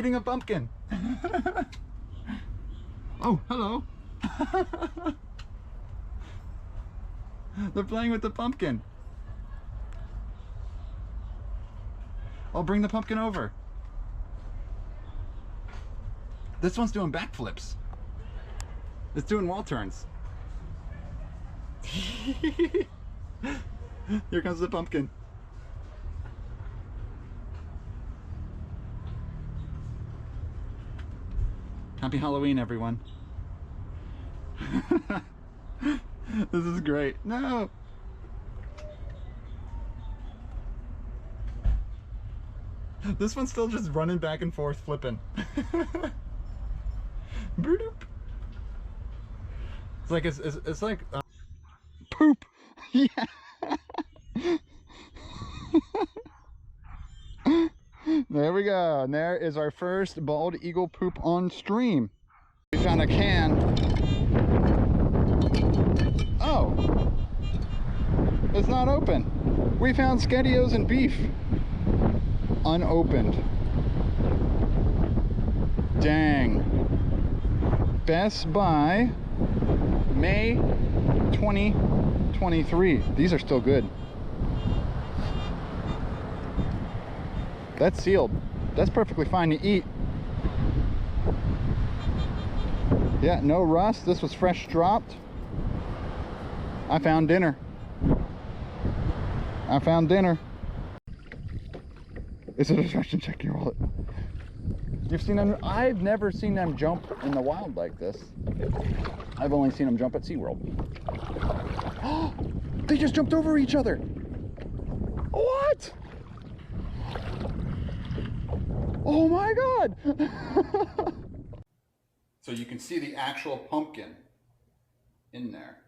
Eating a pumpkin. Oh, hello. They're playing with the pumpkin. I'll bring the pumpkin over. This one's doing backflips. It's doing wall turns. Here comes the pumpkin. Happy Halloween, everyone. This is great. No! This one's still just running back and forth, flipping. It's like, it's like poop. Yeah. There we go. And there is our first bald eagle poop on stream. We found a can. Oh, it's not open. We found SpaghettiOs and beef unopened. Dang. Best by May 2023. These are still good. That's sealed. That's perfectly fine to eat. Yeah, no rust. This was fresh dropped. I found dinner. I found dinner. It's a distraction. Check your wallet. You've seen them? I've never seen them jump in the wild like this. I've only seen them jump at SeaWorld. Oh, they just jumped over each other. What? Oh my God. So you can see the actual pumpkin in there.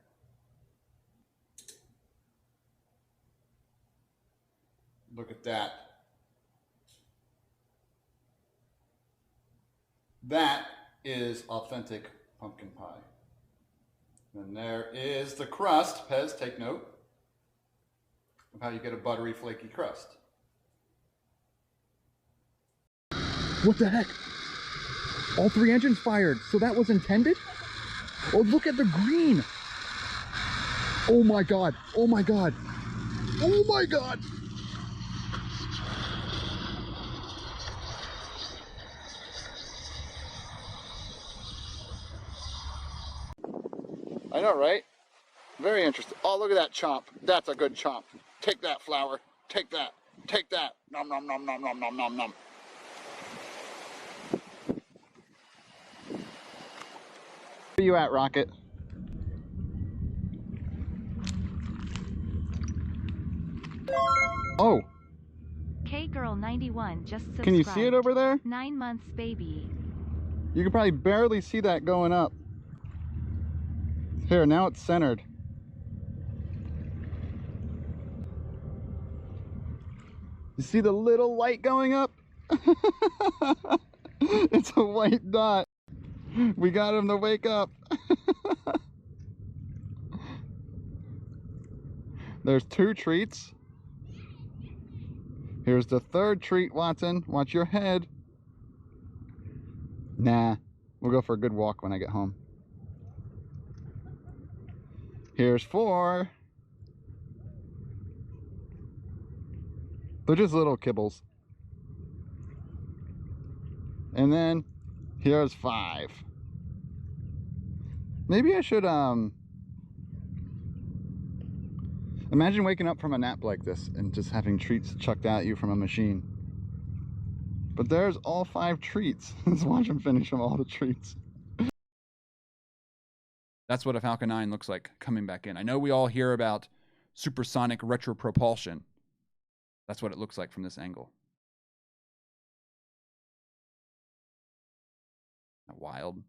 Look at that. That is authentic pumpkin pie. And there is the crust. Pez, take note of how you get a buttery, flaky crust. What the heck? All three engines fired, so that was intended? Oh, look at the green. Oh my God, oh my God, oh my God. I know, right? Very interesting. Oh, look at that chomp. That's a good chomp. Take that, flower. Take that. Take that. Nom, nom, nom, nom, nom, nom, nom, nom. Where are you at, Rocket? Oh. K-Girl91 just subscribed. Can you see it over there? 9 months, baby. You can probably barely see that going up. Here, now it's centered. You see the little light going up? It's a white dot. We got him to wake up. There's 2 treats. Here's the 3rd treat, Watson. Watch your head. Nah, we'll go for a good walk when I get home. Here's 4. They're just little kibbles. And then here's 5. Maybe I should imagine waking up from a nap like this and just having treats chucked at you from a machine. But there's all 5 treats. Let's watch him finish them, all the treats. That's what a Falcon 9 looks like coming back in. I know we all hear about supersonic retropropulsion. That's what it looks like from this angle. Wild.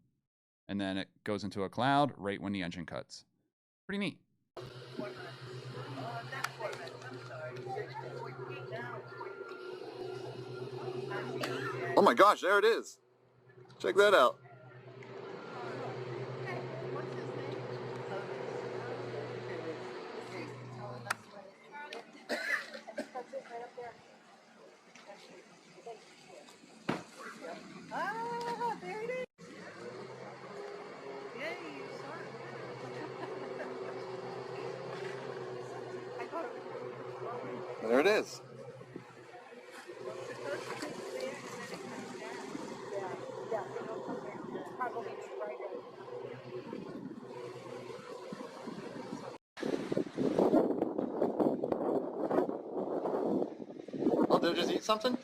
And then it goes into a cloud right when the engine cuts. Pretty neat. Oh my gosh, there it is. Check that out. it is. Oh, did it just eat something?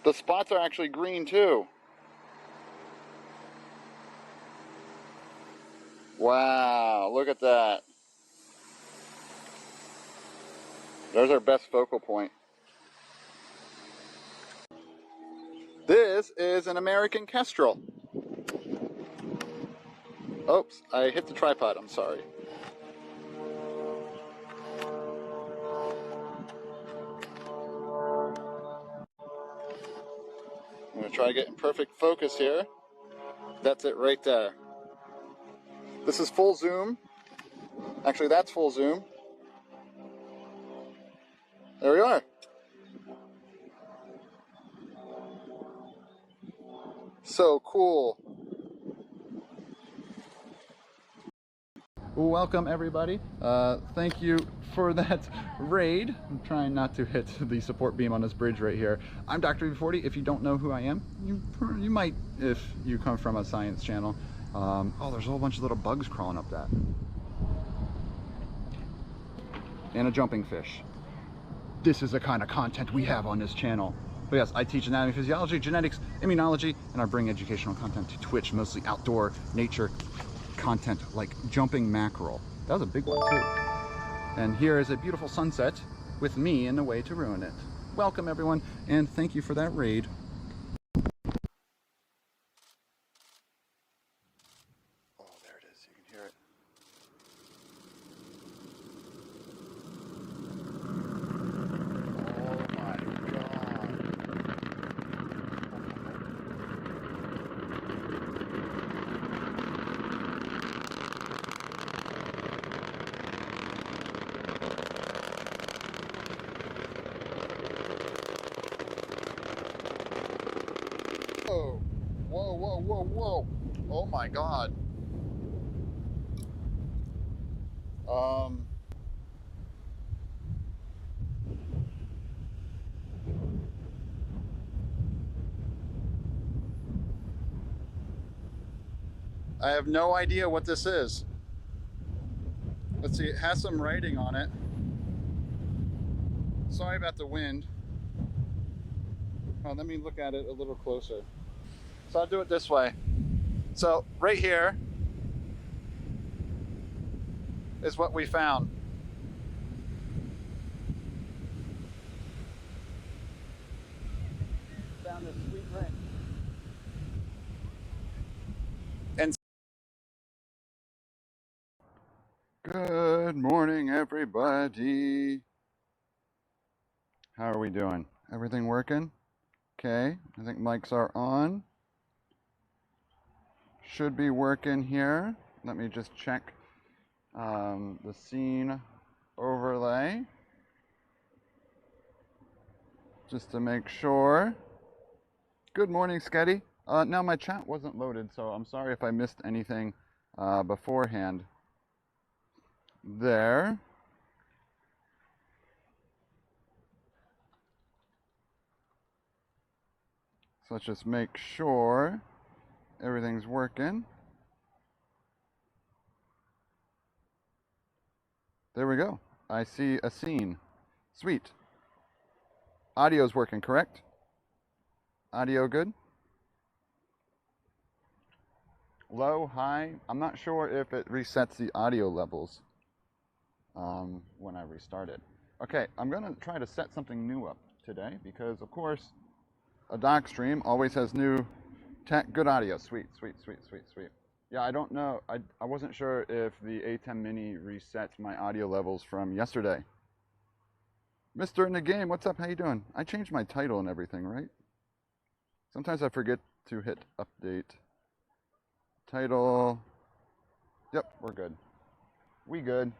The spots are actually green too. Wow, look at that. There's our best focal point. This is an American kestrel. Oops, I hit the tripod, I'm sorry. I'm going to try to get in perfect focus here. That's it right there. This is full zoom. Actually, that's full zoom. There we are. So cool. Welcome everybody. Thank you for that raid. I'm trying not to hit the support beam on this bridge right here. I'm Dr. V40. If you don't know who I am, you might if you come from a science channel. Oh, there's a whole bunch of little bugs crawling up that. And a jumping fish. This is the kind of content we have on this channel. But yes, I teach anatomy, physiology, genetics, immunology, and I bring educational content to Twitch, mostly outdoor nature content like jumping mackerel. That was a big one too. And here is a beautiful sunset with me in the way to ruin it. Welcome everyone, and thank you for that raid. Oh, there it is. You can hear it. Oh my God. Whoa, whoa, whoa, whoa. Oh my God. I have no idea what this is. Let's see, it has some writing on it. Sorry about the wind. Oh, let me look at it a little closer. So I'll do it this way. So right here is what we found. Found this sweet ring. And good morning, everybody. How are we doing? Everything working? Okay, I think mics are on. Should be working here. Let me just check the scene overlay just to make sure. Good morning, Sketty. Now my chat wasn't loaded, so I'm sorry if I missed anything beforehand there. So let's just make sure everything's working. There we go. I see a scene. Sweet. Audio's working, correct? Audio good? Low, high? I'm not sure if it resets the audio levels when I restart it. Okay, I'm going to try to set something new up today because, of course, a doc stream always has new tech. Good audio. Sweet, sweet, sweet, sweet, sweet. Yeah, I don't know. I wasn't sure if the A10 Mini resets my audio levels from yesterday. Mr. in the game, what's up? How you doing? I changed my title and everything, right? Sometimes I forget to hit update. Title. Yep, we're good. We good.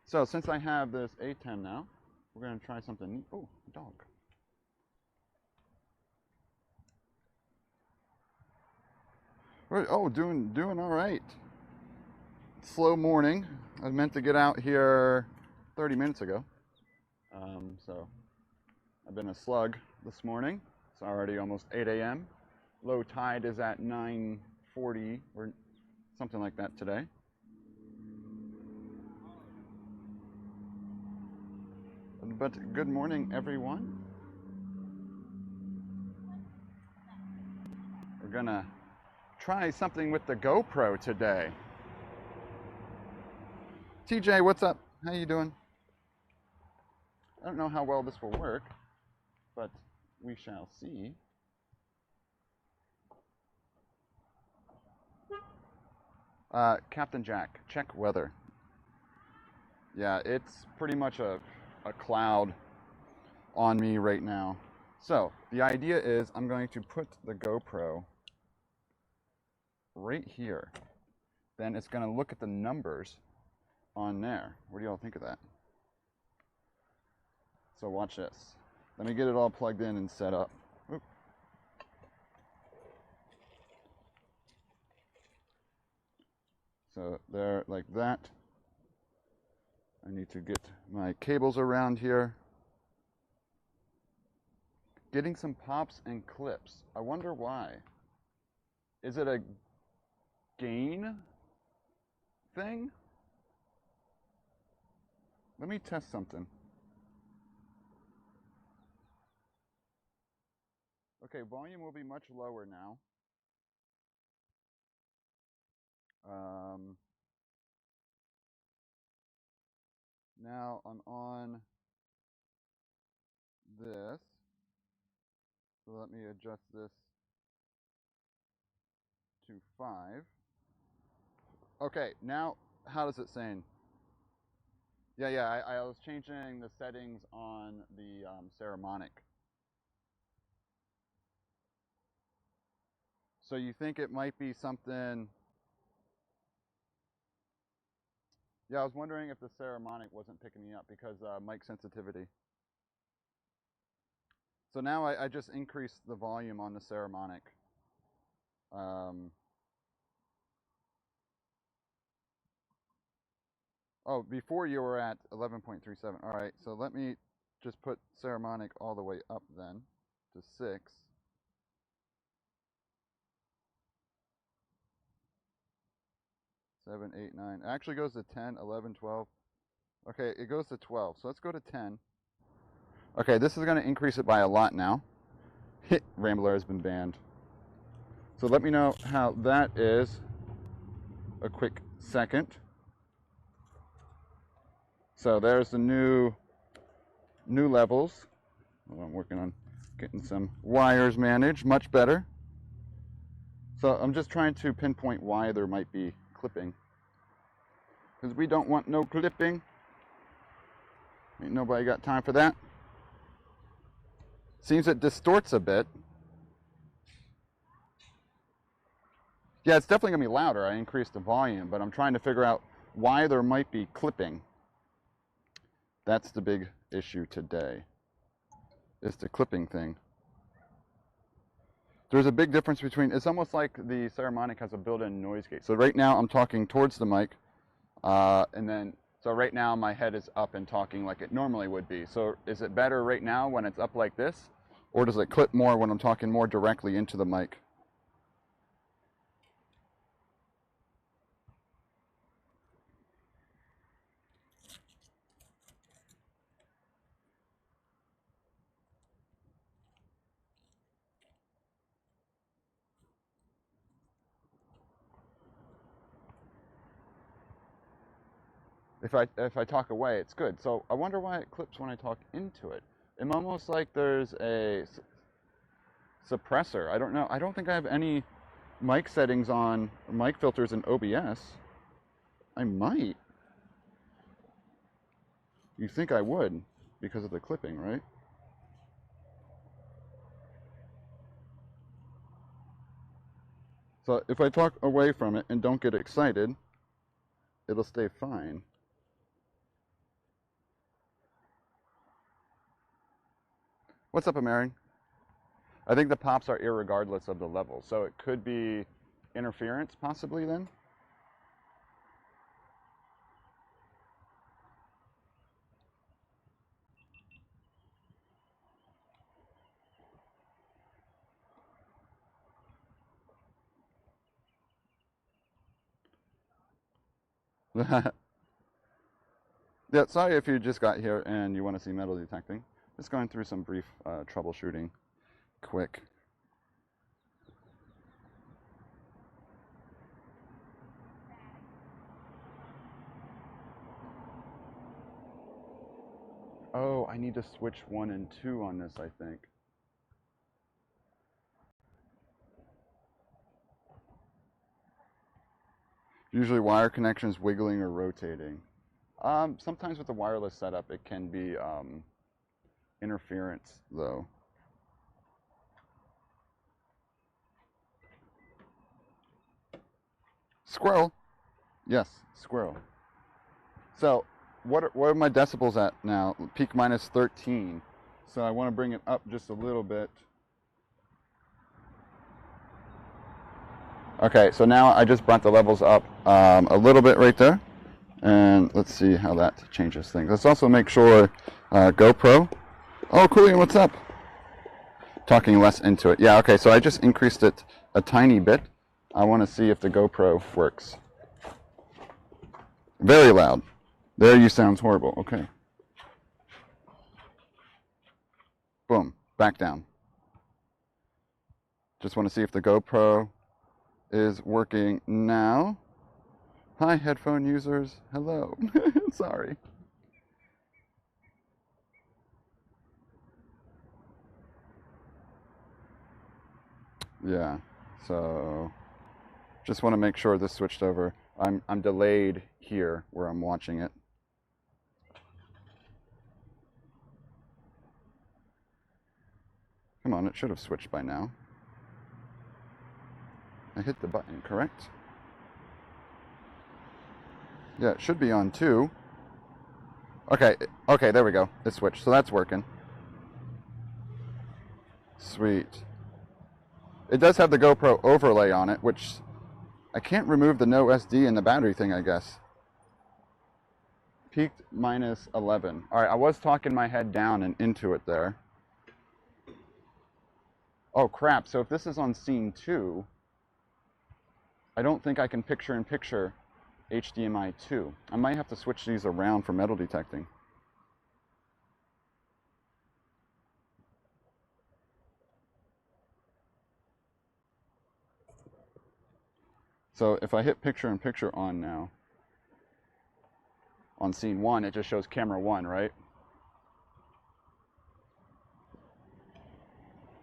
So since I have this A10 now, we're going to try something neat. Oh, dog. Oh, doing all right. Slow morning. I meant to get out here 30 minutes ago. So I've been a slug this morning. It's already almost 8 a.m. Low tide is at 9:40 or something like that today. But good morning, everyone. We're gonna try something with the GoPro today. TJ, what's up? How you doing? I don't know how well this will work, but we shall see. Captain Jack, check weather. Yeah, it's pretty much a cloud on me right now. So the idea is I'm going to put the GoPro right here. Then it's going to look at the numbers on there. What do y'all think of that? So watch this. Let me get it all plugged in and set up. Oop. So there, like that. I need to get my cables around here. Getting some pops and clips. I wonder why. Is it a gain thing? Let me test something. Okay, volume will be much lower now. Now I'm on this. So let me adjust this to 5. Okay, now how does it sound? Yeah, I was changing the settings on the Ceramonic. So you think it might be something... Yeah, I was wondering if the Ceramonic wasn't picking me up because mic sensitivity. So now I just increased the volume on the Ceramonic. Oh, before you were at 11.37. All right, so let me just put Ceramonic all the way up then to 6. Seven, 8, 9. It actually goes to 10, 11, 12. Okay, it goes to 12. So let's go to 10. Okay, this is going to increase it by a lot now. Rambler has been banned. So let me know how that is. A quick second. So there's the new levels. Well, I'm working on getting some wires managed, much better. So I'm just trying to pinpoint why there might be clipping. Because we don't want no clipping. Ain't nobody got time for that. Seems it distorts a bit. Yeah, it's definitely going to be louder. I increased the volume, but I'm trying to figure out why there might be clipping. That's the big issue today, is the clipping thing. There's a big difference between, it's almost like the Ceramonic has a built-in noise gate. So right now I'm talking towards the mic, so right now my head is up and talking like it normally would be. So is it better right now when it's up like this, or does it clip more when I'm talking more directly into the mic? If I talk away, it's good. So I wonder why it clips when I talk into it. It's almost like there's a suppressor. I don't know. I don't think I have any mic settings on, mic filters in OBS. I might. You think I would because of the clipping, right? So if I talk away from it and don't get excited, it'll stay fine. What's up, Amering? I think the pops are irregardless of the level. So it could be interference possibly then? Yeah, sorry if you just got here and you want to see metal detecting. Just going through some brief troubleshooting quick. Oh, I need to switch 1 and 2 on this, I think. Usually wire connections wiggling or rotating. Sometimes with the wireless setup, it can be interference, though. Squirrel. Yes, squirrel. So, what are my decibels at now? Peak minus 13. So I want to bring it up just a little bit. Okay, so now I just brought the levels up a little bit right there. And let's see how that changes things. Let's also make sure GoPro. Oh, Coolian, what's up? Talking less into it. Yeah, okay, so I just increased it a tiny bit. I want to see if the GoPro works. Very loud. There you sounds horrible. Okay. Boom. Back down. Just want to see if the GoPro is working now. Hi, headphone users. Hello. Sorry. Yeah. So just want to make sure this switched over. I'm delayed here where I'm watching it. Come on, it should have switched by now. I hit the button, correct? Yeah, it should be on 2. Okay, okay, there we go. It switched, so that's working. Sweet. It does have the GoPro overlay on it, which I can't remove the no SD and the battery thing, I guess. Peaked minus 11. All right, I was talking my head down and into it there. Oh, crap. So if this is on scene 2, I don't think I can picture-in-picture HDMI 2. I might have to switch these around for metal detecting. So if I hit picture-in-picture on now, on scene 1, it just shows camera 1, right?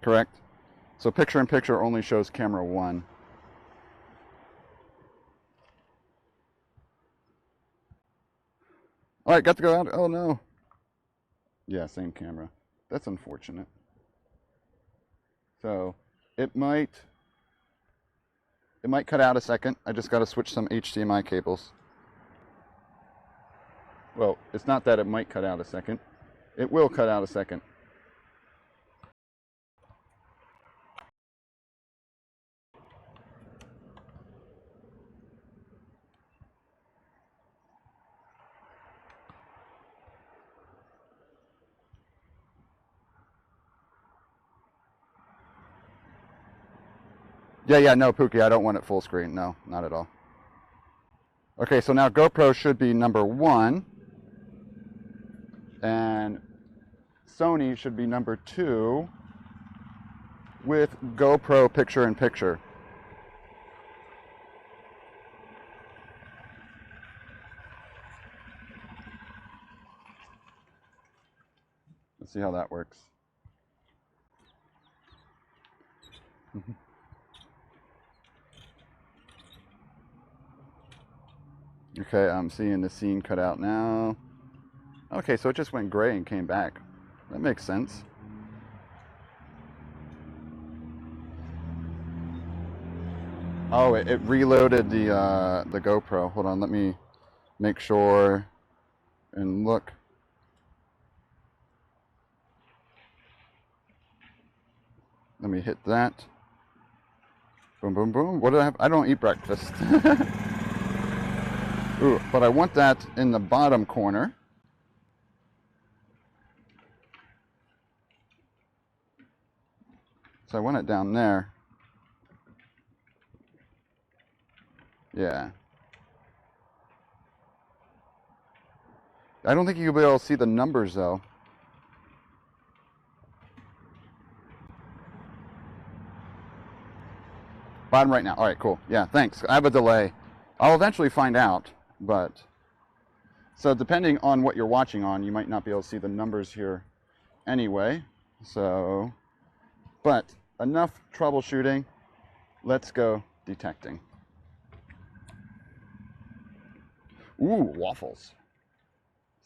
Correct? So picture-in-picture only shows camera 1. All right, got to go out. Oh, no. Yeah, same camera. That's unfortunate. So it might cut out a second. I just got to switch some HDMI cables. Well, it's not that it might cut out a second. It will cut out a second. Yeah, no, Pookie, I don't want it full screen. No, not at all. Okay, so now GoPro should be number 1. And Sony should be number 2 with GoPro picture-in-picture. Let's see how that works. Okay, I'm seeing the scene cut out now. Okay, so it just went gray and came back. That makes sense. Oh, it reloaded the GoPro. Hold on, let me make sure and look. Let me hit that. Boom, boom, boom. What do I have? I don't eat breakfast. Ooh, but I want that in the bottom corner. So I want it down there. Yeah. I don't think you'll be able to see the numbers though. Bottom right now. All right, cool. Yeah, thanks. I have a delay. I'll eventually find out, but so depending on what you're watching on, you might not be able to see the numbers here anyway. So, but enough troubleshooting. Let's go detecting. Ooh, waffles.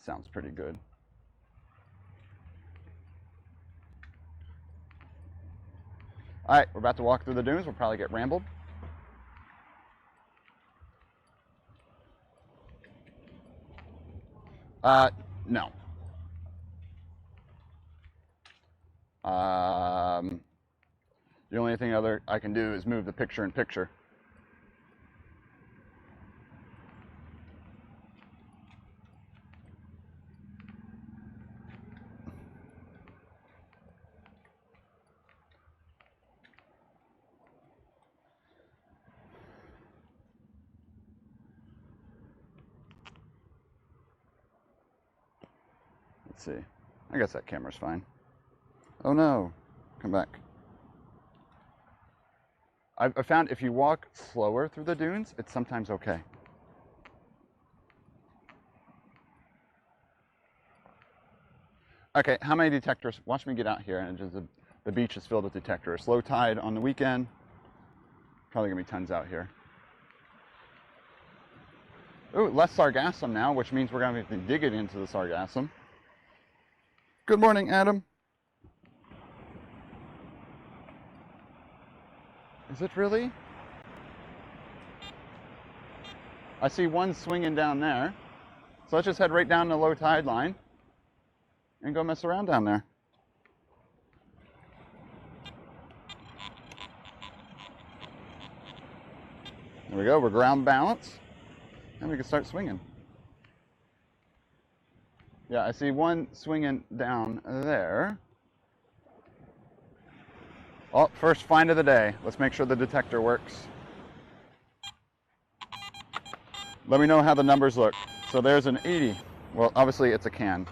Sounds pretty good. All right, we're about to walk through the dunes. We'll probably get rambled. No. The only thing I can do is move the picture in picture. Let's see. I guess that camera's fine. Oh no. Come back. I found if you walk slower through the dunes, it's sometimes okay. Okay, how many detectors? Watch me get out here, and just the beach is filled with detectors. Low tide on the weekend. Probably gonna be tons out here. Ooh, less sargassum now, which means we're gonna be digging into the sargassum. Good morning, Adam. Is it really? I see one swinging down there. So let's just head right down the low tide line and go mess around down there. There we go, we're ground balance. And we can start swinging. Yeah, I see one swinging down there. Oh, first find of the day. Let's make sure the detector works. Let me know how the numbers look. So there's an 80. Well, obviously it's a can.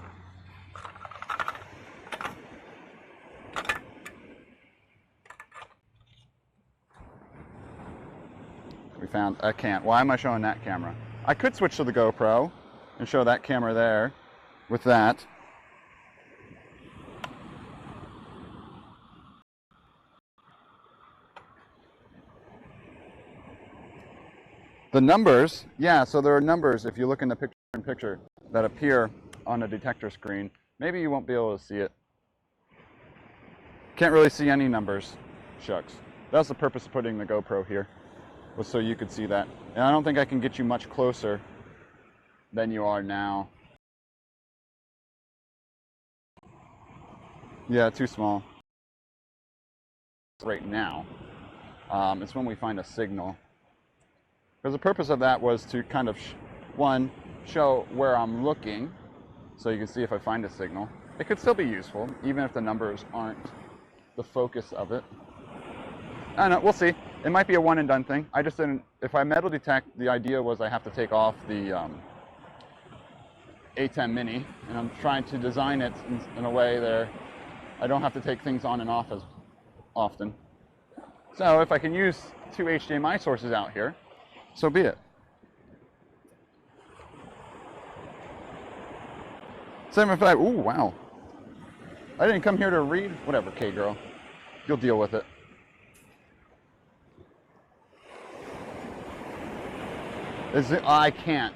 We found a can. Why am I showing that camera? I could switch to the GoPro and show that camera there with that. The numbers, yeah, so there are numbers if you look in the picture that appear on a detector screen. Maybe you won't be able to see it. Can't really see any numbers. Shucks. That's the purpose of putting the GoPro here, was so you could see that. And I don't think I can get you much closer than you are now. Yeah, too small. Right now, it's when we find a signal. Because the purpose of that was to kind of, one, show where I'm looking, so you can see if I find a signal. It could still be useful, even if the numbers aren't the focus of it. I don't know, we'll see. It might be a one and done thing. I just didn't, if I metal detect, the idea was I have to take off the A10 Mini, and I'm trying to design it in a way that I don't have to take things on and off as often. So if I can use two HDMI sources out here, so be it. 7.5. Ooh, wow. I didn't come here to read. Whatever, K-girl. You'll deal with it. I can't.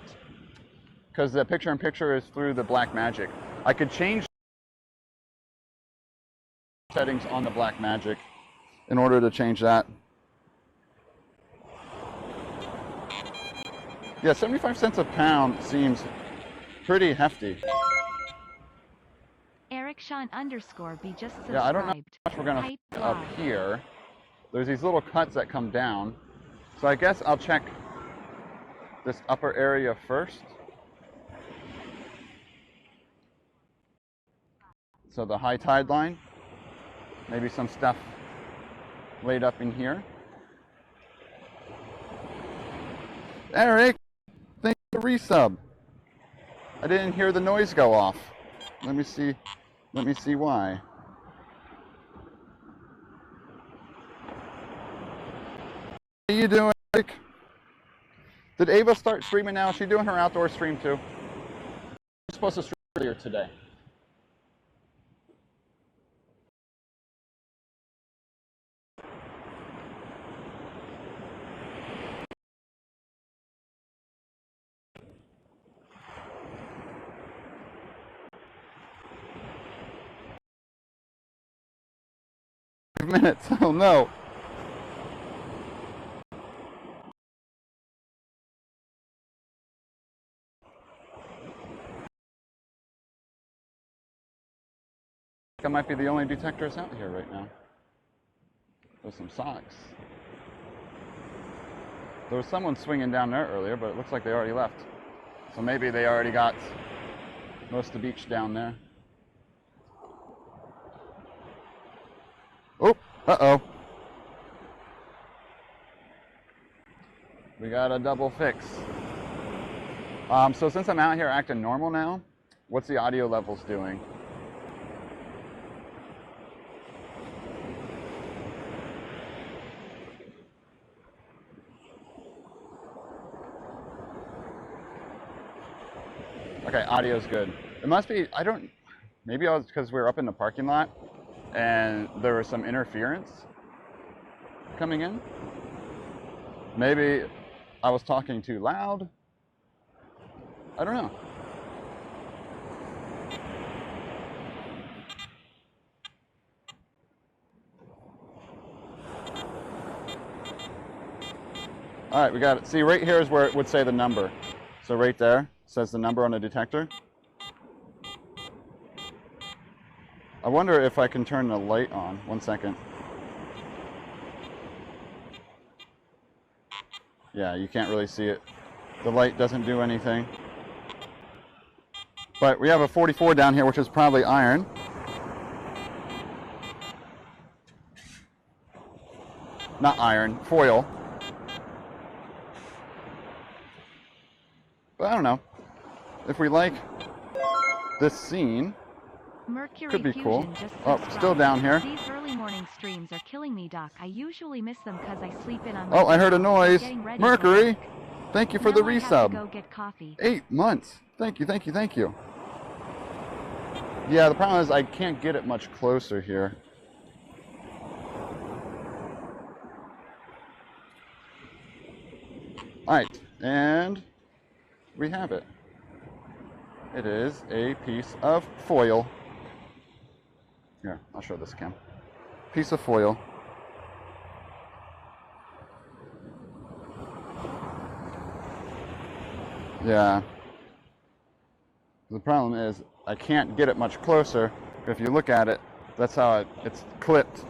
Because the picture-in-picture is through the Blackmagic. I could change settings on the Blackmagic in order to change that. Yeah, 75 cents a pound seems pretty hefty. Eric Sean _B just subscribed. Yeah, I don't know how much we're gonna up here. there's these little cuts that come down. So I guess I'll check this upper area first. So the high tide line, maybe some stuff laid up in here. Eric, thank you for the resub. I didn't hear the noise go off. Let me see why. How you doing, Eric? Did Ava start streaming now? Is she doing her outdoor stream too? We're supposed to stream earlier today. Minutes. Oh no. That might be the only detectors out here right now. There's some socks. There was someone swinging down there earlier, but it looks like they already left. So maybe they already got most of the beach down there. Oh, uh-oh. We got a double fix. So since I'm out here acting normal now, what's the audio levels doing? Okay, audio's good. It must be, maybe I was because we were up in the parking lot and there was some interference coming in. Maybe I was talking too loud. I don't know. All right, we got it. See, right here is where it would say the number. So right there says the number on the detector. I wonder if I can turn the light on. 1 second. Yeah, you can't really see it. The light doesn't do anything. But we have a 44 down here, which is probably iron. Not iron, foil. But I don't know. If we like this scene, Mercury could be cool. Just oh, still down here. These early morning streams are killing me, Doc. I usually miss them because I sleep in on. Oh, I heard a noise. Mercury, thank you for the resub. I have to go get coffee. 8 months. Thank you, thank you, thank you. Yeah, the problem is I can't get it much closer here. All right, and we have it. It is a piece of foil. Here, I'll show this cam. Piece of foil. Yeah. The problem is I can't get it much closer. If you look at it, that's how it's clipped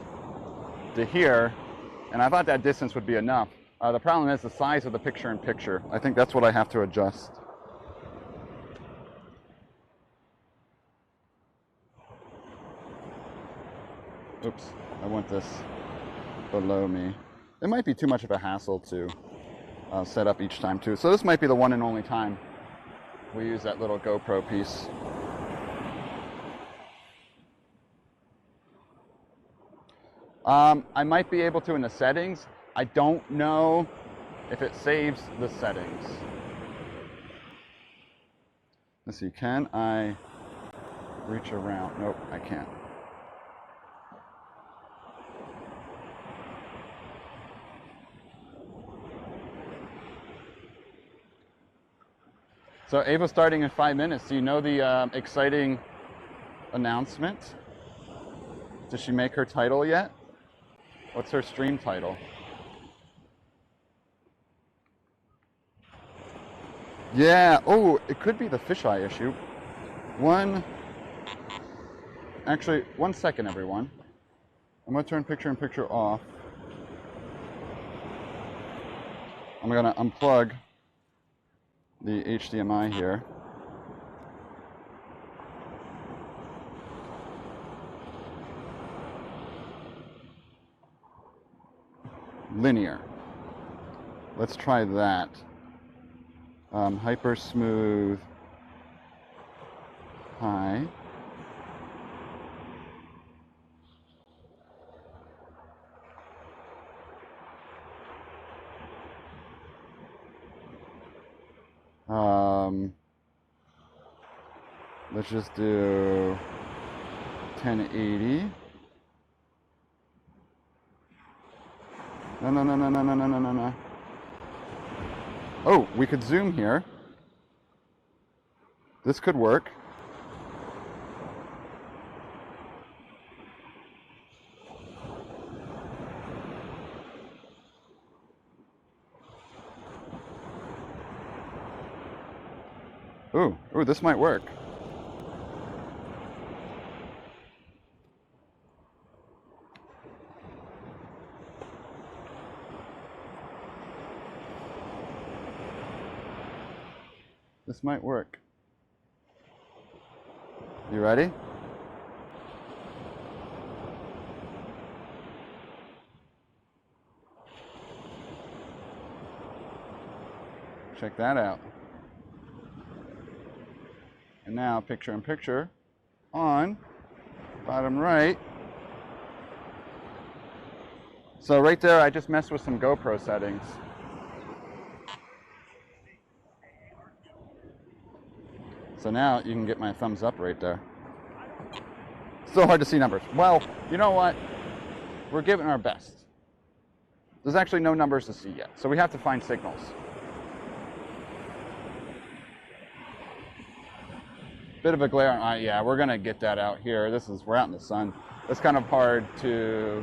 to here. And I thought that distance would be enough. The problem is the size of the picture-in-picture. I think that's what I have to adjust. Oops, I want this below me. It might be too much of a hassle to set up each time too. So this might be the one and only time we use that little GoPro piece. I might be able to in the settings. I don't know if it saves the settings. Let's see, can I reach around? Nope, I can't. So Ava's starting in 5 minutes. Do you know the exciting announcement? Did she make her title yet? What's her stream title? Yeah, oh, it could be the fisheye issue. Actually, 1 second, everyone. I'm gonna turn picture-in-picture off. I'm going to unplug the HDMI here. Linear. Let's try that. Hyper smooth high. Let's just do 1080. No. Oh, we could zoom here. This could work. Ooh, this might work. This might work. You ready? Check that out. And now picture in picture on bottom right. So right there, I just messed with some GoPro settings. So now you can get my thumbs up right there. Still hard to see numbers. Well, you know what? We're giving our best. There's actually no numbers to see yet, so we have to find signals. Bit of a glare on eye. Yeah, we're gonna get that out here. We're out in the sun. It's kind of hard to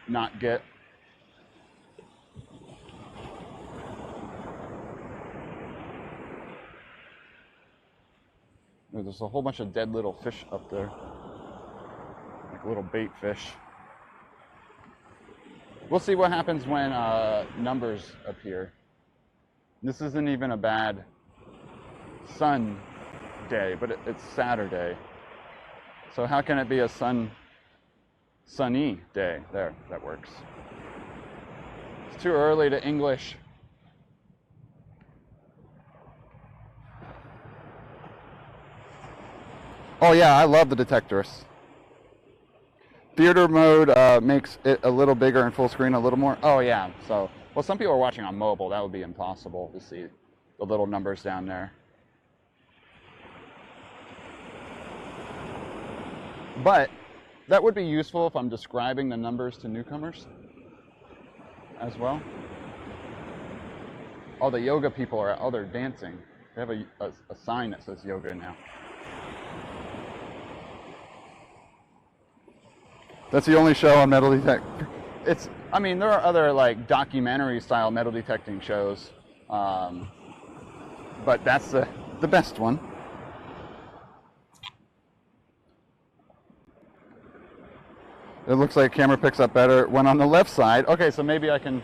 not get. There's a whole bunch of dead little fish up there, like little bait fish. We'll see what happens when numbers appear. This isn't even a bad sun day, but it's Saturday. So how can it be a sunny day? There, that works. It's too early to English. Oh yeah, I love the detectors. Theater mode makes it a little bigger and full screen a little more. Oh yeah, so, well, some people are watching on mobile. That would be impossible to see the little numbers down there. But that would be useful if I'm describing the numbers to newcomers as well. All the yoga people are out there dancing. They have a sign that says yoga now. That's the only show on metal detector. I mean, there are other like documentary style metal detecting shows, but that's the best one. It looks like camera picks up better when on the left side. Okay, so maybe I can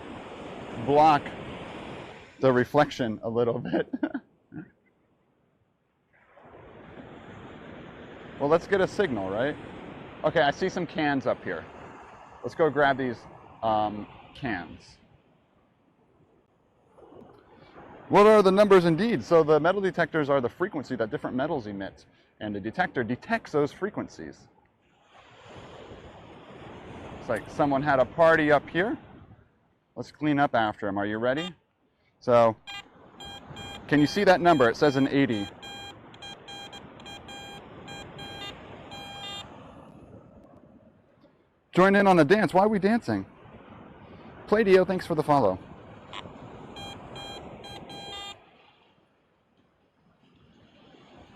block the reflection a little bit. Well, let's get a signal, right? Okay, I see some cans up here. Let's go grab these cans. What are the numbers indeed? So the metal detectors are the frequency that different metals emit, and the detector detects those frequencies. It's like someone had a party up here. Let's clean up after them. Are you ready? So, can you see that number? It says an 80. Join in on the dance. Why are we dancing? Play-Dio, thanks for the follow.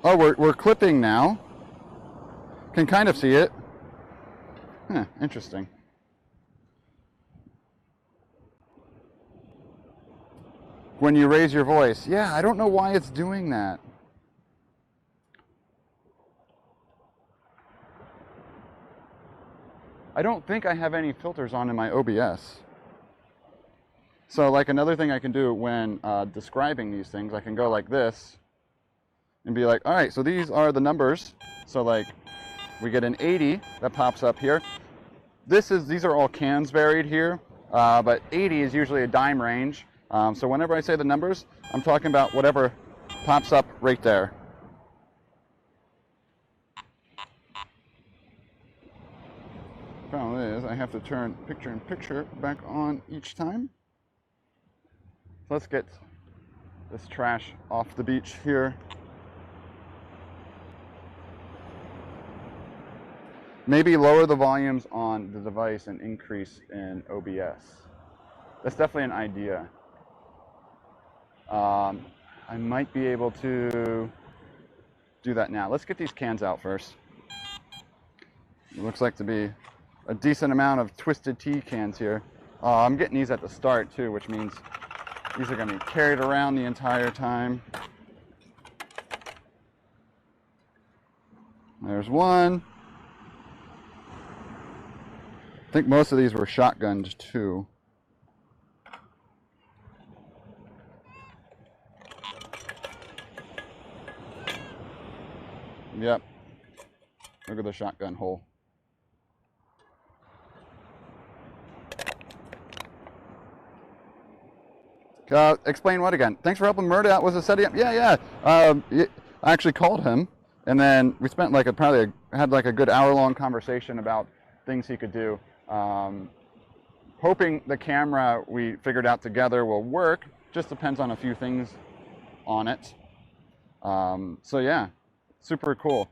Oh, we're clipping now. Can kind of see it. Huh, interesting. When you raise your voice. Yeah, I don't know why it's doing that. I don't think I have any filters on in my OBS. So like another thing I can do when describing these things, I can go like this and be like, all right, so these are the numbers. So like we get an 80 that pops up here. These are all cans buried here, but 80 is usually a dime range. So whenever I say the numbers, I'm talking about whatever pops up right there. Problem is, I have to turn picture-in-picture back on each time. So let's get this trash off the beach here. Maybe lower the volumes on the device and increase in OBS. That's definitely an idea. I might be able to do that now. Let's get these cans out first. It looks like to be a decent amount of Twisted Tea cans here. I'm getting these at the start too, which means these are going to be carried around the entire time. There's one. I think most of these were shotgunned too. Yep. Look at the shotgun hole. Explain what again? Thanks for helping Murda out. Was it setting up? Yeah. I actually called him, and then we spent like had like a good hour-long conversation about things he could do. Hoping the camera we figured out together will work. Just depends on a few things on it. So yeah, super cool.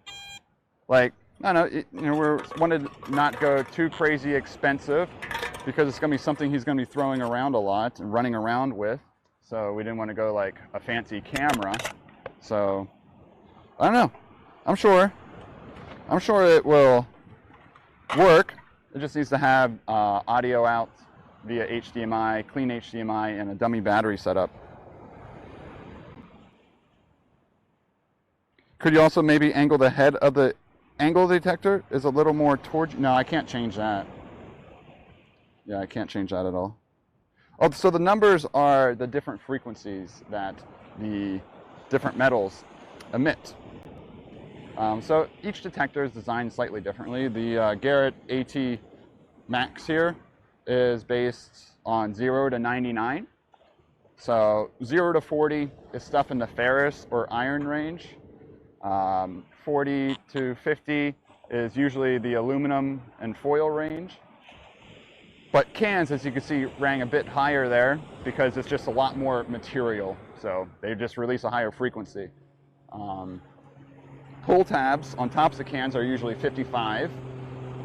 Like, I don't know, we wanted to not go too crazy expensive because it's going to be something he's going to be throwing around a lot and running around with. So we didn't want to go like a fancy camera. So I don't know. I'm sure it will work. It just needs to have audio out via HDMI, clean HDMI, and a dummy battery setup. Could you also maybe angle the head of the angle detector is a little more towards you? No, I can't change that. Yeah, I can't change that at all. Oh, so the numbers are the different frequencies that the different metals emit. So each detector is designed slightly differently. The Garrett AT Max here is based on 0 to 99. So 0 to 40 is stuff in the ferrous or iron range. 40 to 50 is usually the aluminum and foil range. But cans, as you can see, rang a bit higher there because it's just a lot more material. So they just release a higher frequency. Pull tabs on tops of cans are usually 55.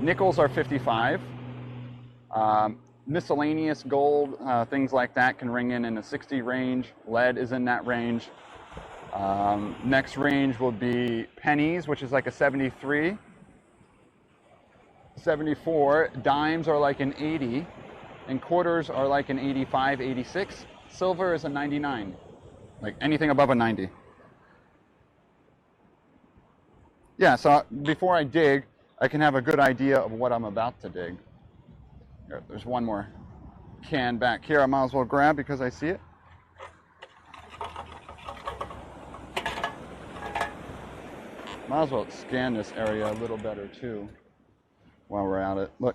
Nickels are 55. Miscellaneous gold, things like that can ring in the 60 range. Lead is in that range. Next range will be pennies, which is like a 73. 74. Dimes are like an 80. And quarters are like an 85, 86. Silver is a 99. Like anything above a 90. Yeah, so before I dig, I can have a good idea of what I'm about to dig. Here, there's one more can back here I might as well grab because I see it. Might as well scan this area a little better too while we're at it. Look.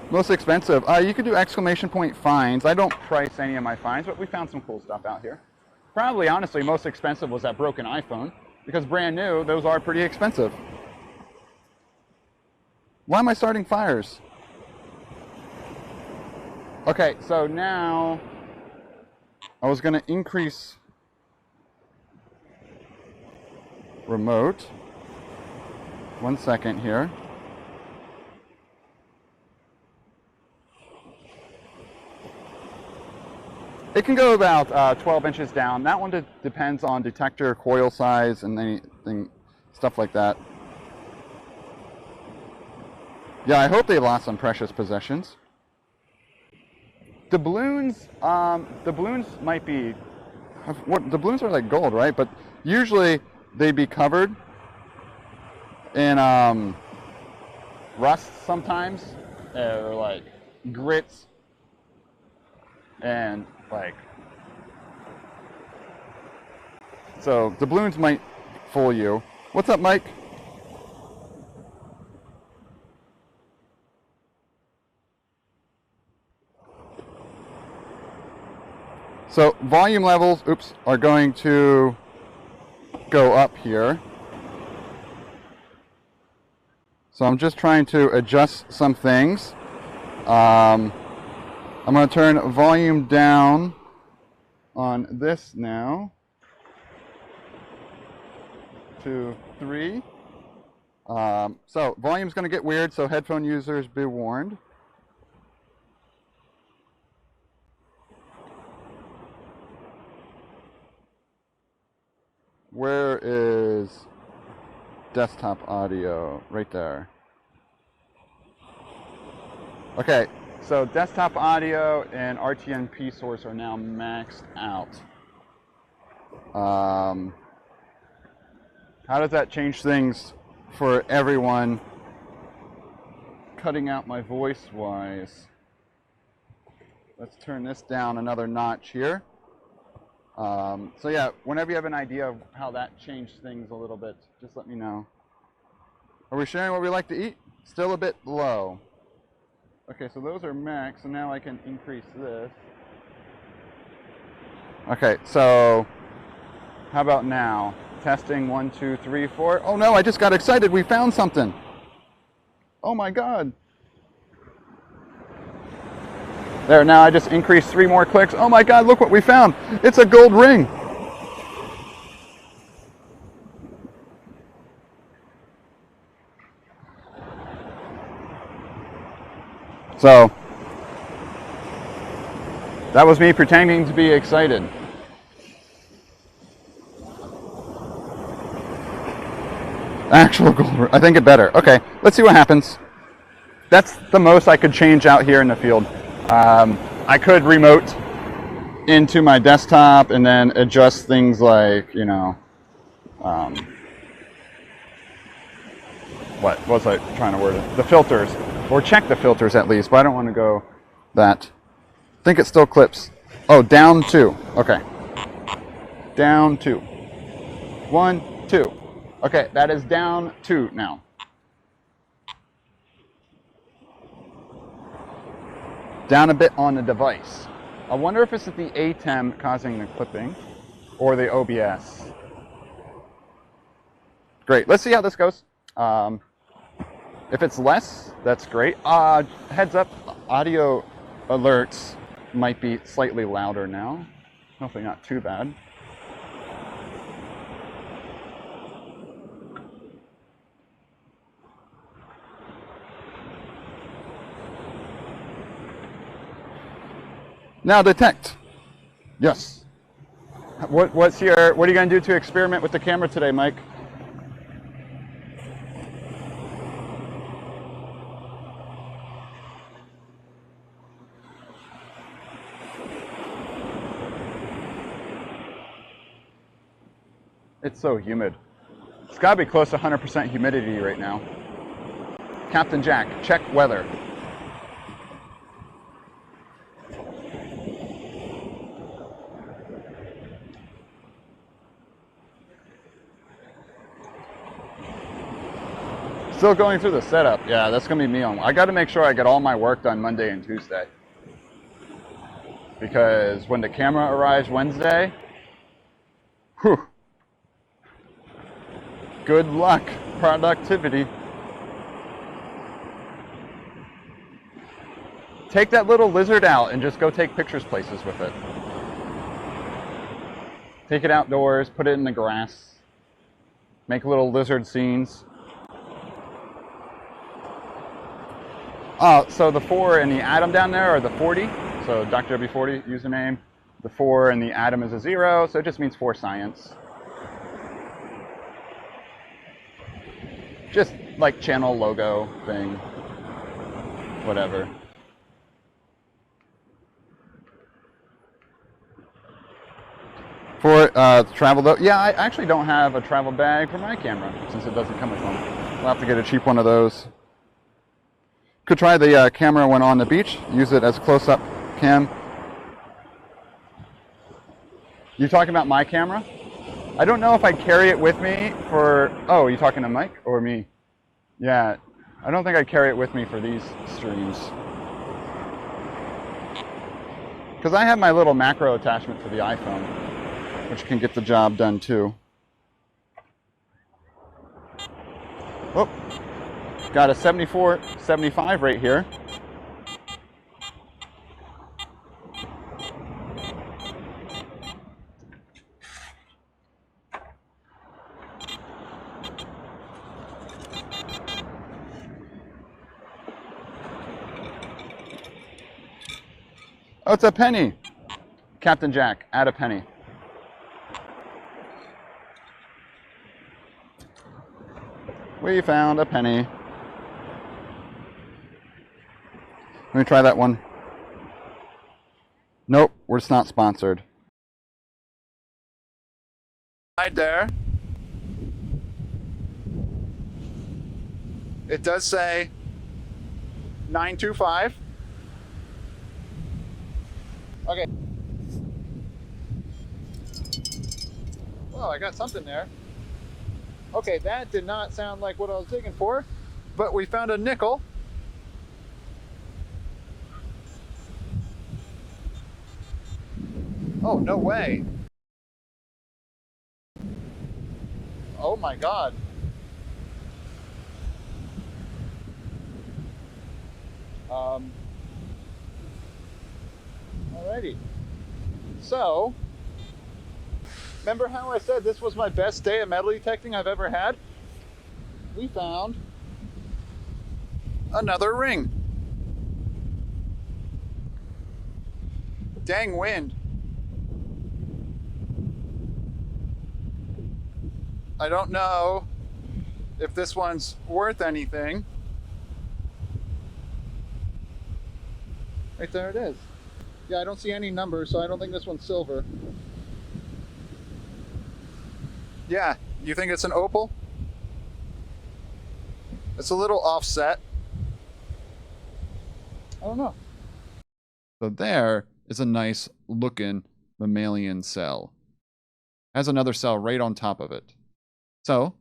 Most expensive. You could do exclamation point finds. I don't price any of my finds, but we found some cool stuff out here. Probably, honestly, most expensive was that broken iPhone because brand new, those are pretty expensive. Why am I starting fires? Okay, so now I was going to increase remote. 1 second here. It can go about 12 inches down. That one depends on detector coil size and anything, stuff like that. Yeah, I hope they lost some precious possessions. Doubloons might be, doubloons are like gold, right? But usually they'd be covered in rust sometimes, or like grits And like, so doubloons might fool you. What's up, Mike? So volume levels, oops, are going to go up here. So I'm just trying to adjust some things. I'm going to turn volume down on this now to 3. So volume's going to get weird, so headphone users be warned. Where is desktop audio? Right there. Okay, so desktop audio and RTNP source are now maxed out. How does that change things for everyone? Cutting out my voice wise. Let's turn this down another notch here. So yeah, whenever you have an idea of how that changed things a little bit, just let me know. Are we sharing what we like to eat? Still a bit low. Okay, so those are max, so now I can increase this. Okay, so how about now? Testing 1, 2, 3, 4. Oh no, I just got excited. We found something. Oh my God. There, now I just increased 3 more clicks. Oh my God, look what we found. It's a gold ring. So, that was me pretending to be excited. Actual gold ring. I think it better. Okay, let's see what happens. That's the most I could change out here in the field. I could remote into my desktop and then adjust things like, you know, what was I trying to word it? The filters, or check the filters at least, but I don't want to go that. I think it still clips. Oh, down 2. Okay. Down 2. 1, 2. Okay, that is down 2 now. Down a bit on the device. I wonder if it's the ATEM causing the clipping or the OBS. Great, let's see how this goes. If it's less, that's great. Heads up, audio alerts might be slightly louder now. Hopefully not too bad. Now detect. Yes. What are you going to do to experiment with the camera today, Mike? It's so humid. It's got to be close to 100% humidity right now. Captain Jack, check weather. Still going through the setup. Yeah, that's going to be me on. I got to make sure I get all my work done Monday and Tuesday. Because when the camera arrives Wednesday, whew, good luck, productivity. Take that little lizard out and just go take pictures places with it. Take it outdoors, put it in the grass, make little lizard scenes. So the 4 and the atom down there are the 40. So Dr. W40 username. The 4 and the atom is a 0, so it just means for science. Just like channel logo thing, whatever. For travel though, yeah, I actually don't have a travel bag for my camera since it doesn't come with one. We'll have to get a cheap one of those. Could try the camera when on the beach. Use it as close-up cam. You talking about my camera? I don't know if I'd carry it with me for... Oh, you talking to Mike or me? Yeah, I don't think I'd carry it with me for these streams. Because I have my little macro attachment for the iPhone, which can get the job done too. Oh, got a 74-75 right here. Oh, it's a penny. Captain Jack, add a penny. We found a penny. Let me try that one. Nope, we're just not sponsored. Right there. It does say 925. Okay. Well, I got something there. Okay, that did not sound like what I was digging for, but we found a nickel. Oh, no way. Oh my God. Alrighty. So, remember how I said this was my best day of metal detecting I've ever had? We found another ring. Dang wind. I don't know if this one's worth anything. Right there it is. Yeah, I don't see any numbers, so I don't think this one's silver. Yeah, you think it's an opal? It's a little offset. I don't know. So there is a nice looking mammalian cell. Has another cell right on top of it. So,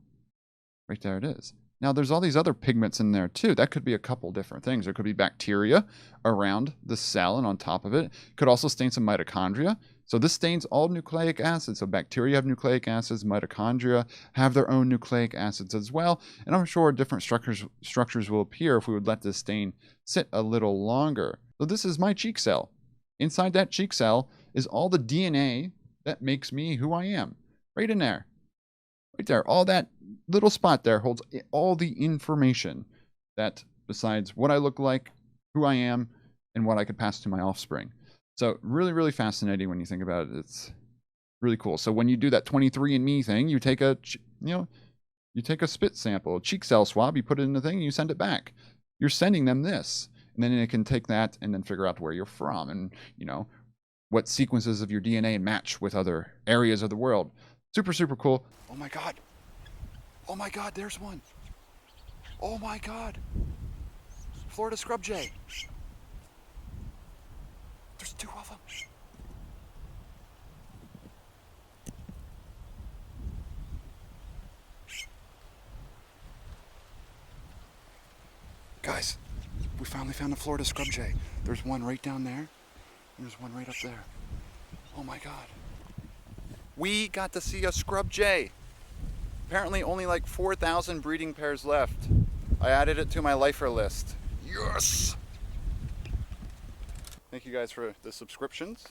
right there it is. Now there's all these other pigments in there too. That could be a couple different things. There could be bacteria around the cell and on top of it. Could also stain some mitochondria. So this stains all nucleic acids. So bacteria have nucleic acids, mitochondria have their own nucleic acids as well. And I'm sure different structures will appear if we would let this stain sit a little longer. So this is my cheek cell. Inside that cheek cell is all the DNA that makes me who I am. Right in there. Right there, all that little spot there holds all the information that besides what I look like, who I am, and what I could pass to my offspring. So really, really fascinating when you think about it. It's really cool. So when you do that 23andMe thing, you take a, you take a spit sample, a cheek cell swab, you put it in the thing, and you send it back. You're sending them this, and then it can take that and then figure out where you're from and, what sequences of your DNA match with other areas of the world. Super, super cool. Oh my God. Oh my God, there's one. Oh my God. Florida scrub jay. There's two of them. Guys, we finally found a Florida scrub jay. There's one right down there, and there's one right up there. Oh my God. We got to see a scrub jay. Apparently only like 4,000 breeding pairs left. I added it to my lifer list. Yes! Thank you guys for the subscriptions.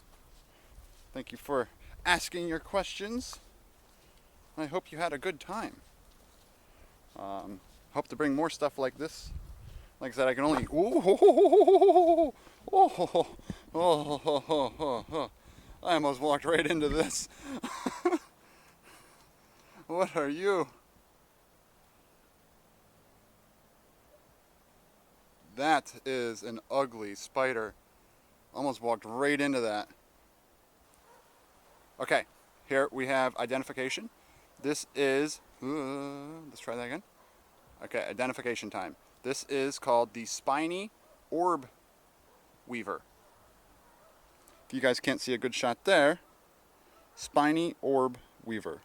Thank you for asking your questions. I hope you had a good time. Hope to bring more stuff like this. Like I said, I can only... I almost walked right into this. What are you? That is an ugly spider. Almost walked right into that. Okay, here we have identification. This is, let's try that again. Okay, identification time. This is called the spiny orb weaver. If you guys can't see a good shot there, Spiny orb weaver.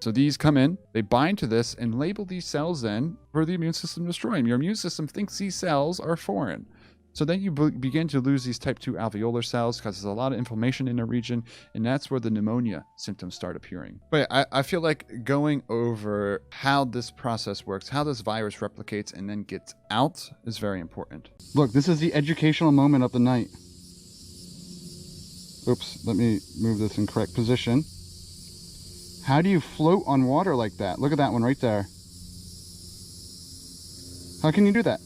So these come in, they bind to this and label these cells then for the immune system to destroy them. Your immune system thinks these cells are foreign. So then you begin to lose these type 2 alveolar cells because there's a lot of inflammation in the region, and that's where the pneumonia symptoms start appearing. But I feel like going over how this process works, how this virus replicates and then gets out is very important. Look, this is the educational moment of the night. Oops, let me move this in correct position. How do you float on water like that? Look at that one right there. How can you do that?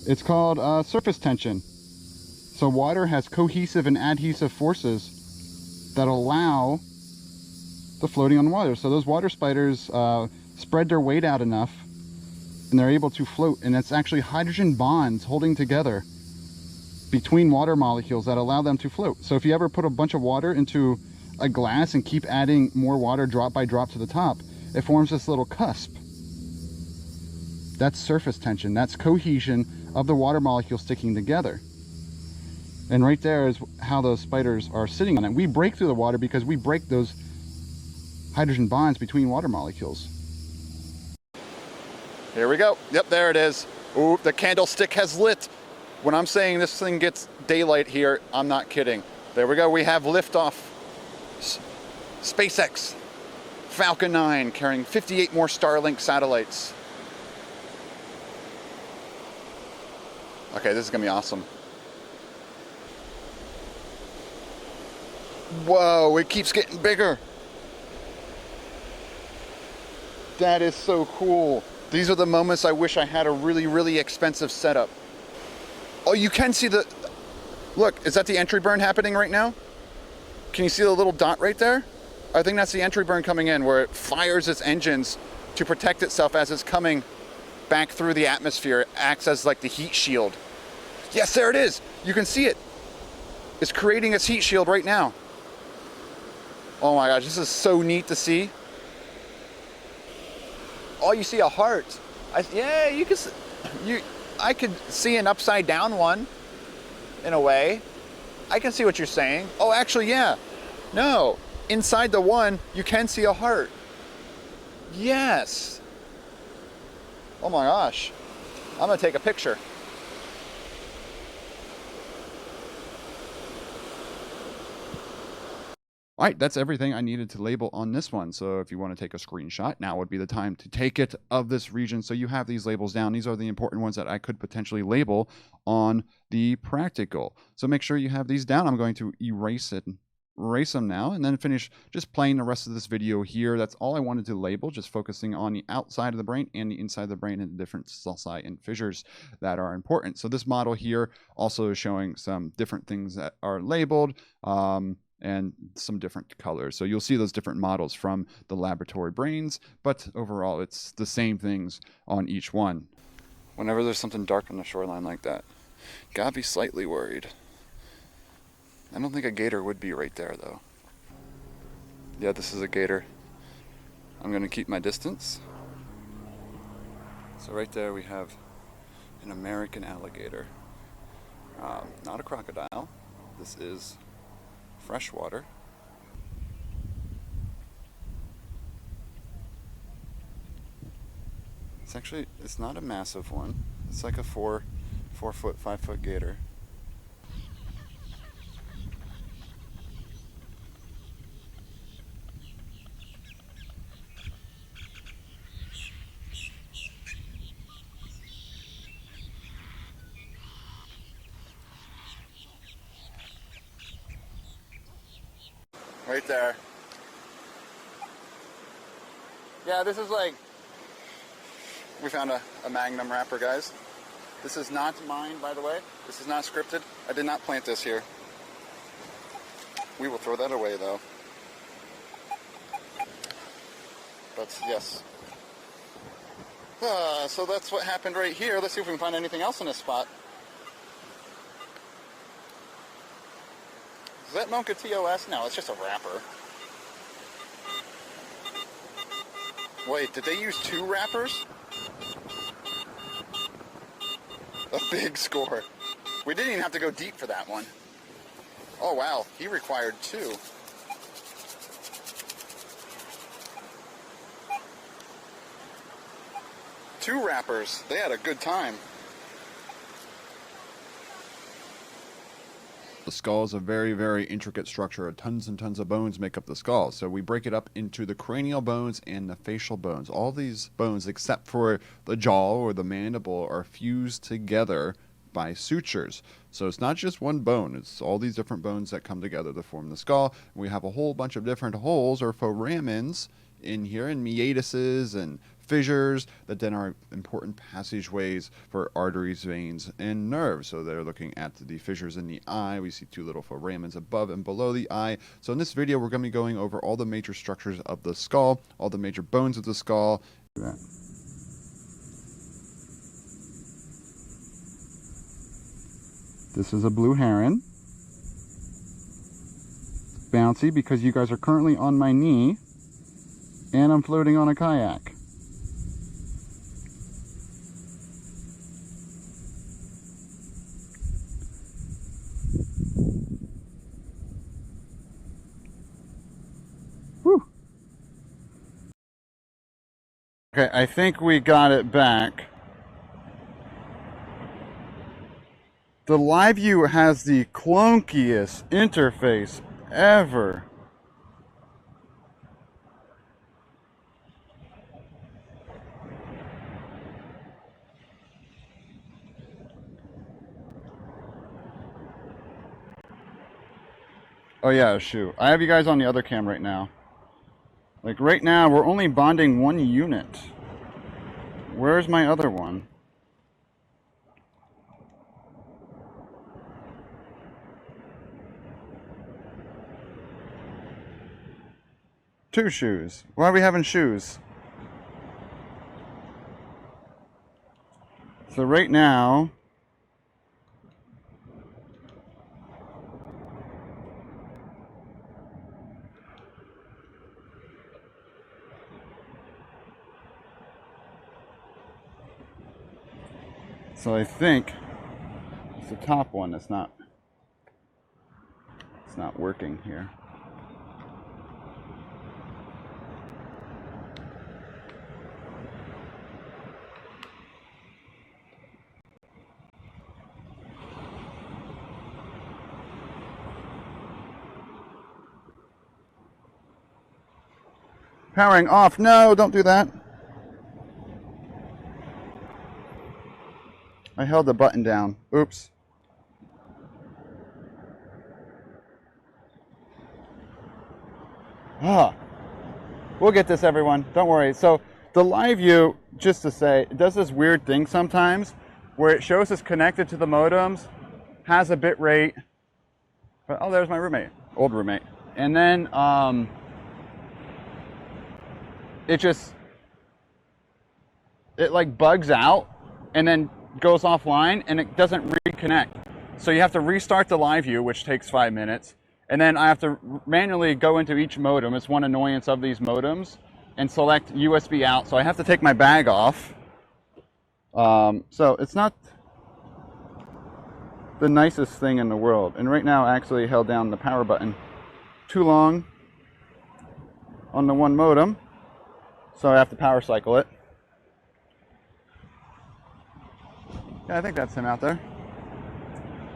It's called surface tension. So water has cohesive and adhesive forces that allow the floating on water. So those water spiders spread their weight out enough and they're able to float. And it's actually hydrogen bonds holding together between water molecules that allow them to float. So if you ever put a bunch of water into a glass and keep adding more water drop by drop to the top, it forms this little cusp. That's surface tension. That's cohesion of the water molecules sticking together. And right there is how those spiders are sitting on it. We break through the water because we break those hydrogen bonds between water molecules. Here we go. Yep, there it is. Ooh, the candlestick has lit. When I'm saying this thing gets daylight here, I'm not kidding. There we go. We have liftoff. SpaceX Falcon 9 carrying 58 more Starlink satellites. Okay, this is gonna be awesome. Whoa, it keeps getting bigger. That is so cool. These are the moments I wish I had a really, really expensive setup. Oh, you can see the... Look, is that the entry burn happening right now? Can you see the little dot right there? I think that's the entry burn coming in, where it fires its engines to protect itself as it's coming back through the atmosphere. It acts as like the heat shield. Yes, there it is. You can see it. It's creating its heat shield right now. Oh my gosh, this is so neat to see. Oh, you see a heart. Yeah, you can. I could see an upside down one, in a way. I can see what you're saying. Oh, actually, yeah. No, inside the one, you can see a heart. Yes. Oh my gosh. I'm gonna take a picture. All right, that's everything I needed to label on this one. So if you want to take a screenshot, now would be the time to take it of this region. So you have these labels down. These are the important ones that I could potentially label on the practical. So make sure you have these down. I'm going to erase them now and then finish just playing the rest of this video here. That's all I wanted to label, just focusing on the outside of the brain and the inside of the brain and the different sulci and fissures that are important. So this model here also is showing some different things that are labeled. And some different colors. So you'll see those different models from the laboratory brains, but overall it's the same things on each one. Whenever there's something dark on the shoreline like that, gotta be slightly worried. I don't think a gator would be right there though. Yeah, this is a gator. I'm gonna keep my distance. So right there we have an American alligator. Not a crocodile. This is freshwater. It's not a massive one. It's like a 4 foot, 5 foot gator. Right there. Yeah, this is like, we found a magnum wrapper, guys. This is not mine, by the way. This is not scripted. I did not plant this here. We will throw that away, though. But yes. So that's what happened right here. Let's see if we can find anything else in this spot. Is that Monka TOS? No, it's just a wrapper. Wait, did they use 2 wrappers? A big score. We didn't even have to go deep for that one. Oh wow, he required 2. 2 rappers. They had a good time. The skull is a very, very intricate structure. Tons and tons of bones make up the skull. So we break it up into the cranial bones and the facial bones. All these bones, except for the jaw or the mandible, are fused together by sutures. So it's not just one bone. It's all these different bones that come together to form the skull. We have a whole bunch of different holes or foramens in here, and meatuses and fissures that then are important passageways for arteries, veins, and nerves. So they're looking at the fissures in the eye. We see 2 little foramens above and below the eye. So in this video, we're going to be going over all the major structures of the skull, all the major bones of the skull. This is a blue heron. Bouncy because you guys are currently on my knee and I'm floating on a kayak. Whew. Okay, I think we got it back. The live view has the clunkiest interface ever. Oh yeah, shoot. I have you guys on the other cam right now. Like right now, we're only bonding 1 unit. Where's my other one? Two shoes. Why are we having shoes? So right now, so I think it's the top one that's not working here. Powering off. No, don't do that. I held the button down. Oops. We'll get this, everyone. Don't worry. So the live view, just to say, it does this weird thing sometimes where it shows us connected to the modems, has a bit rate. Oh, there's my roommate, old roommate. And then it like bugs out and then goes offline and it doesn't reconnect. So you have to restart the live view, which takes 5 minutes. And then I have to manually go into each modem. It's one annoyance of these modems and select USB out. So I have to take my bag off. So it's not the nicest thing in the world. And right now I actually held down the power button too long on the one modem. So I have to power cycle it. Yeah, I think that's him out there.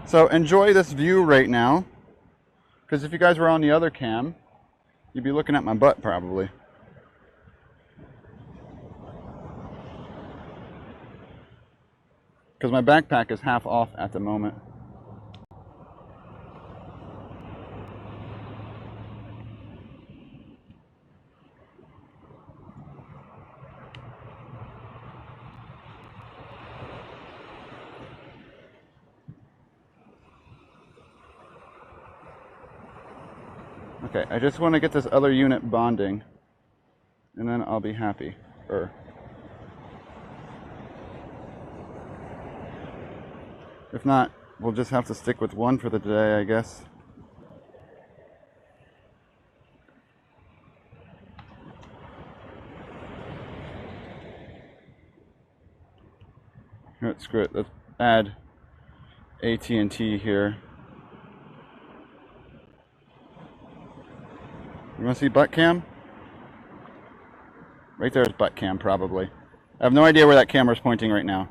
So enjoy this view right now. Because if you guys were on the other cam, you'd be looking at my butt probably. Because my backpack is half off at the moment. Okay, I just want to get this other unit bonding, and then I'll be happy. If not, we'll just have to stick with one for the day, I guess. Alright, screw it. Let's add AT&T here. You want to see butt cam? Right there is butt cam, probably. I have no idea where that camera's pointing right now.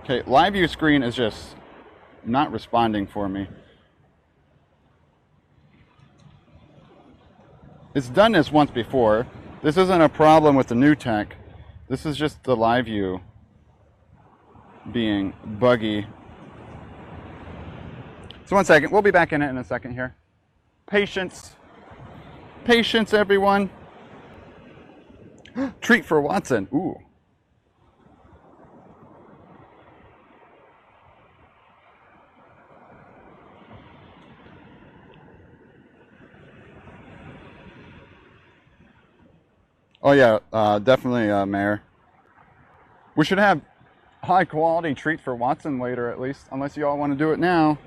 Okay, live view screen is just not responding for me. It's done this once before. This isn't a problem with the new tech. This is just the live view being buggy. So 1 second, we'll be back in it in a second here. Patience. Patience, everyone. Treat for Watson. Ooh. Oh yeah, definitely, Mayor. We should have high quality treat for Watson later at least, unless you all want to do it now.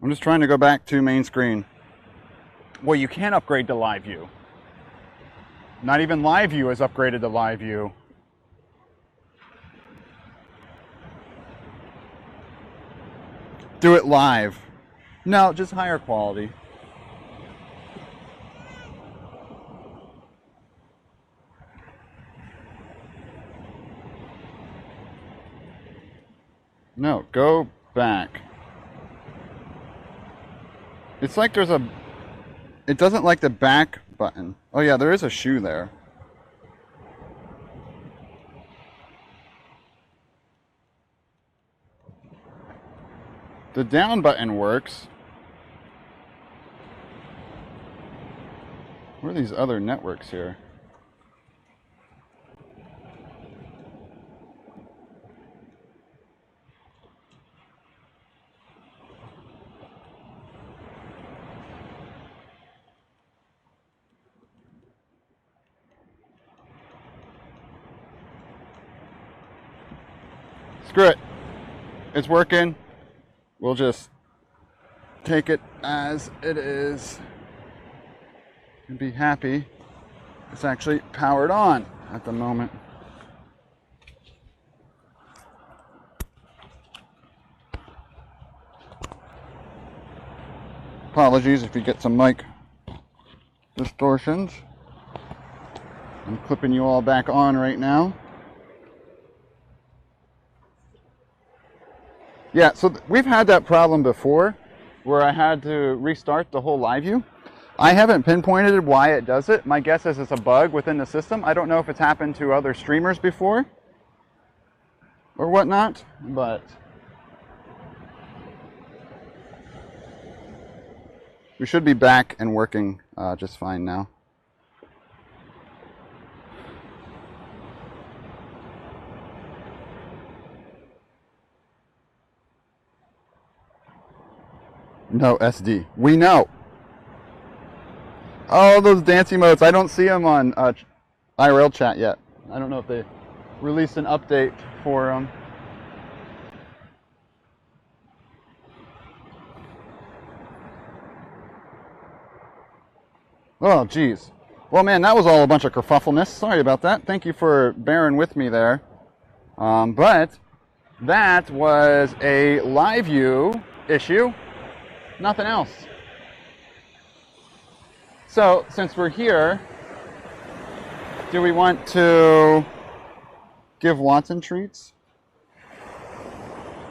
I'm just trying to go back to main screen. Well, you can't upgrade to live view. Not even live view is upgraded to live view. Do it live. No, just higher quality. No, go back. It's like there's a... It doesn't like the back button. Oh yeah, there is a shoe there. The down button works. Where are these other networks here? Screw it. It's working. We'll just take it as it is and be happy. It's actually powered on at the moment. Apologies if you get some mic distortions. I'm clipping you all back on right now. Yeah, so we've had that problem before where I had to restart the whole live view. I haven't pinpointed why it does it. My guess is it's a bug within the system. I don't know if it's happened to other streamers before or whatnot, but we should be back and working just fine now. No SD. We know. Oh, those dance emotes. I don't see them on IRL chat yet. I don't know if they released an update for them. Oh, geez. Well, man, that was all a bunch of kerfuffleness. Sorry about that. Thank you for bearing with me there. But that was a live view issue. Nothing else. So, since we're here, do we want to give Watson treats?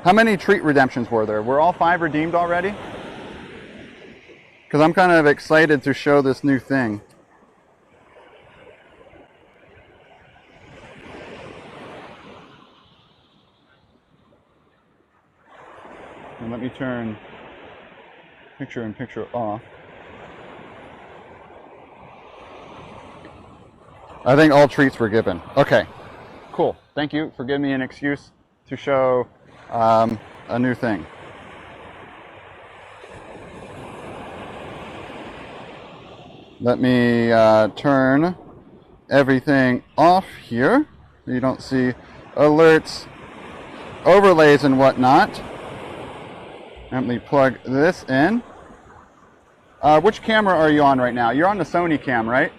How many treat redemptions were there? Were all 5 redeemed already? Because I'm kind of excited to show this new thing. And let me turn picture off. I think all treats were given. Okay, cool. Thank you for giving me an excuse to show a new thing. Let me turn everything off here. You don't see alerts, overlays, and whatnot. Let me plug this in. Which camera are you on right now? You're on the Sony cam, right?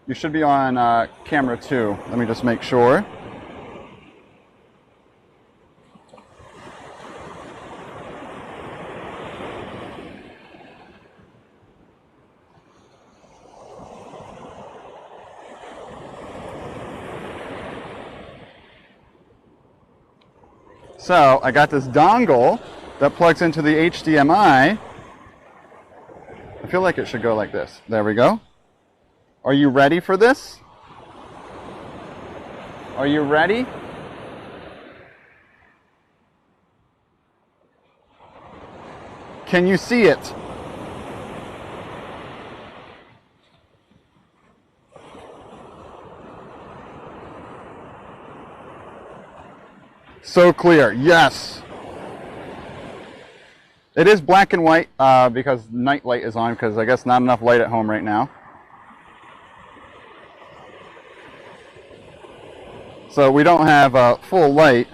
You should be on camera 2. Let me just make sure. So I got this dongle that plugs into the HDMI. I feel like it should go like this. There we go. Are you ready for this? Are you ready? Can you see it? So clear, yes. It is black and white because night light is on, because I guess not enough light at home right now. So we don't have full light,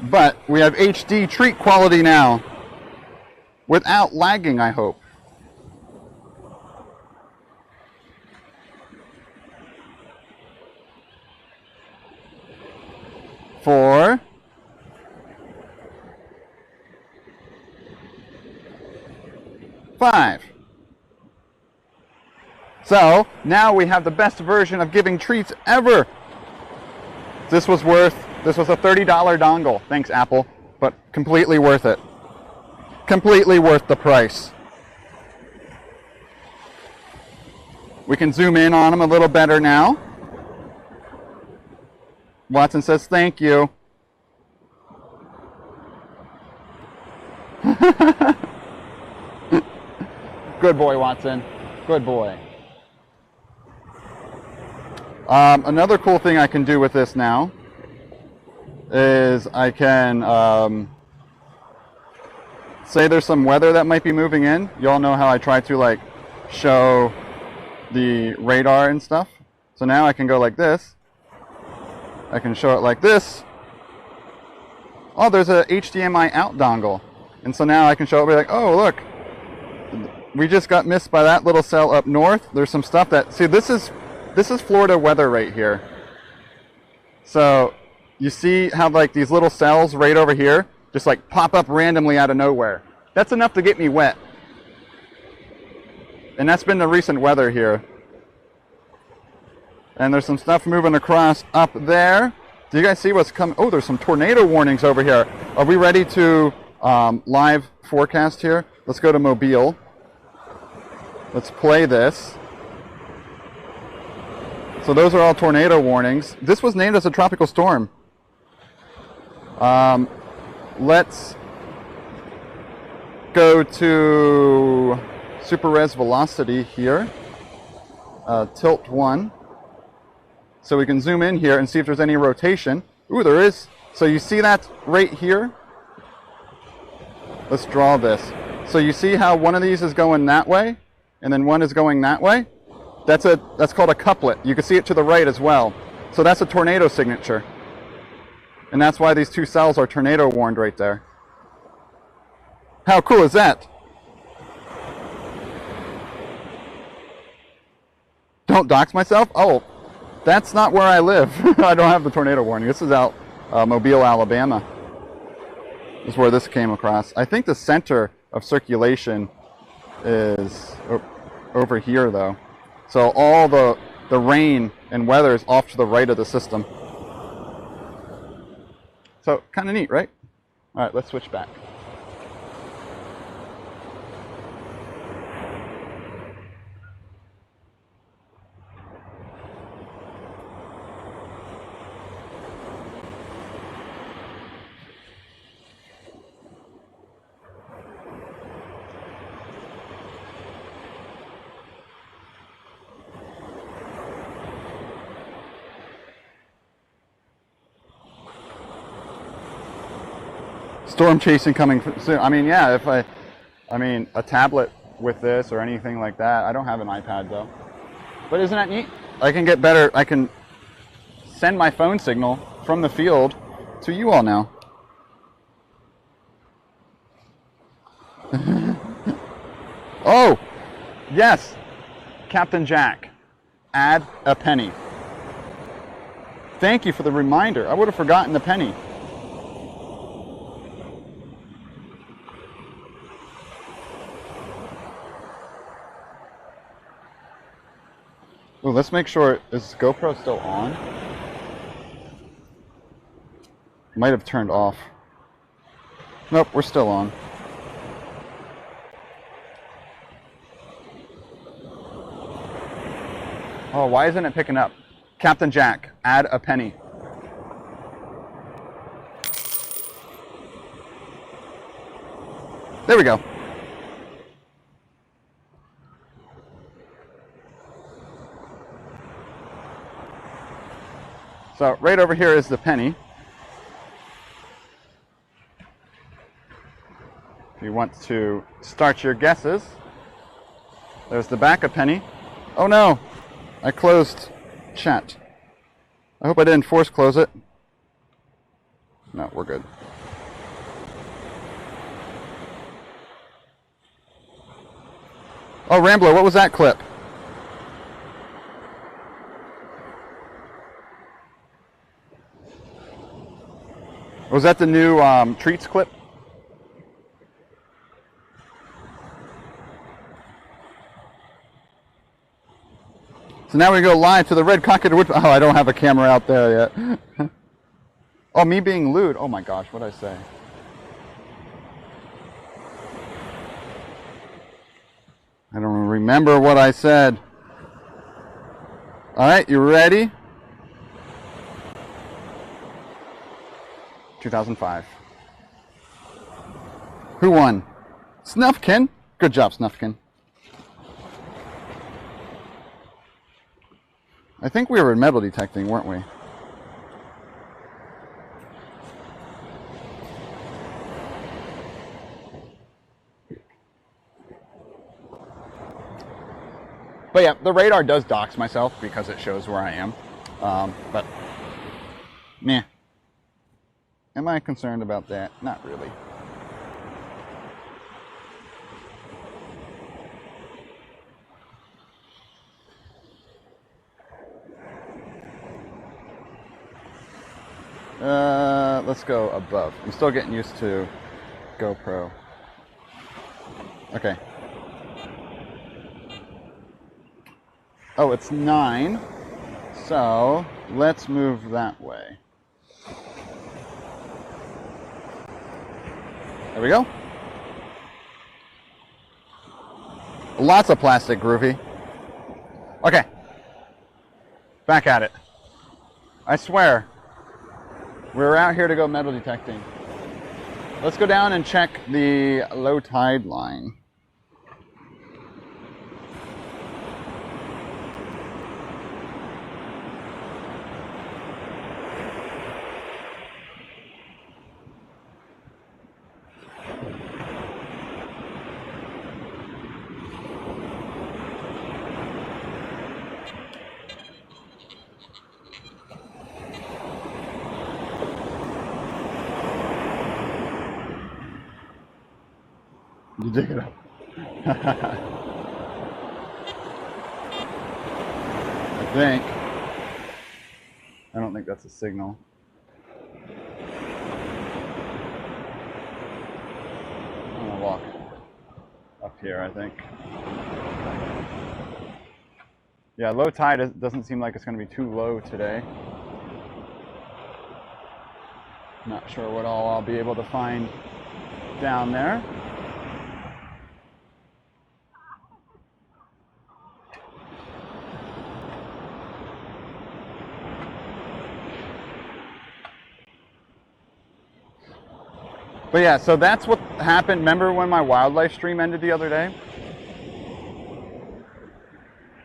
but we have HD treat quality now, without lagging, I hope. Four. Five. So now we have the best version of giving treats ever. This was a $30 dongle. Thanks, Apple, but completely worth it. Completely worth the price. We can zoom in on them a little better now. Watson says thank you. Good boy, Watson. Good boy. Another cool thing I can do with this now is I can say there's some weather that might be moving in. You all know how I try to like show the radar and stuff. So now I can go like this. I can show it like this. Oh, there's a HDMI out dongle. And so now I can show it, be like, oh, look, we just got missed by that little cell up north. There's some stuff that, see, this is Florida weather right here. So you see how like these little cells right over here just like pop up randomly out of nowhere. That's enough to get me wet. And that's been the recent weather here. And there's some stuff moving across up there. Do you guys see what's coming? Oh, there's some tornado warnings over here. Are we ready to live forecast here? Let's go to Mobile. Let's play this. So those are all tornado warnings. This was named as a tropical storm. Let's go to super res velocity here. Tilt 1. So we can zoom in here and see if there's any rotation. Ooh, there is. So you see that right here? Let's draw this. So you see how one of these is going that way, and then one is going that way? That's called a couplet. You can see it to the right as well. So that's a tornado signature. And that's why these two cells are tornado warned right there. How cool is that? Don't dox myself? Oh. That's not where I live. I don't have the tornado warning. This is out Mobile, Alabama. This is where this came across. I think the center of circulation is over here, though. So all the rain and weather is off to the right of the system. So kind of neat, right? All right, let's switch back. Storm chasing coming soon. I mean, yeah, I mean, a tablet with this or anything like that. I don't have an iPad though. But isn't that neat? I can get better. I can send my phone signal from the field to you all now. Oh, yes. Captain Jack, add a penny. Thank you for the reminder. I would have forgotten the penny. Oh, let's make sure, is GoPro still on? Might have turned off. Nope, we're still on. Oh, why isn't it picking up? Captain Jack, add a penny. There we go. So right over here is the penny. If you want to start your guesses, there's the back of penny. Oh no, I closed chat. I hope I didn't force close it. No, we're good. Oh, Rambler, what was that clip? Was that the new treats clip? So now we go live to the red cockaded wood. Oh, I don't have a camera out there yet. Oh, me being lewd. Oh my gosh, what did I say? I don't remember what I said. All right, you ready? 2005. Who won? Snuffkin. Good job, Snuffkin. I think we were metal detecting, weren't we? But yeah, the radar does dox myself because it shows where I am. But, meh. Am I concerned about that? Not really. Let's go above. I'm still getting used to GoPro. Okay. Oh, it's 9. So let's move that way. There we go. Lots of plastic, Groovy. Okay. Back at it. I swear. We're out here to go metal detecting. Let's go down and check the low tide line. You dig it up. I think. I don't think that's a signal. I'm gonna walk up here, I think. Yeah, low tide doesn't seem like it's gonna be too low today. Not sure what all I'll be able to find down there. But yeah, so that's what happened. Remember when my wildlife stream ended the other day?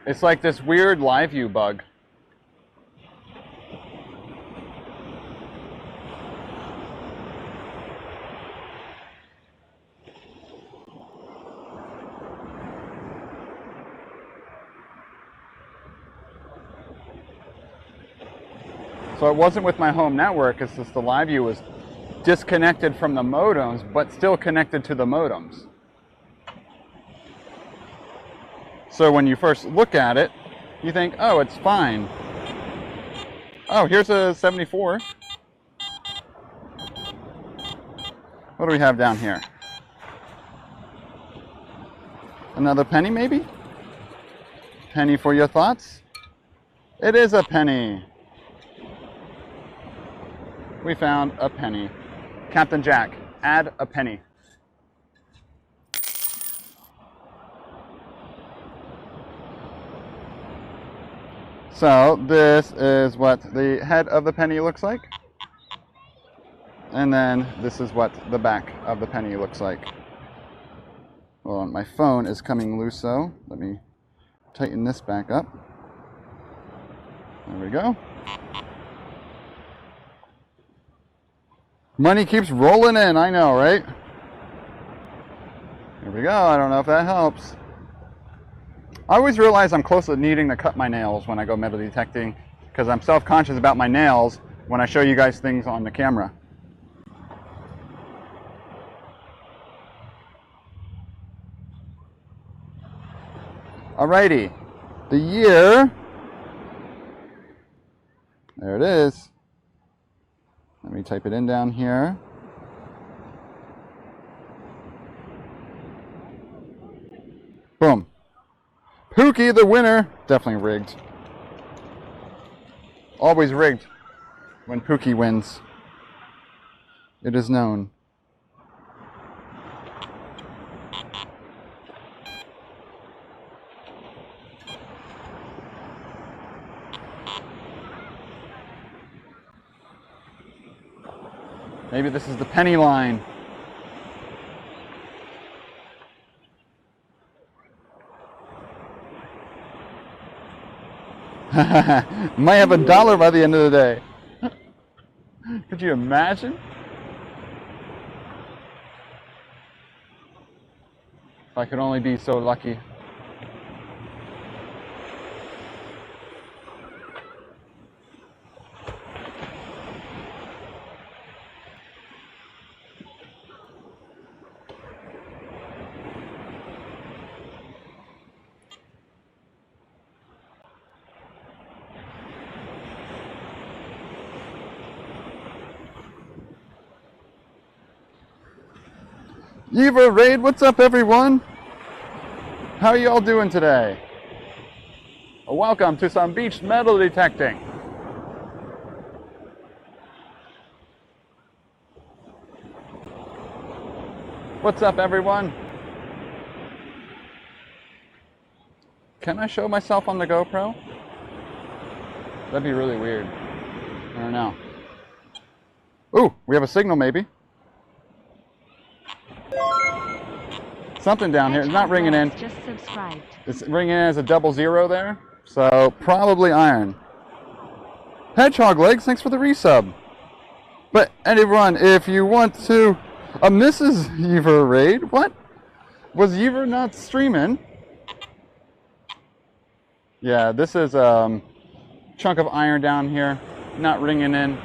It's like this weird live view bug. So it wasn't with my home network, it's just the live view was disconnected from the modems, but still connected to the modems. So when you first look at it, you think, oh, it's fine. Oh, here's a 74. What do we have down here? Another penny, maybe? Penny for your thoughts? It is a penny. We found a penny. Captain Jack, add a penny. So this is what the head of the penny looks like. And then this is what the back of the penny looks like. Well, my phone is coming loose, so let me tighten this back up. There we go. Money keeps rolling in, I know, right? Here we go. I don't know if that helps. I always realize I'm close to needing to cut my nails when I go metal detecting because I'm self-conscious about my nails when I show you guys things on the camera. Alrighty, the year, there it is. Let me type it in down here. Boom. Pookie, the winner. Definitely rigged. Always rigged when Pookie wins. It is known. Maybe this is the penny line. Might have $1 by the end of the day. Could you imagine? If I could only be so lucky. Yever Raid, what's up everyone? How are y'all doing today? Welcome to some beach metal detecting. What's up everyone? Can I show myself on the GoPro? That'd be really weird. I don't know. Ooh, we have a signal maybe. Something down here. It's not ringing in. Just subscribed. It's ringing in as a 00 there. So probably iron. Hedgehog Legs, thanks for the resub. But anyone, if you want to... Mrs. Yever Raid? What? Was Yever not streaming? Yeah, this is a chunk of iron down here. Not ringing in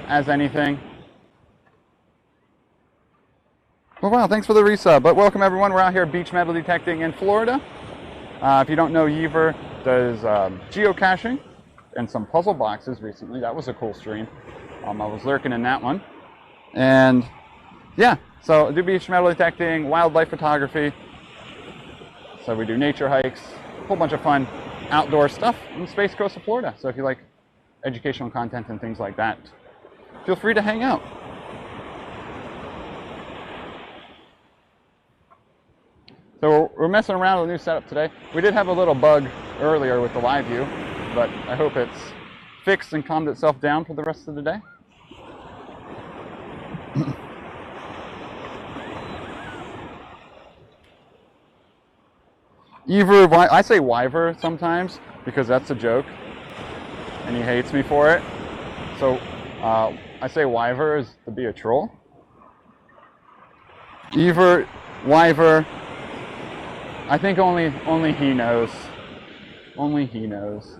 as anything. Well, wow, thanks for the resub. But welcome everyone. We're out here beach metal detecting in Florida. If you don't know, Yever does geocaching and some puzzle boxes recently. That was a cool stream. I was lurking in that one. And yeah, so I do beach metal detecting, wildlife photography. So we do nature hikes, a whole bunch of fun outdoor stuff on the Space Coast of Florida. So if you like educational content and things like that, feel free to hang out. So we're messing around with a new setup today. We did have a little bug earlier with the live view, but I hope it's fixed and calmed itself down for the rest of the day. Yever, I say Wyver sometimes because that's a joke, and he hates me for it. So I say Wyver is to be a troll. Yever, Wyver. I think only he knows. Only he knows.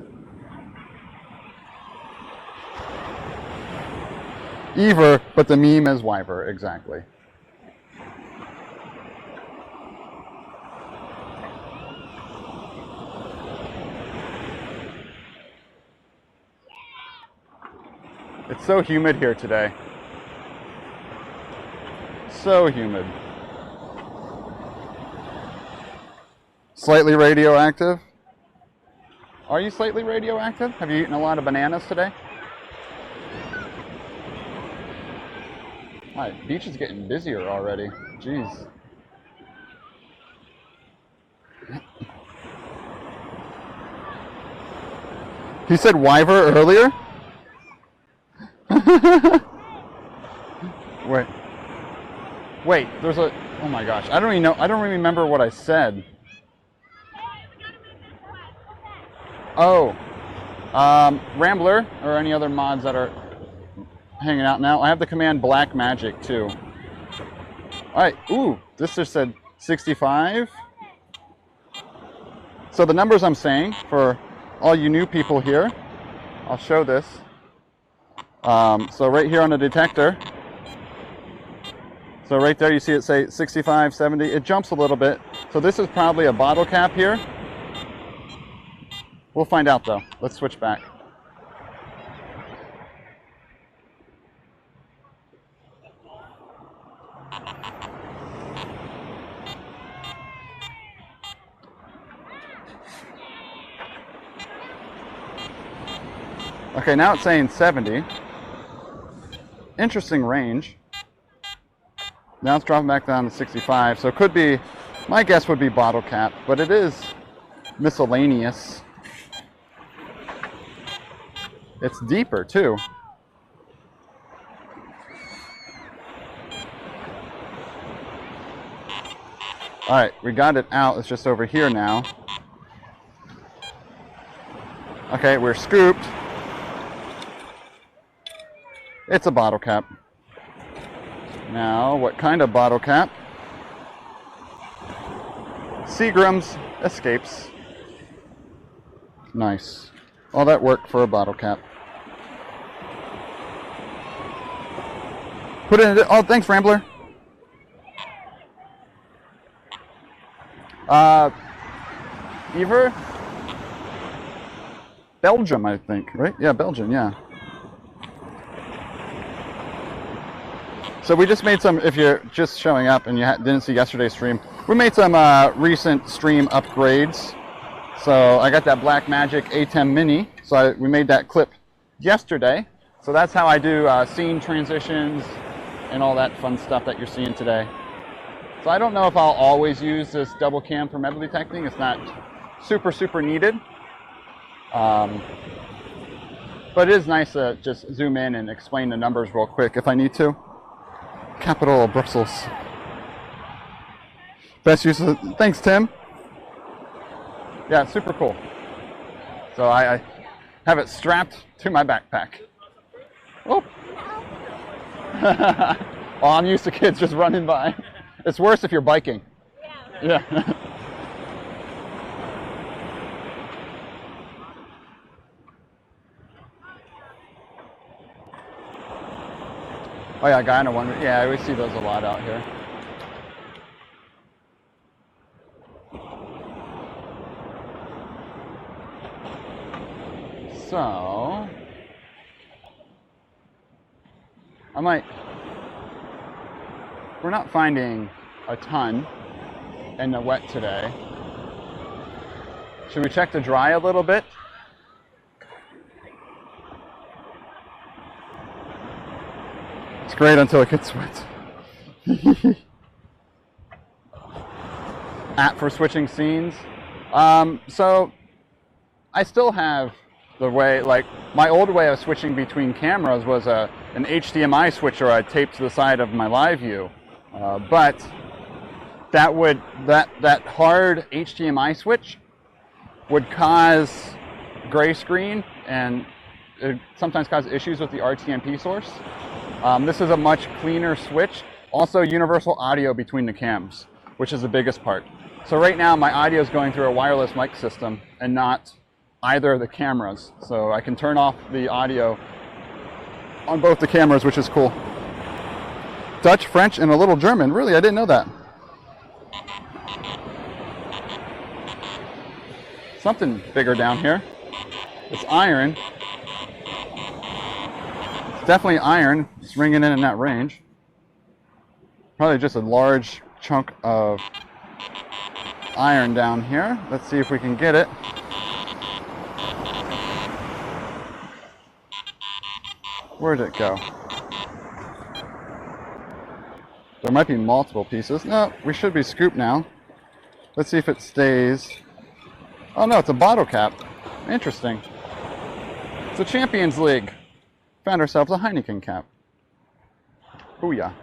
Yever, but the meme is Wyver, exactly. It's so humid here today. So humid. Slightly radioactive. Are you slightly radioactive? Have you eaten a lot of bananas today? My beach is getting busier already. Jeez. He said Wyver earlier? Wait, there's a, oh my gosh, I don't even remember what I said. Oh, Rambler, or any other mods that are hanging out now. I have the command Black Magic too. Alright, ooh, this just said 65. So the numbers I'm saying, for all you new people here, I'll show this. So right here on the detector, so right there you see it say 65, 70, it jumps a little bit. So this is probably a bottle cap here. We'll find out though. Let's switch back. Okay, now it's saying 70. Interesting range. Now it's dropping back down to 65, so it could be, my guess would be bottle cap, but it is miscellaneous. It's deeper too. Alright, we got it out, it's just over here now. Okay, we're scooped. It's a bottle cap. Now, what kind of bottle cap? Seagram's Escapes. Nice. All that work for a bottle cap. Put it in, oh, thanks, Rambler. Ever? Belgium, I think, right? Yeah, Belgium, yeah. So we just made some, if you're just showing up and you didn't see yesterday's stream, we made some recent stream upgrades. So I got that Blackmagic A10 Mini, so we made that clip yesterday. So that's how I do scene transitions and all that fun stuff that you're seeing today. So I don't know if I'll always use this double cam for metal detecting. It's not super needed. But it is nice to just zoom in and explain the numbers real quick if I need to. Capital of Brussels. Best use of, thanks Tim. Yeah, super cool. So I have it strapped to my backpack. Oh. Well, I'm used to kids just running by. It's worse if you're biking. Yeah. Oh yeah, guy in a wonder. Yeah, we see those a lot out here. So, we're not finding a ton in the wet today. Should we check the dry a little bit? It's great until it gets wet. App for switching scenes. So I still have the way, like my old way of switching between cameras was an HDMI switcher I taped to the side of my live view. But that hard HDMI switch would cause gray screen and it sometimes cause issues with the RTMP source. This is a much cleaner switch. Also universal audio between the cams, which is the biggest part. So right now my audio is going through a wireless mic system and not either of the cameras. So I can turn off the audio on both the cameras, which is cool. Dutch, French, and a little German. Really, I didn't know that. Something bigger down here. It's iron. It's definitely iron. It's ringing in that range. Probably just a large chunk of iron down here. Let's see if we can get it. Where'd it go? There might be multiple pieces. No, we should be scooped now. Let's see if it stays. Oh no, it's a bottle cap. Interesting. It's a Champions League. Found ourselves a Heineken cap. Booyah.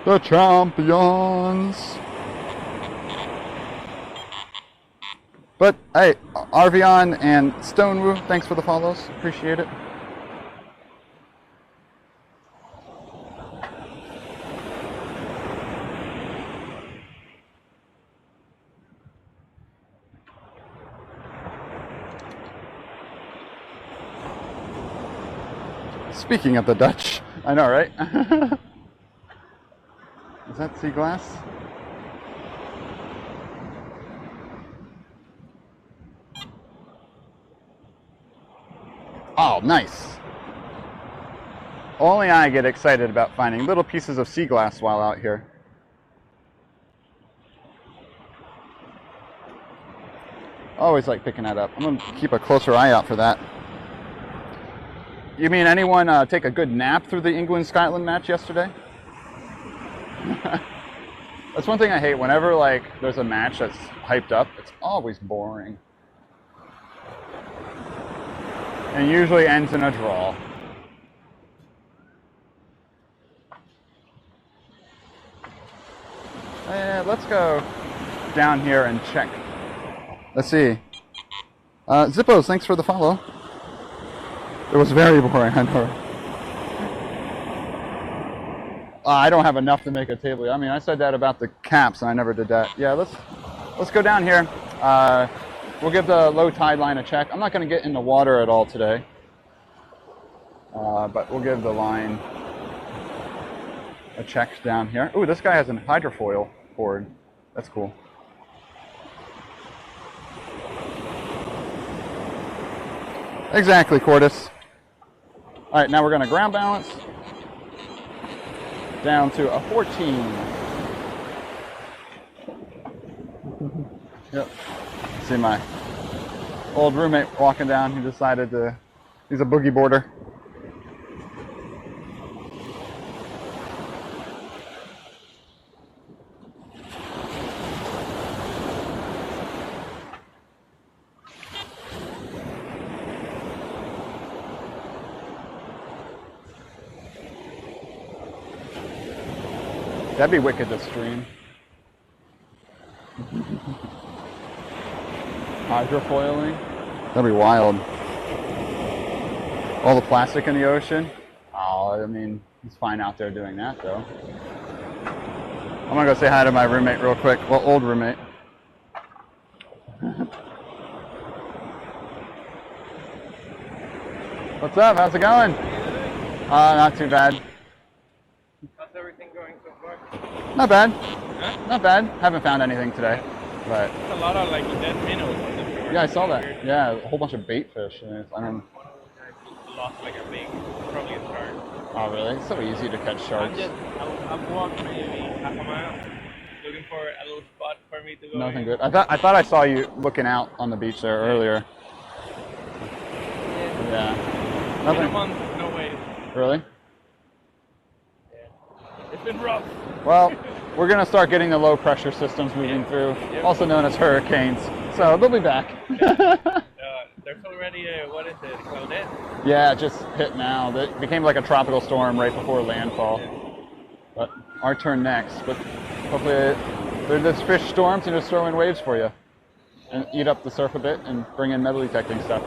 The champions. But hey, Arvion and Stonewoo, thanks for the follows. Appreciate it. Speaking of the Dutch, I know, right? Is that sea glass? Oh, nice. Only I get excited about finding little pieces of sea glass while out here. Always like picking that up. I'm going to keep a closer eye out for that. You mean anyone take a good nap through the England-Scotland match yesterday? That's one thing I hate. Whenever like there's a match that's hyped up, it's always boring. And usually ends in a draw. Let's go down here and check. Let's see. Zippos, thanks for the follow. It was very boring, I know. I don't have enough to make a table. I mean, I said that about the caps, and I never did that. Yeah, let's go down here. We'll give the low tide line a check. I'm not going to get in the water at all today, but we'll give the line a check down here. Ooh, this guy has a hydrofoil board. That's cool. Exactly, Cordis. All right, now we're going to ground balance down to a 14. Yep. See my old roommate walking down. He decided to, he's a boogie boarder. That'd be wicked to stream. Hydrofoiling. That'd be wild. All the plastic in the ocean. Oh, I mean, he's fine out there doing that, though. I'm gonna go say hi to my roommate real quick. Well, old roommate. What's up? How's it going? Not too bad. How's everything going so far? Not bad. Huh? Not bad. Haven't found anything today, but There's a lot of like dead minnows on the shore. yeah, I saw that. Yeah, a whole bunch of bait fish. And I don't. One of the guys lost like a big, probably a shark. Oh, really? It's so easy to catch sharks. I've walked maybe half a mile looking for a little spot for me to go. Nothing in. good. I thought I saw you looking out on the beach there earlier. Yeah. Been a Nothing. month, no waves. Really? It's been rough. Well, we're gonna start getting the low pressure systems moving through, also known as hurricanes. So they'll be back. There's already what is it, Claudette? Yeah, it just hit now. It became like a tropical storm right before landfall. But our turn next. But hopefully they're just fish storms and just throw in waves for you. And eat up the surf a bit and bring in metal detecting stuff.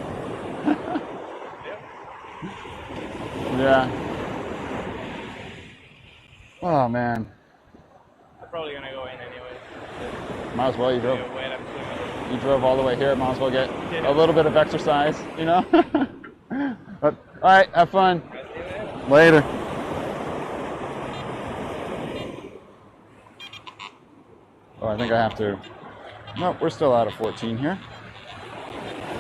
Yeah. Oh man. I'm probably gonna go in anyway. Might as well, you drove. Wait up to You drove all the way here, might as well get a little bit of exercise, you know? But, alright, have fun. Later. Oh, I think I have to. Nope, we're still out of 14 here.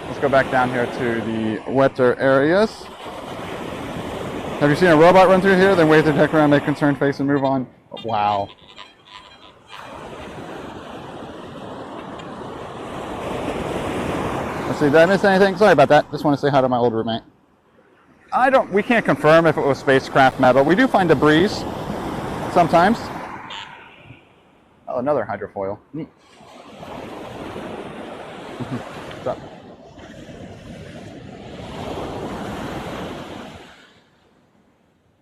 Let's go back down here to the wetter areas. Have you seen a robot run through here, then wave their deck around, make a concerned face, and move on? Wow. Let's see, did I miss anything? Sorry about that. Just want to say hi to my old roommate. We can't confirm if it was spacecraft metal. We do find debris sometimes. Oh, another hydrofoil. Neat. What's up?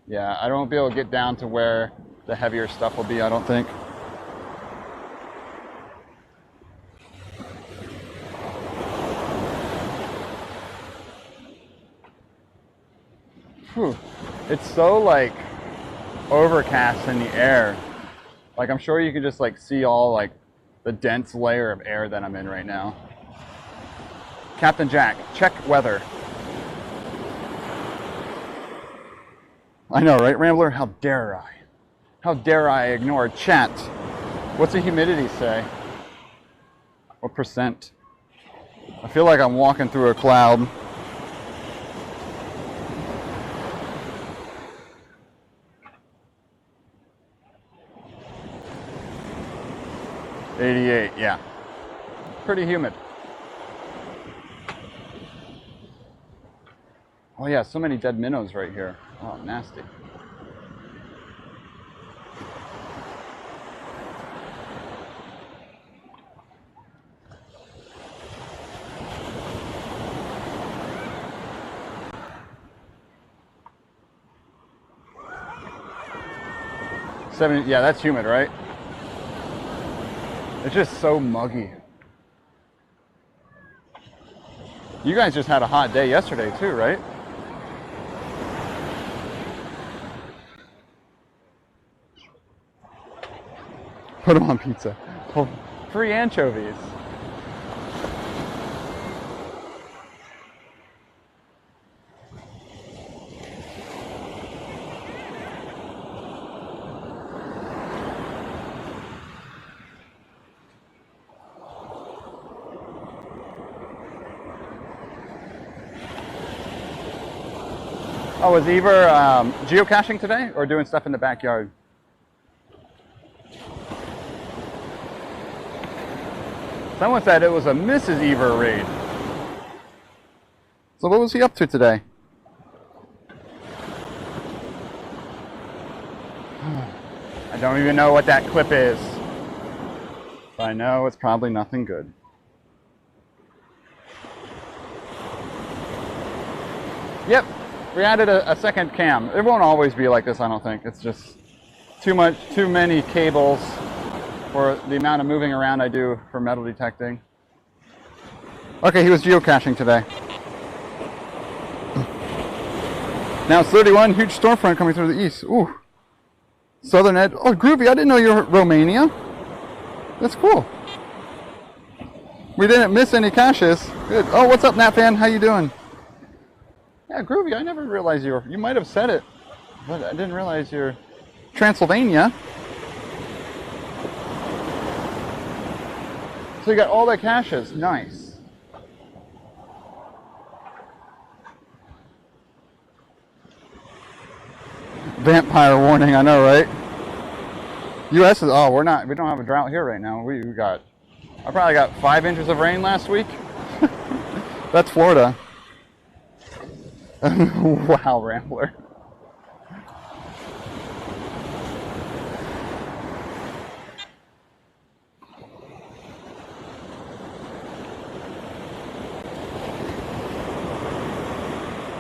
Yeah, I won't be able to get down to where the heavier stuff will be, I don't think. Whew. It's so like overcast in the air. Like I'm sure you can just like see all like the dense layer of air that I'm in right now. Captain Jack, check weather. I know, right, Rambler? How dare I? How dare I ignore chat? What's the humidity say? What percent? I feel like I'm walking through a cloud. '88, yeah. Pretty humid. Oh yeah, so many dead minnows right here. Oh, nasty. Yeah, that's humid, right? It's just so muggy. You guys just had a hot day yesterday too, right? Put them on pizza. Oh, free anchovies. Oh, was Ever geocaching today or doing stuff in the backyard? Someone said it was a Mrs. Ever raid. So what was he up to today? I don't even know what that clip is. But I know it's probably nothing good. Yep. We added a second cam. It won't always be like this, I don't think. It's just too many cables for the amount of moving around I do for metal detecting. Okay, he was geocaching today. Now it's 31, huge storm front coming through the east. Ooh. Southern Ed. Oh, groovy, I didn't know you were Romania. That's cool. We didn't miss any caches. Good. Oh, what's up, Natfan? How you doing? Yeah, groovy. I never realized you might have said it, but I didn't realize you're Transylvania. So you got all the caches. Nice. Vampire warning. I know, right? U.S. is. Oh, we don't have a drought here right now. I probably got 5 inches of rain last week. That's Florida. Wow, Rambler.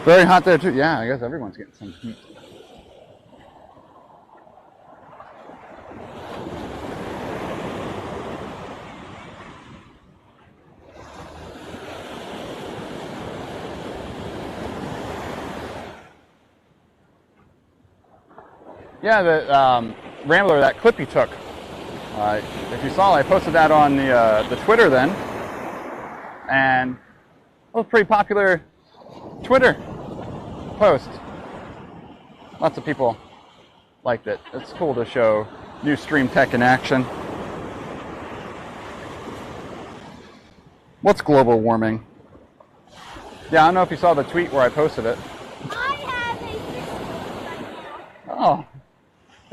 Very hot there too. Yeah, I guess everyone's getting some heat. Yeah, the Rambler, that clip he took. If you saw, I posted that on the Twitter then, and it was a pretty popular Twitter post. Lots of people liked it. It's cool to show new stream tech in action. What's global warming? Yeah, I don't know if you saw the tweet where I posted it. I have a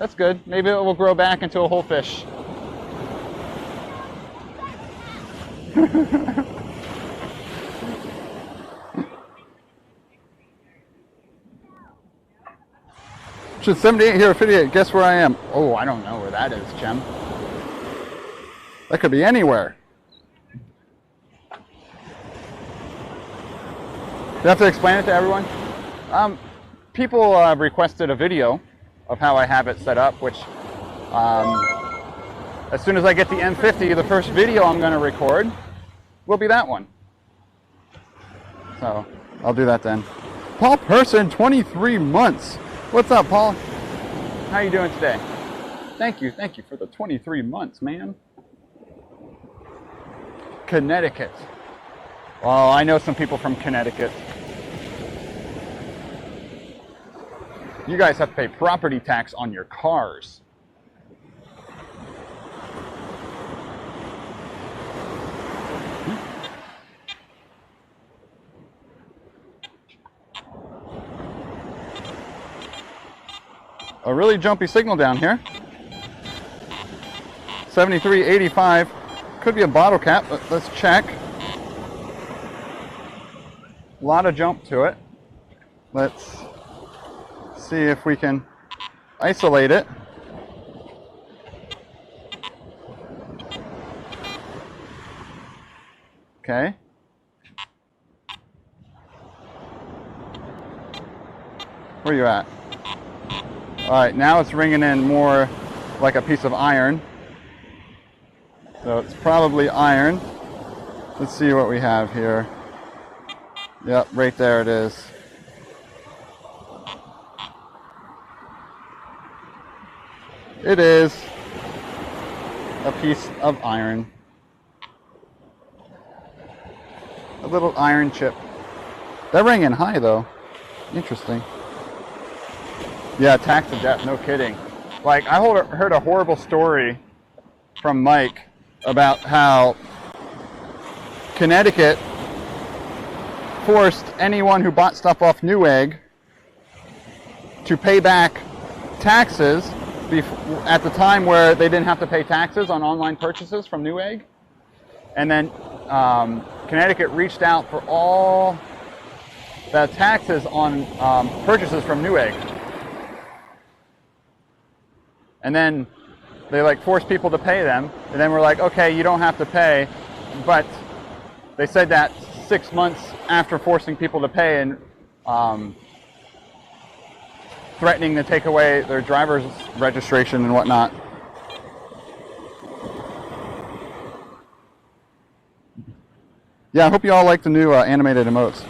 That's good. Maybe it will grow back into a whole fish. Should 78 here or 58? Guess where I am? Oh, I don't know where that is, Chem. That could be anywhere. Do you have to explain it to everyone? People requested a video of how I have it set up, which as soon as I get the M50, the first video I'm going to record will be that one. So I'll do that then. Paul Person, 23 months. What's up, Paul? How you doing today? Thank you for the 23 months, man. Connecticut. Oh, I know some people from Connecticut. You guys have to pay property tax on your cars. A really jumpy signal down here. 73.85. Could be a bottle cap, but let's check. A lot of jump to it. Let's see if we can isolate it. Okay. Where are you at? All right, now it's ringing in more like a piece of iron. So it's probably iron. Let's see what we have here. Yep, right there it is. It is a piece of iron. A little iron chip. That rang in high though. Interesting. Yeah, tax to death, no kidding. Like, I heard a horrible story from Mike about how Connecticut forced anyone who bought stuff off Newegg to pay back taxes at the time where they didn't have to pay taxes on online purchases from Newegg. And then Connecticut reached out for all the taxes on purchases from Newegg. And then they like forced people to pay them, and then we're like, okay, you don't have to pay, but they said that 6 months after forcing people to pay and threatening to take away their driver's registration and whatnot. Yeah, I hope you all like the new animated emotes.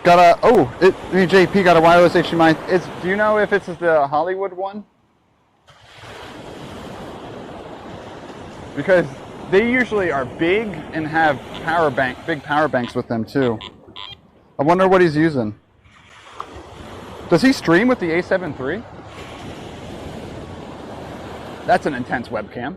Got a, JP got a wireless HDMI. Do you know if it's the Hollywood one? Because they usually are big and have big power banks with them too. I wonder what he's using. Does he stream with the A7 III? That's an intense webcam.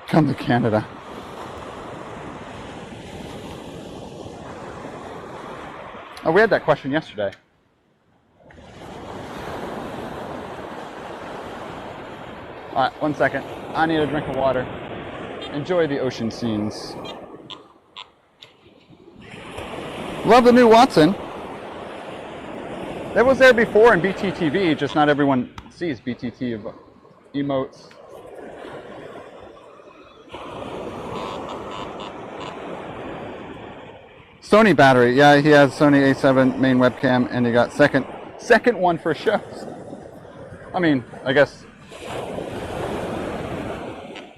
Come to Canada. Oh, we had that question yesterday. All right, 1 second. I need a drink of water. Enjoy the ocean scenes. Love the new Watson. That was there before in BTTV, just not everyone sees BTT emotes. Sony battery, yeah, he has Sony A7 main webcam, and he got second one for shows. I mean, I guess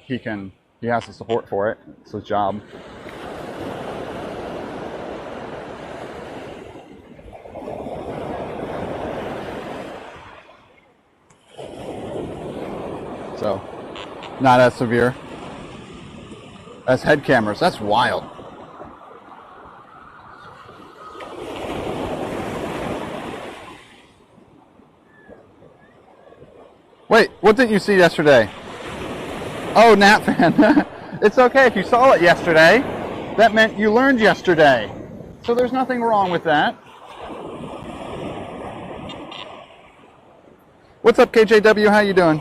he has the support for it. It's his job. So, not as severe as head cameras. That's wild. Wait, what didn't you see yesterday? Oh, Nat fan. It's okay if you saw it yesterday. That meant you learned yesterday. So there's nothing wrong with that. What's up, KJW? How you doing?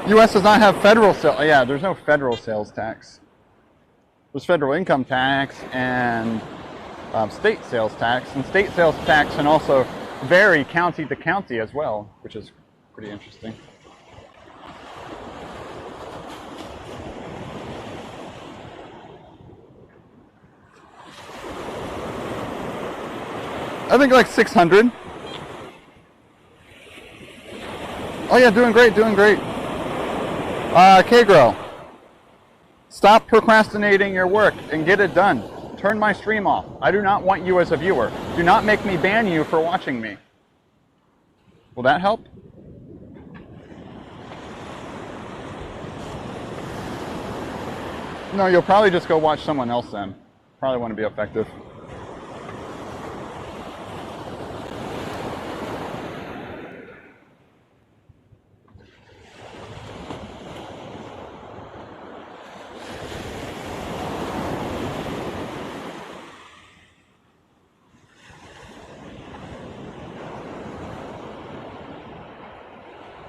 U.S. does not have federal sales. Yeah, there's no federal sales tax. There's federal income tax and state sales tax. And state sales tax can also vary county to county as well, which is pretty interesting. I think like 600. Oh yeah, doing great, doing great. K-Grow, stop procrastinating your work and get it done. Turn my stream off. I do not want you as a viewer. Do not make me ban you for watching me. Will that help? No, you'll probably just go watch someone else then. Probably want to be effective.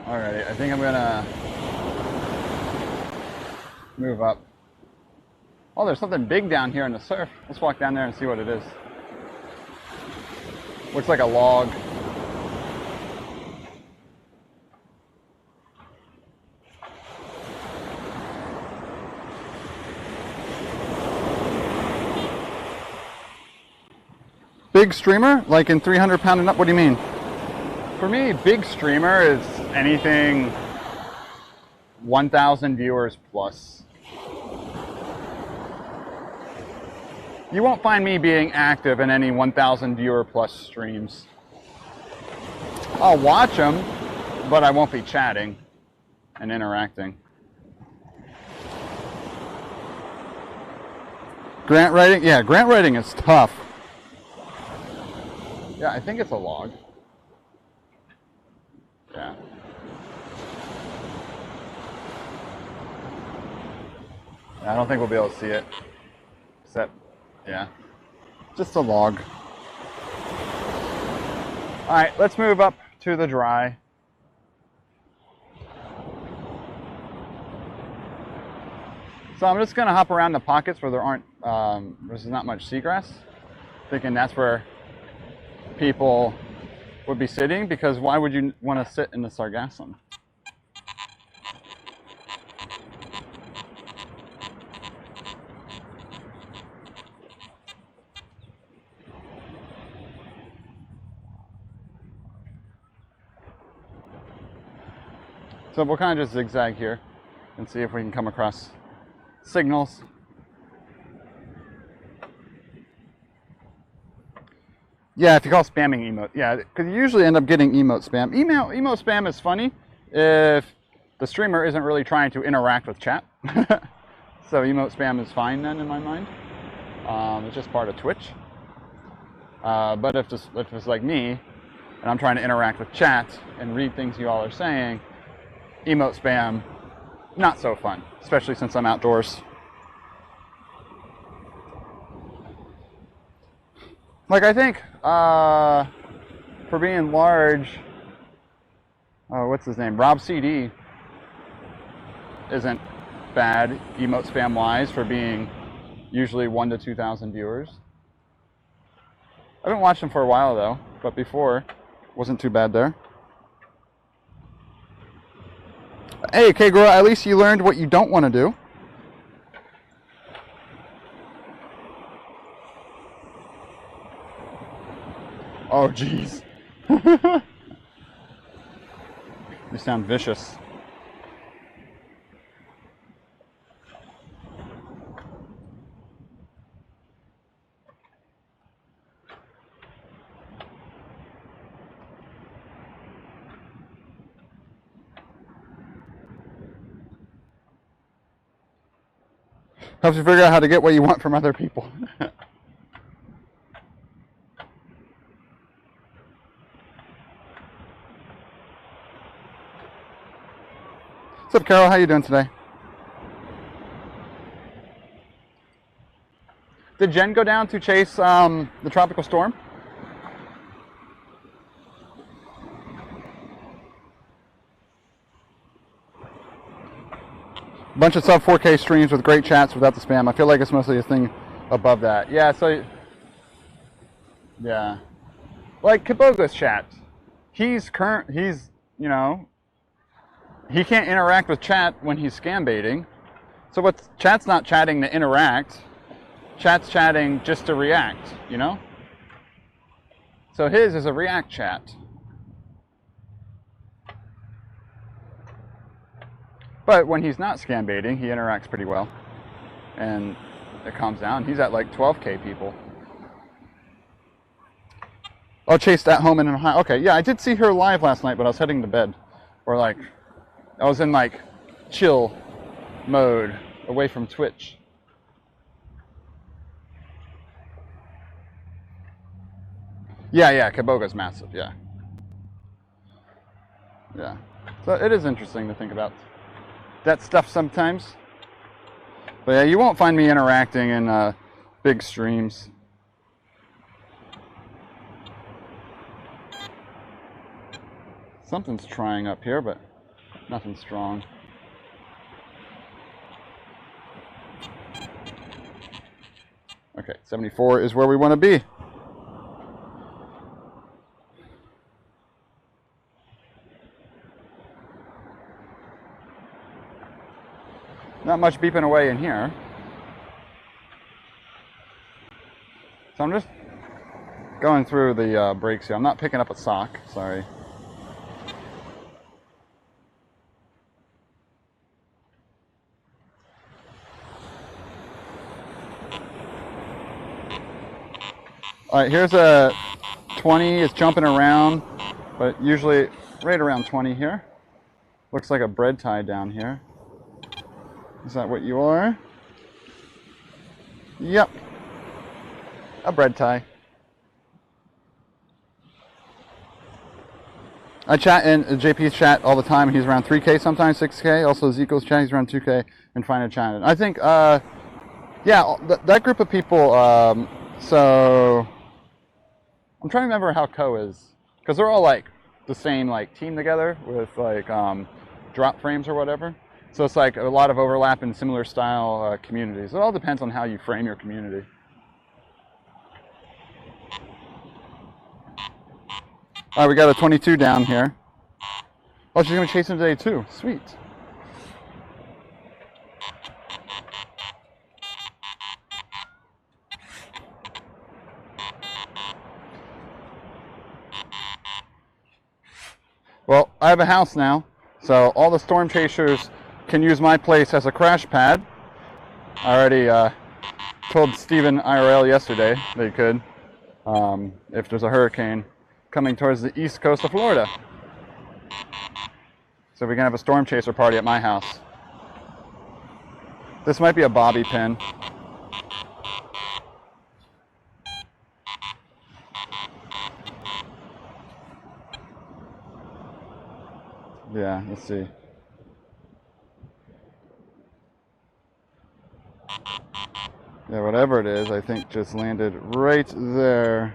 Alrighty, I think I'm gonna move up. Oh, there's something big down here in the surf. Let's walk down there and see what it is. Looks like a log. Big streamer? Like in 300 pound and up? What do you mean? For me, big streamer is anything 1,000 viewers plus. You won't find me being active in any 1,000 viewer plus streams. I'll watch them, but I won't be chatting and interacting. Grant writing? Yeah, grant writing is tough. Yeah, I think it's a log. Yeah. I don't think we'll be able to see it. Except, yeah. Just a log. Alright, let's move up to the dry. So I'm just going to hop around the pockets where there aren't, there's not much seagrass. Thinking that's where people would be sitting, because why would you want to sit in the sargassum? So we'll kind of just zigzag here and see if we can come across signals. Yeah, if you call spamming emote. Yeah, because you usually end up getting emote spam. Emote spam is funny if the streamer isn't really trying to interact with chat. So emote spam is fine then in my mind. It's just part of Twitch. But if it's like me, and I'm trying to interact with chat and read things you all are saying, emote spam, not so fun, especially since I'm outdoors. Like, I think, for being large, what's his name? Rob CD isn't bad emote spam wise for being usually 1,000 to 2,000 viewers. I haven't watched him for a while though, but before, wasn't too bad there. Hey, K-Grow, at least you learned what you don't want to do. Oh, jeez. You sound vicious. Helps you figure out how to get what you want from other people. What's up, Carol? How you doing today? Did Jen go down to chase the tropical storm? Bunch of sub 4K streams with great chats without the spam. I feel like it's mostly a thing above that. Yeah, so yeah. Like Kiboga's chat. He's, you know, he can't interact with chat when he's scam baiting. So what's chat's not chatting to interact. Chat's chatting just to react, you know? So his is a react chat. But when he's not scam baiting, he interacts pretty well. And it calms down. He's at like 12K people. Oh, chased at home in Ohio. Okay, yeah, I did see her live last night, but I was heading to bed. Or like, I was in like chill mode away from Twitch. Yeah, Kiboga's massive, yeah. Yeah. So it is interesting to think about that stuff sometimes. But yeah, you won't find me interacting in big streams. Something's trying up here, but nothing strong. Okay, 74 is where we want to be. Not much beeping away in here. So I'm just going through the brakes here. I'm not picking up a sock, sorry. All right, here's a 20. It's jumping around, but usually right around 20 here. Looks like a bread tie down here. Is that what you are? Yep. A bread tie. I chat in JP's chat all the time. He's around 3K, sometimes 6K. Also, Zico's chat, he's around 2K, and Finer chat. I think, yeah, that group of people, so I'm trying to remember how Co is, because they're all like the same like team together with like drop frames or whatever. So it's like a lot of overlap in similar style communities. It all depends on how you frame your community. All right, we got a 22 down here. Oh, she's gonna chase him today too. Sweet. Well, I have a house now, so all the storm chasers can use my place as a crash pad. I already told Steven IRL yesterday they could, if there's a hurricane coming towards the east coast of Florida. So we can have a storm chaser party at my house. This might be a bobby pin. Yeah, let's see. Yeah, whatever it is, I think just landed right there.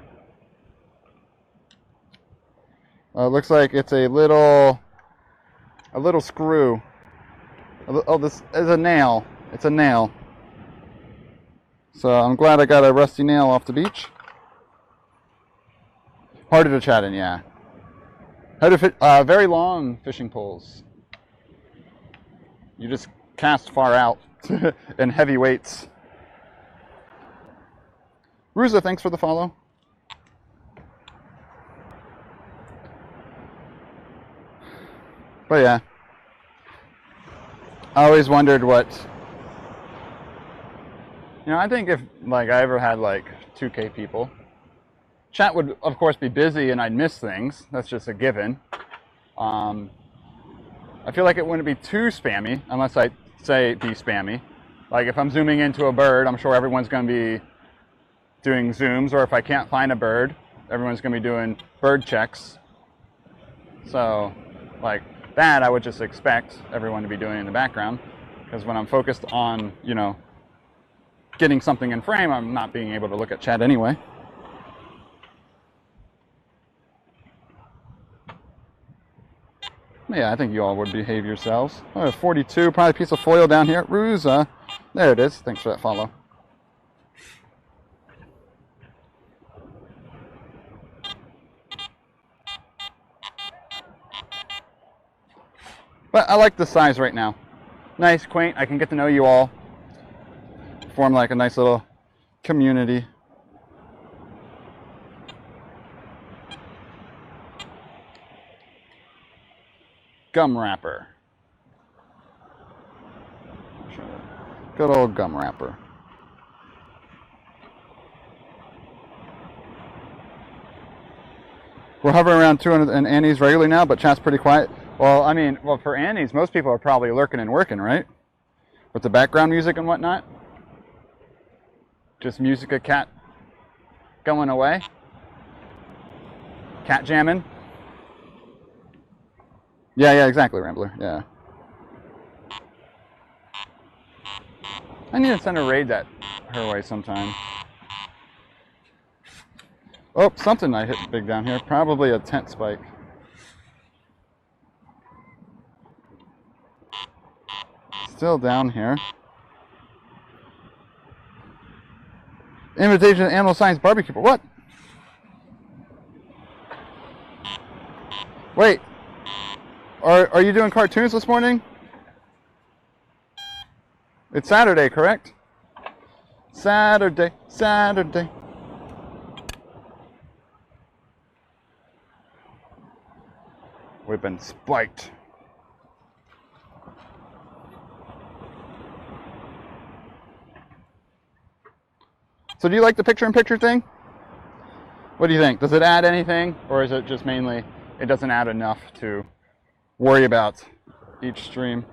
Looks like it's a little screw. Oh, this is a nail. It's a nail. So I'm glad I got a rusty nail off the beach. Harder to chat in, yeah. How to fit very long fishing poles. You just cast far out and heavy weights. Ruza, thanks for the follow. But yeah, I always wondered what, you know, I think if like I ever had like 2K people, chat would of course be busy and I'd miss things. That's just a given. I feel like it wouldn't be too spammy unless I say be spammy. Like if I'm zooming into a bird, I'm sure everyone's going to be doing zooms, or if I can't find a bird, everyone's going to be doing bird checks. So, like, That I would just expect everyone to be doing in the background, because when I'm focused on, you know, getting something in frame, I'm not being able to look at chat anyway. Yeah, I think you all would behave yourselves. Oh, 42, probably a piece of foil down here. Ruza. There it is. Thanks for that follow. But I like the size right now. Nice, quaint. I can get to know you all. Form like a nice little community. Gum wrapper. Good old gum wrapper. We're hovering around 200 and Annie's regularly now, but chat's pretty quiet. Well, I mean, well, for Annie's, most people are probably lurking and working, right? With the background music and whatnot. Just music of cat going away. Cat jamming. Yeah, exactly, Rambler. Yeah. I need to send a raid that her way sometime. Oh, something I hit big down here. Probably a tent spike. Still down here. Invitation to Animal Science Barbecue. What? Wait. Are you doing cartoons this morning? It's Saturday, correct? Saturday. We've been spiked. So do you like the picture-in-picture thing? What do you think? Does it add anything? Or is it just mainly, it doesn't add enough to worry about each stream?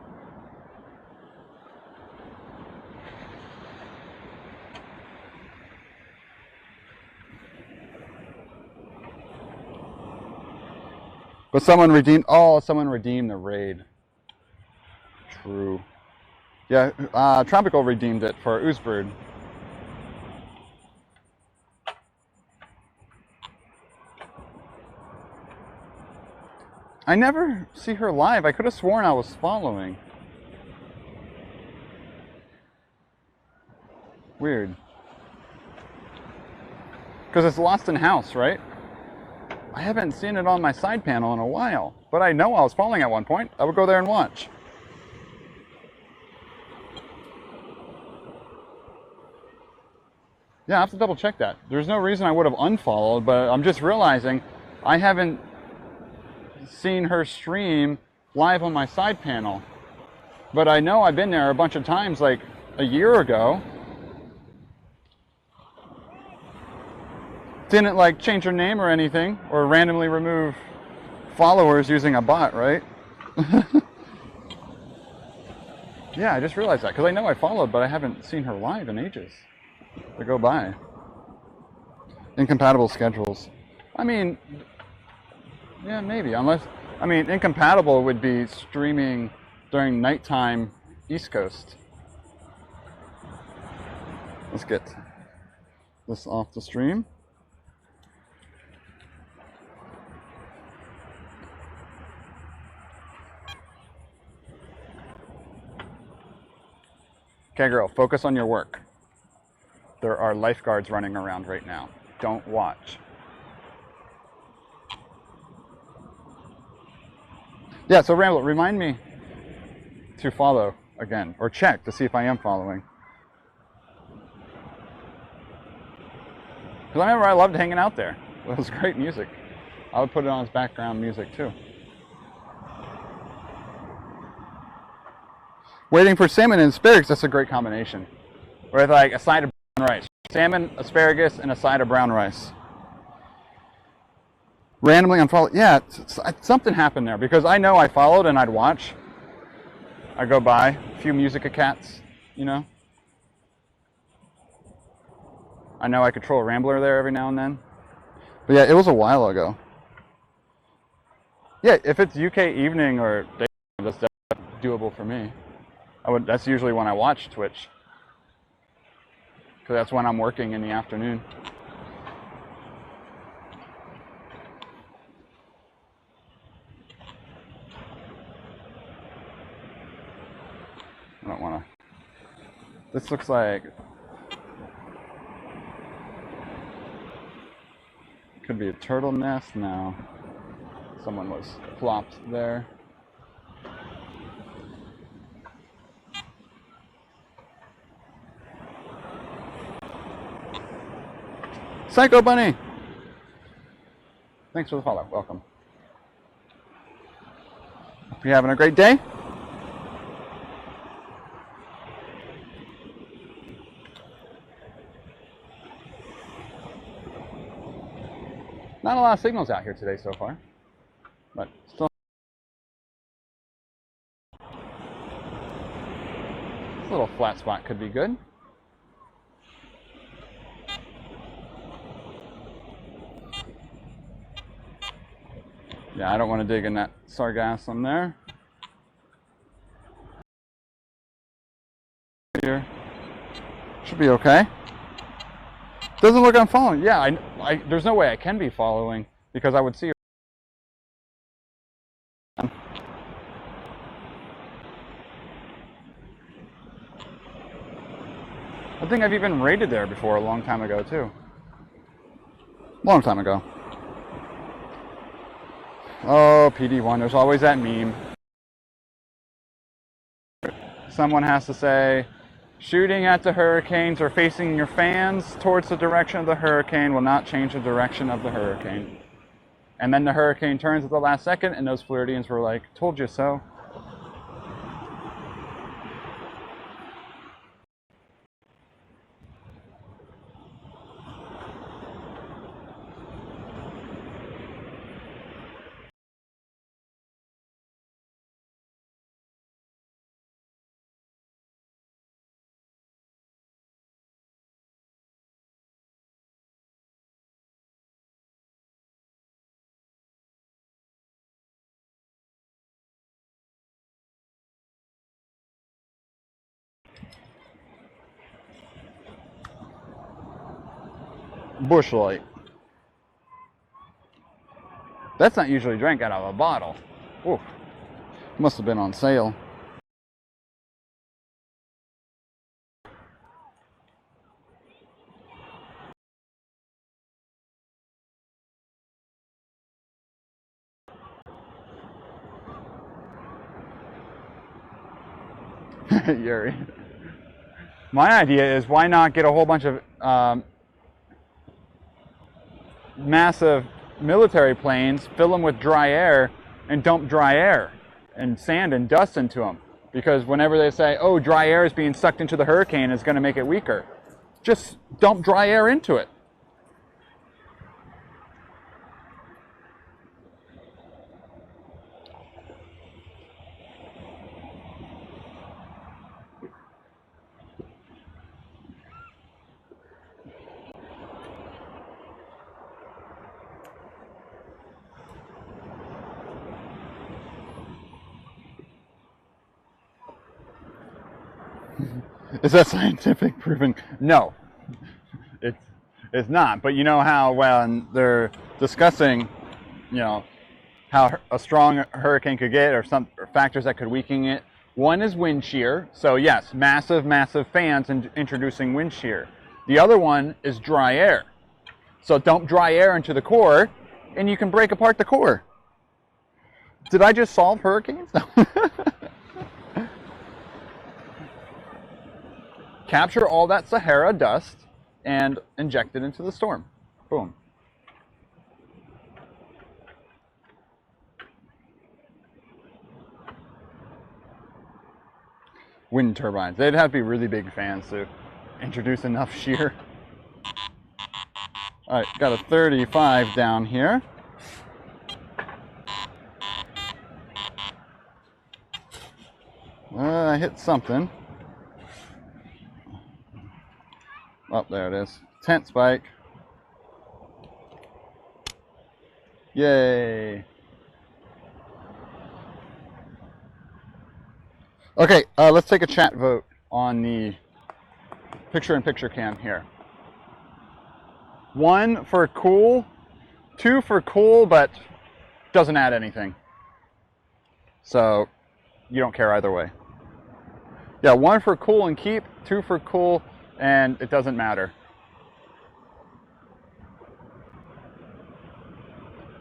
But someone redeemed the raid. True. Yeah, Tropical redeemed it for Oozbird. I never see her live. I could have sworn I was following. Weird. Because it's lost in house, right? I haven't seen it on my side panel in a while, but I know I was following at one point. I would go there and watch. Yeah, I have to double check that. There's no reason I would have unfollowed, but I'm just realizing I haven't seen her stream live on my side panel. But I know I've been there a bunch of times, like a year ago. Didn't like change her name or anything, or randomly remove followers using a bot, right? Yeah, I just realized that, because I know I followed, but I haven't seen her live in ages. They go by. Incompatible schedules. I mean, yeah, maybe, unless, I mean, incompatible would be streaming during nighttime East Coast. Let's get this off the stream. Okay, girl, focus on your work. There are lifeguards running around right now. Don't watch. Yeah, so Rambler, remind me to follow again, or check to see if I am following. Because I remember I loved hanging out there. It was great music. I would put it on as background music too. Waiting for salmon and asparagus, that's a great combination. With like a side of brown rice. Salmon, asparagus, and a side of brown rice. Randomly unfollow. Yeah, something happened there because I know I followed and I'd watch. I go by a few musica cats, you know. I know I control a Rambler there every now and then. But yeah, it was a while ago. Yeah, if it's UK evening or day, that's definitely doable for me. That's usually when I watch Twitch, because that's when I'm working in the afternoon. I don't want to. This looks like could be a turtle nest now. Someone was plopped there. Psycho Bunny! Thanks for the follow. Welcome. Hope you're having a great day. Not a lot of signals out here today so far, but still. This little flat spot could be good. Yeah, I don't want to dig in that sargassum there. Here. Should be okay. Doesn't look like I'm following. Yeah, there's no way I can be following because I would see her. I think I've even raided there before a long time ago too. Long time ago. Oh, PD1, there's always that meme. Someone has to say, shooting at the hurricanes or facing your fans towards the direction of the hurricane will not change the direction of the hurricane. And then the hurricane turns at the last second and those Floridians were like, told you so. Bush Light. That's not usually drank out of a bottle. Oof. Must have been on sale. Yuri. My idea is why not get a whole bunch of massive military planes, fill them with dry air, and dump dry air and sand and dust into them. Because whenever they say, oh, dry air is being sucked into the hurricane, it's going to make it weaker. Just dump dry air into it. Is that scientific proven? No, it's not. But you know how when they're discussing, you know, how a strong hurricane could get or some factors that could weaken it. One is wind shear. So yes, massive fans introducing wind shear. The other one is dry air. So dump dry air into the core and you can break apart the core. Did I just solve hurricanes? Capture all that Sahara dust and inject it into the storm. Boom. Wind turbines. They'd have to be really big fans to introduce enough shear. All right, got a 35 down here. I hit something. Oh, there it is. Tent spike. Yay. Okay, let's take a chat vote on the picture-in-picture cam here. 1 for cool, 2 for cool, but doesn't add anything. So you don't care either way. Yeah, 1 for cool and keep, 2 for cool, and it doesn't matter.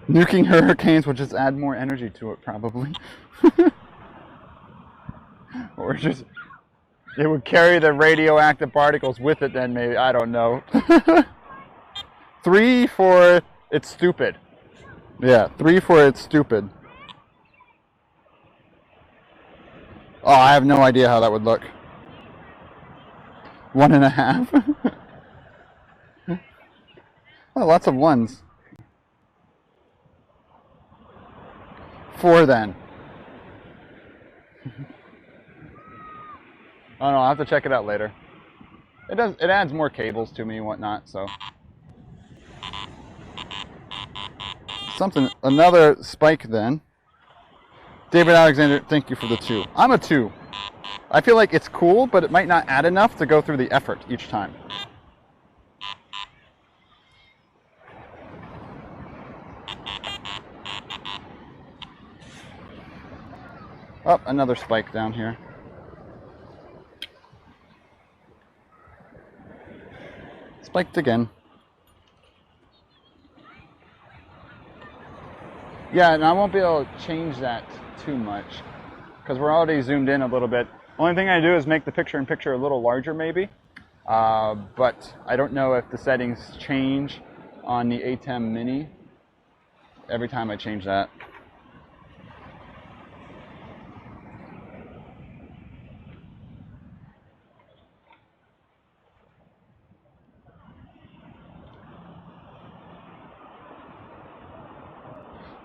Nuking hurricanes will just add more energy to it, probably. Or just, it would carry the radioactive particles with it then, maybe. I don't know. 3 for it's stupid. Yeah, 3 for it's stupid. Oh, I have no idea how that would look. 1.5. Oh, lots of 1s. 4 then. Oh no, I'll have to check it out later. It adds more cables to me and whatnot, so. Another spike then. David Alexander, thank you for the 2. I'm a 2. I feel like it's cool, but it might not add enough to go through the effort each time. Oh, another spike down here. Spiked again. Yeah, and I won't be able to change that too much because we're already zoomed in a little bit. Only thing I do is make the picture-in-picture a little larger maybe, but I don't know if the settings change on the ATEM Mini every time I change that.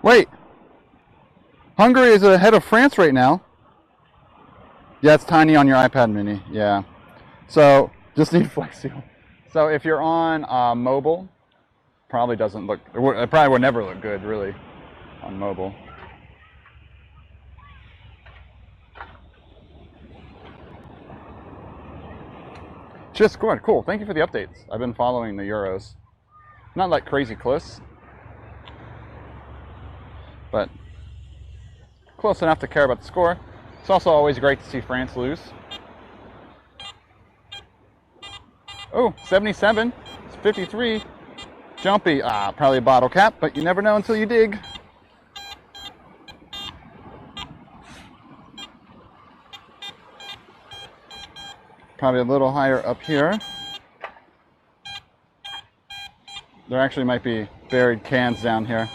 Wait, Hungary is ahead of France right now. Yeah, it's tiny on your iPad mini, yeah. So, just need Flex Seal. So if you're on mobile, probably doesn't look, it probably would never look good, really, on mobile. Just good, cool. Thank you for the updates. I've been following the Euros. Not like crazy close, but close enough to care about the score. It's also always great to see France lose. Oh, 77, it's 53. Jumpy, probably a bottle cap, but you never know until you dig. Probably a little higher up here. There actually might be buried cans down here.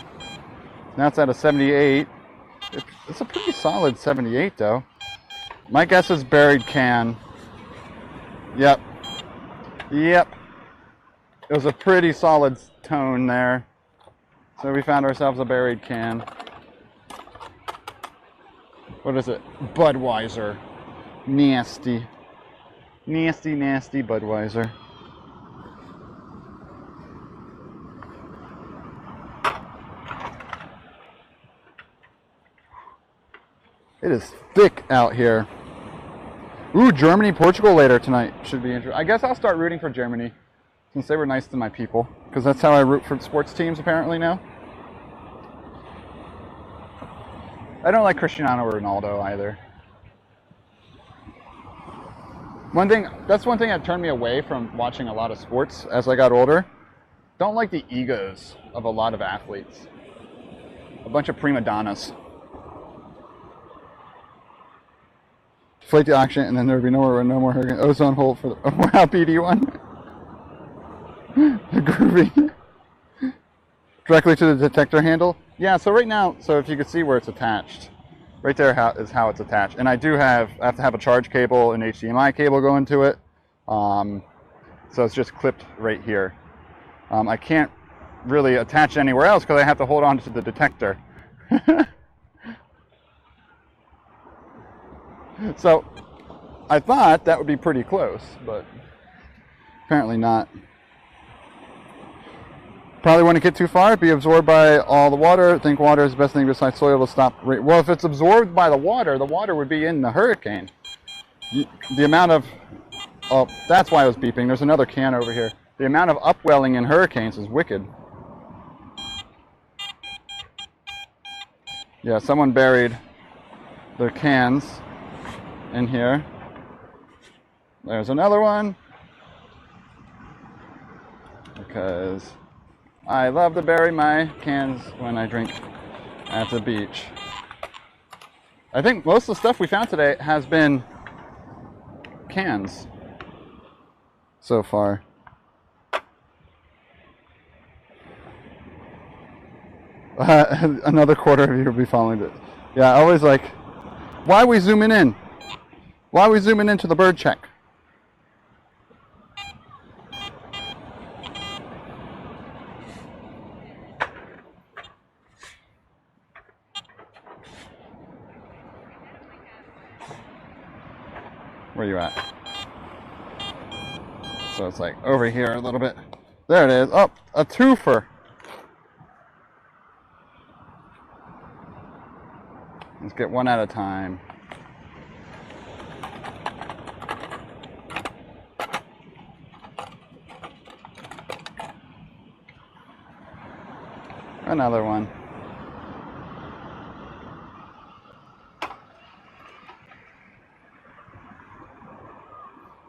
Now it's at a 78. It's a pretty solid 78 though. My guess is buried can. Yep. Yep. It was a pretty solid tone there. So we found ourselves a buried can. What is it? Budweiser. Nasty. Nasty, nasty Budweiser. It is thick out here. Ooh, Germany, Portugal later tonight. Should be interesting. I guess I'll start rooting for Germany since they were nice to my people. Because that's how I root for sports teams apparently now. I don't like Cristiano Ronaldo either. That's one thing that turned me away from watching a lot of sports as I got older. Don't like the egos of a lot of athletes. A bunch of prima donnas. Deflate the oxygen, and then there would be no more hurricane. Ozone hole for the wow, PD1. Groovy. Directly to the detector handle. Yeah, so right now, so if you can see where it's attached, right there is how it's attached. And I have to have a charge cable and HDMI cable going to it. So it's just clipped right here. I can't really attach it anywhere else because I have to hold on to the detector. So I thought that would be pretty close, but apparently not. Probably wouldn't get too far, be absorbed by all the water. I think water is the best thing besides soil to stop. Well, if it's absorbed by the water would be in the hurricane. The amount of, oh, that's why I was beeping. There's another can over here. The amount of upwelling in hurricanes is wicked. Yeah, someone buried their cans in here. There's another one. Because I love to bury my cans when I drink at the beach. I think most of the stuff we found today has been cans so far. Another quarter of you will be following it. Yeah, I always like, why are we zooming in? Why are we zooming into the bird check? Where are you at? So it's like over here a little bit. There it is. Oh, a twofer. Let's get one at a time. Another one.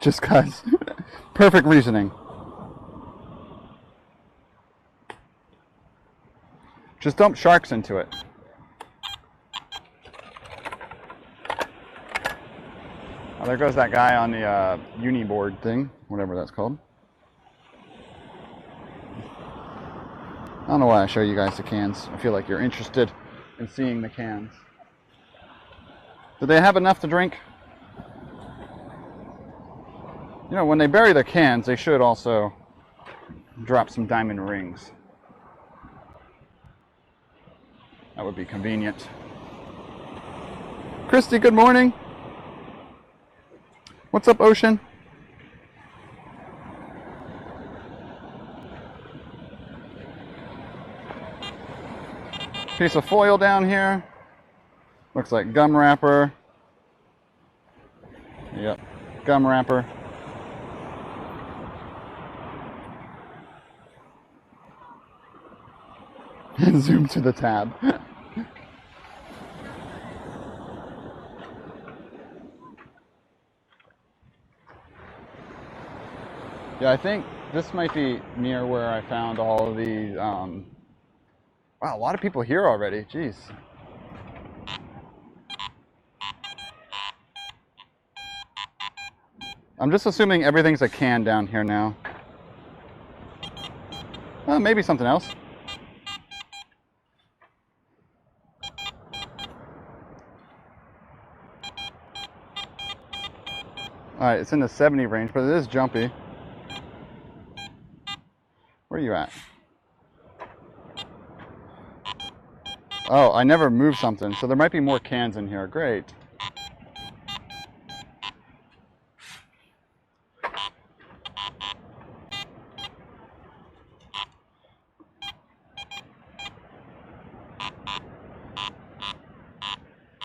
Just cause. Perfect reasoning. Just dump sharks into it. Oh, there goes that guy on the uni board thing, whatever that's called. I don't know why I show you guys the cans. I feel like you're interested in seeing the cans. Do they have enough to drink? You know, when they bury the cans, they should also drop some diamond rings. That would be convenient. Christy, good morning. What's up, Ocean? Piece of foil down here. Looks like gum wrapper. Yep, gum wrapper. And zoom to the tab. Yeah, I think this might be near where I found all of these. Wow, a lot of people here already. Jeez. I'm just assuming everything's a can down here now. Maybe something else. Alright, it's in the 70 range, but it is jumpy. Where are you at? Oh, I never moved something, so there might be more cans in here. Great.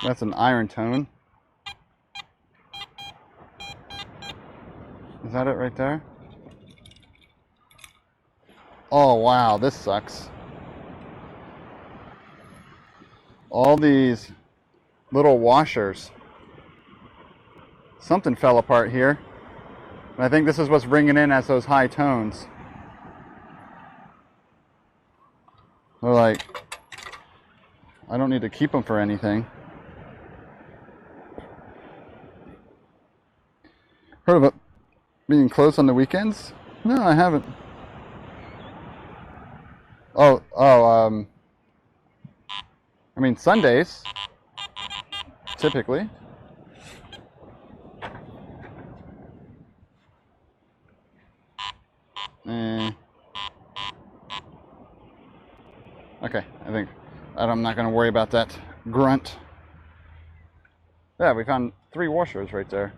That's an iron tone. Is that it right there? Oh wow, this sucks. All these little washers. Something fell apart here. And I think this is what's ringing in as those high tones. They're like, I don't need to keep them for anything. Heard of it being closed on the weekends? No, I haven't. I mean Sundays, typically. Okay, I'm not going to worry about that grunt. Yeah, we found 3 washers right there.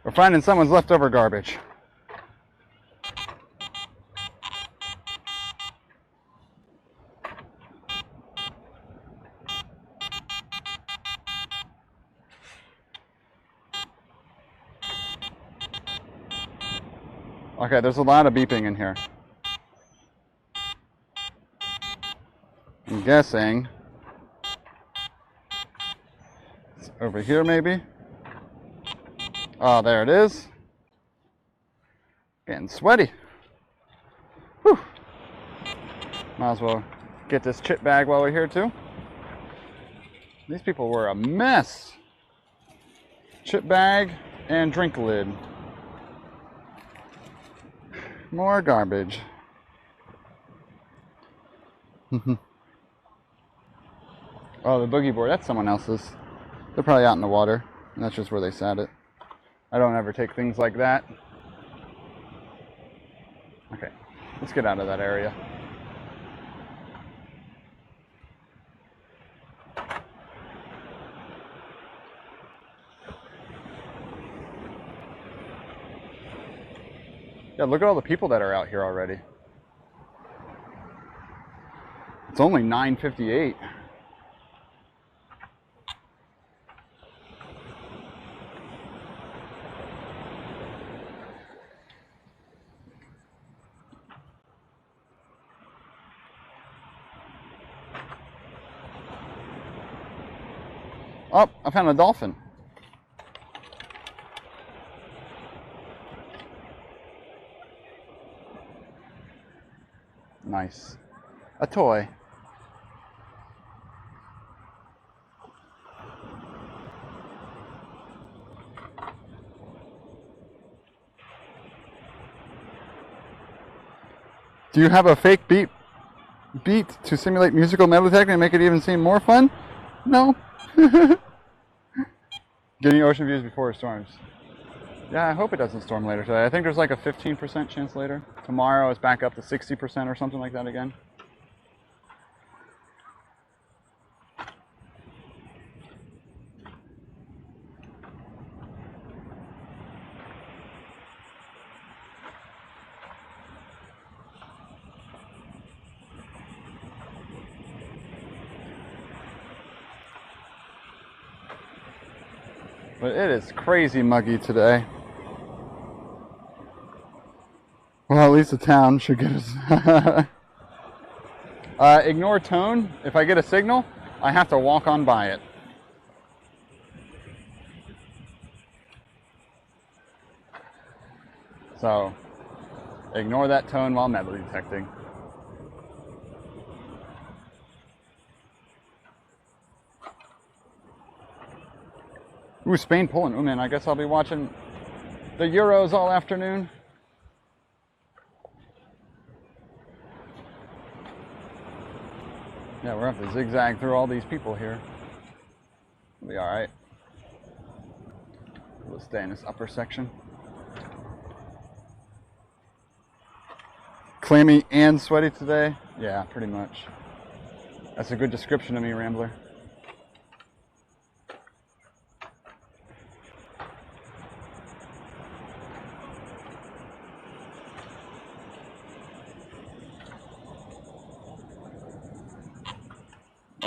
We're finding someone's leftover garbage. Okay, there's a lot of beeping in here. I'm guessing it's over here maybe. Oh, there it is. Getting sweaty. Whew. Might as well get this chip bag while we're here too. These people were a mess. Chip bag and drink lid. More garbage. Oh, the boogie board, that's someone else's. They're probably out in the water, and that's just where they sat it. I don't ever take things like that. Okay, let's get out of that area. Yeah, look at all the people that are out here already. It's only 9:58. Oh, I found a dolphin. Nice. A toy. Do you have a fake beat to simulate musical metal detecting and make it even seem more fun? No. Getting ocean views before storms. Yeah, I hope it doesn't storm later today. I think there's like a 15% chance later. Tomorrow it's back up to 60% or something like that again. But it is crazy muggy today. Well, at least the town should get us. Ignore tone. If I get a signal, I have to walk on by it. So, ignore that tone while metal detecting. Ooh, Spain, Poland. Oh man, I guess I'll be watching the Euros all afternoon. Yeah, we're going to have to zigzag through all these people here. We'll be alright. We'll stay in this upper section. Clammy and sweaty today? Yeah, pretty much. That's a good description of me, Rambler.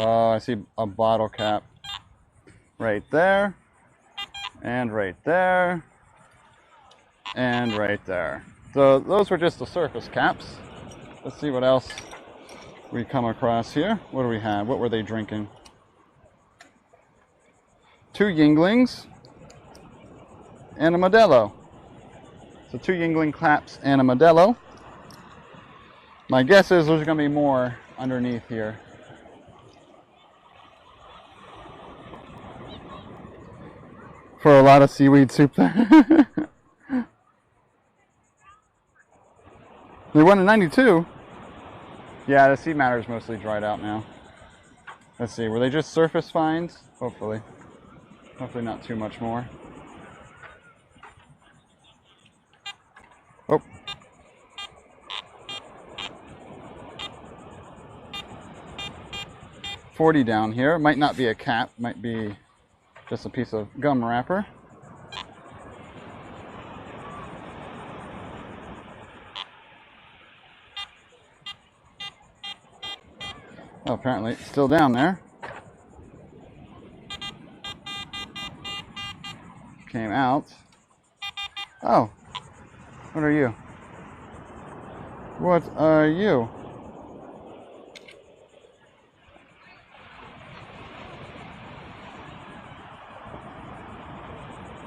Oh, I see a bottle cap right there, and right there, and right there. So those were just the surface caps. Let's see what else we come across here. What do we have? What were they drinking? 2 Yinglings and a Modelo. So 2 Yingling caps and a Modelo. My guess is there's going to be more underneath here. For a lot of seaweed soup there. They won in 92. Yeah, the sea matter's mostly dried out now. Let's see, were they just surface finds? Hopefully. Hopefully not too much more. Oh. $40 down here. Might not be a cap, might be just a piece of gum wrapper. Oh, apparently it's still down there. Came out. Oh, what are you? What are you?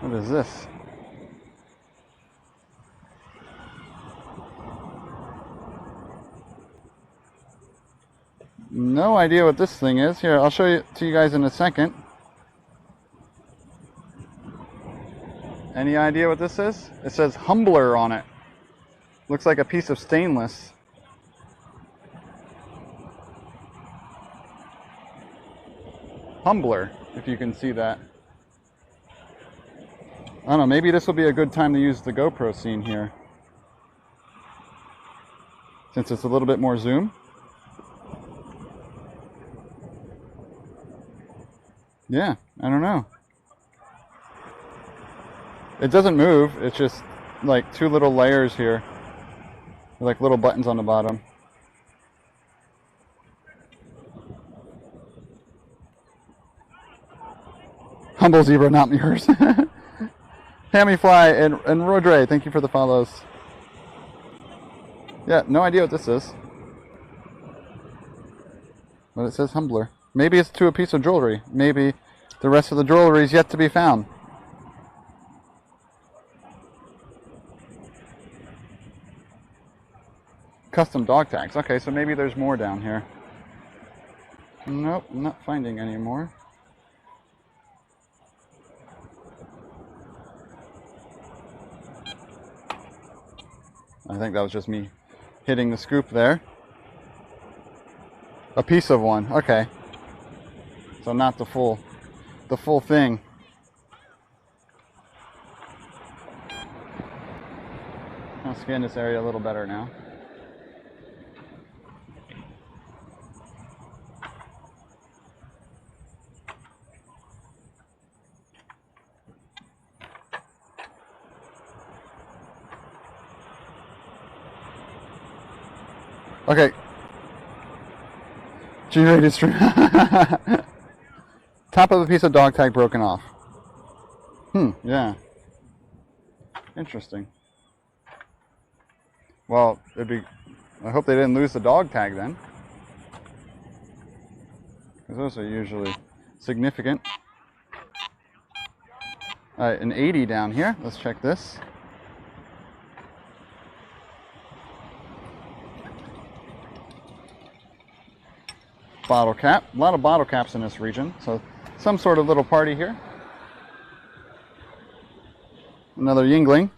What is this? No idea what this thing is. Here, I'll show it to you guys in a second. Any idea what this is? It says Humbler on it. Looks like a piece of stainless. Humbler, if you can see that. I don't know, maybe this will be a good time to use the GoPro scene here, since it's a little bit more zoom. Yeah, I don't know. It doesn't move, it's just like two little layers here, like little buttons on the bottom. Humble Zebra, not yours. Hammy and Rodre, thank you for the follows. Yeah, no idea what this is. But it says Humbler. Maybe it's to a piece of jewelry. Maybe the rest of the jewelry is yet to be found. Custom dog tags. Okay, so maybe there's more down here. Nope, not finding any more. I think that was just me hitting the scoop there. A piece of one. Okay. So not the full thing. I'll scan this area a little better now. Okay. G-rated stream. Top of a piece of dog tag broken off. Yeah. Interesting. Well, I hope they didn't lose the dog tag then, because those are usually significant. Alright, an 80 down here. Let's check this. Bottle cap. A lot of bottle caps in this region, so some sort of little party here. Another Yingling.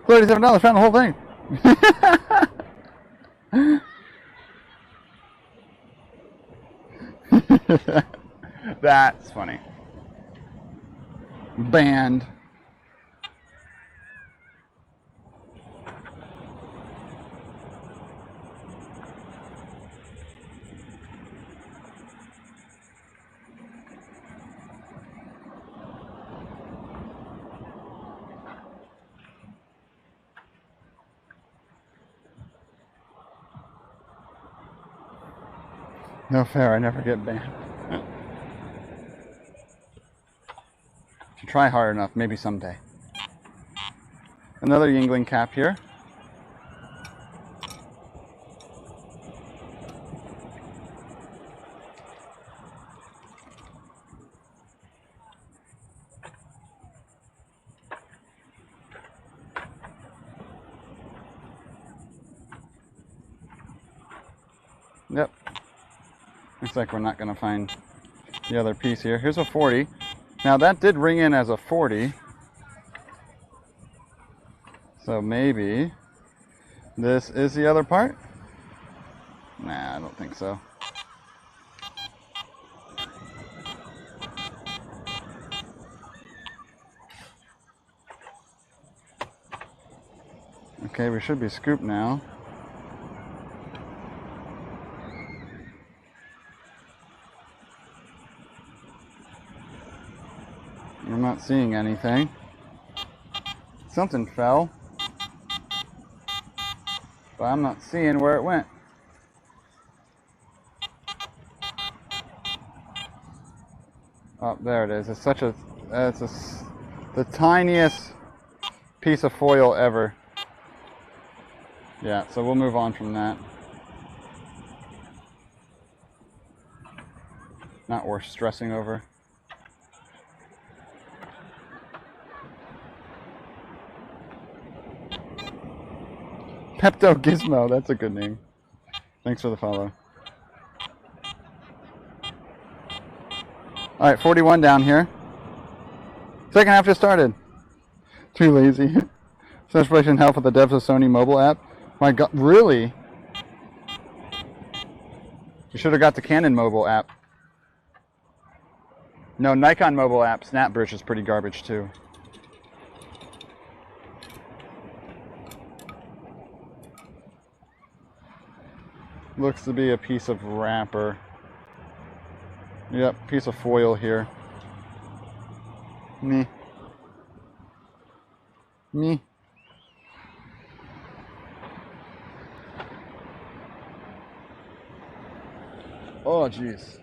$37, found the whole thing. That's funny. Banned. No fair, I never get banned. If you try hard enough, maybe someday. Another Yingling cap here. Yep. Looks like we're not going to find the other piece here. Here's a 40. Now that did ring in as a 40. So maybe this is the other part? Nah, I don't think so. Okay, we should be scooped now. I'm not seeing anything. Something fell, but I'm not seeing where it went. Oh, there it is. It's such a, the tiniest piece of foil ever. Yeah, so we'll move on from that. Not worth stressing over. Pepto Gizmo, that's a good name. Thanks for the follow. Alright, 41 down here. Second half just started. Too lazy. So explanation help with the devs of Sony mobile app. My God, really? You should have got the Canon mobile app. No, Nikon mobile app, SnapBridge is pretty garbage too. Looks to be a piece of wrapper. Yep, piece of foil here. Me. Oh, jeez.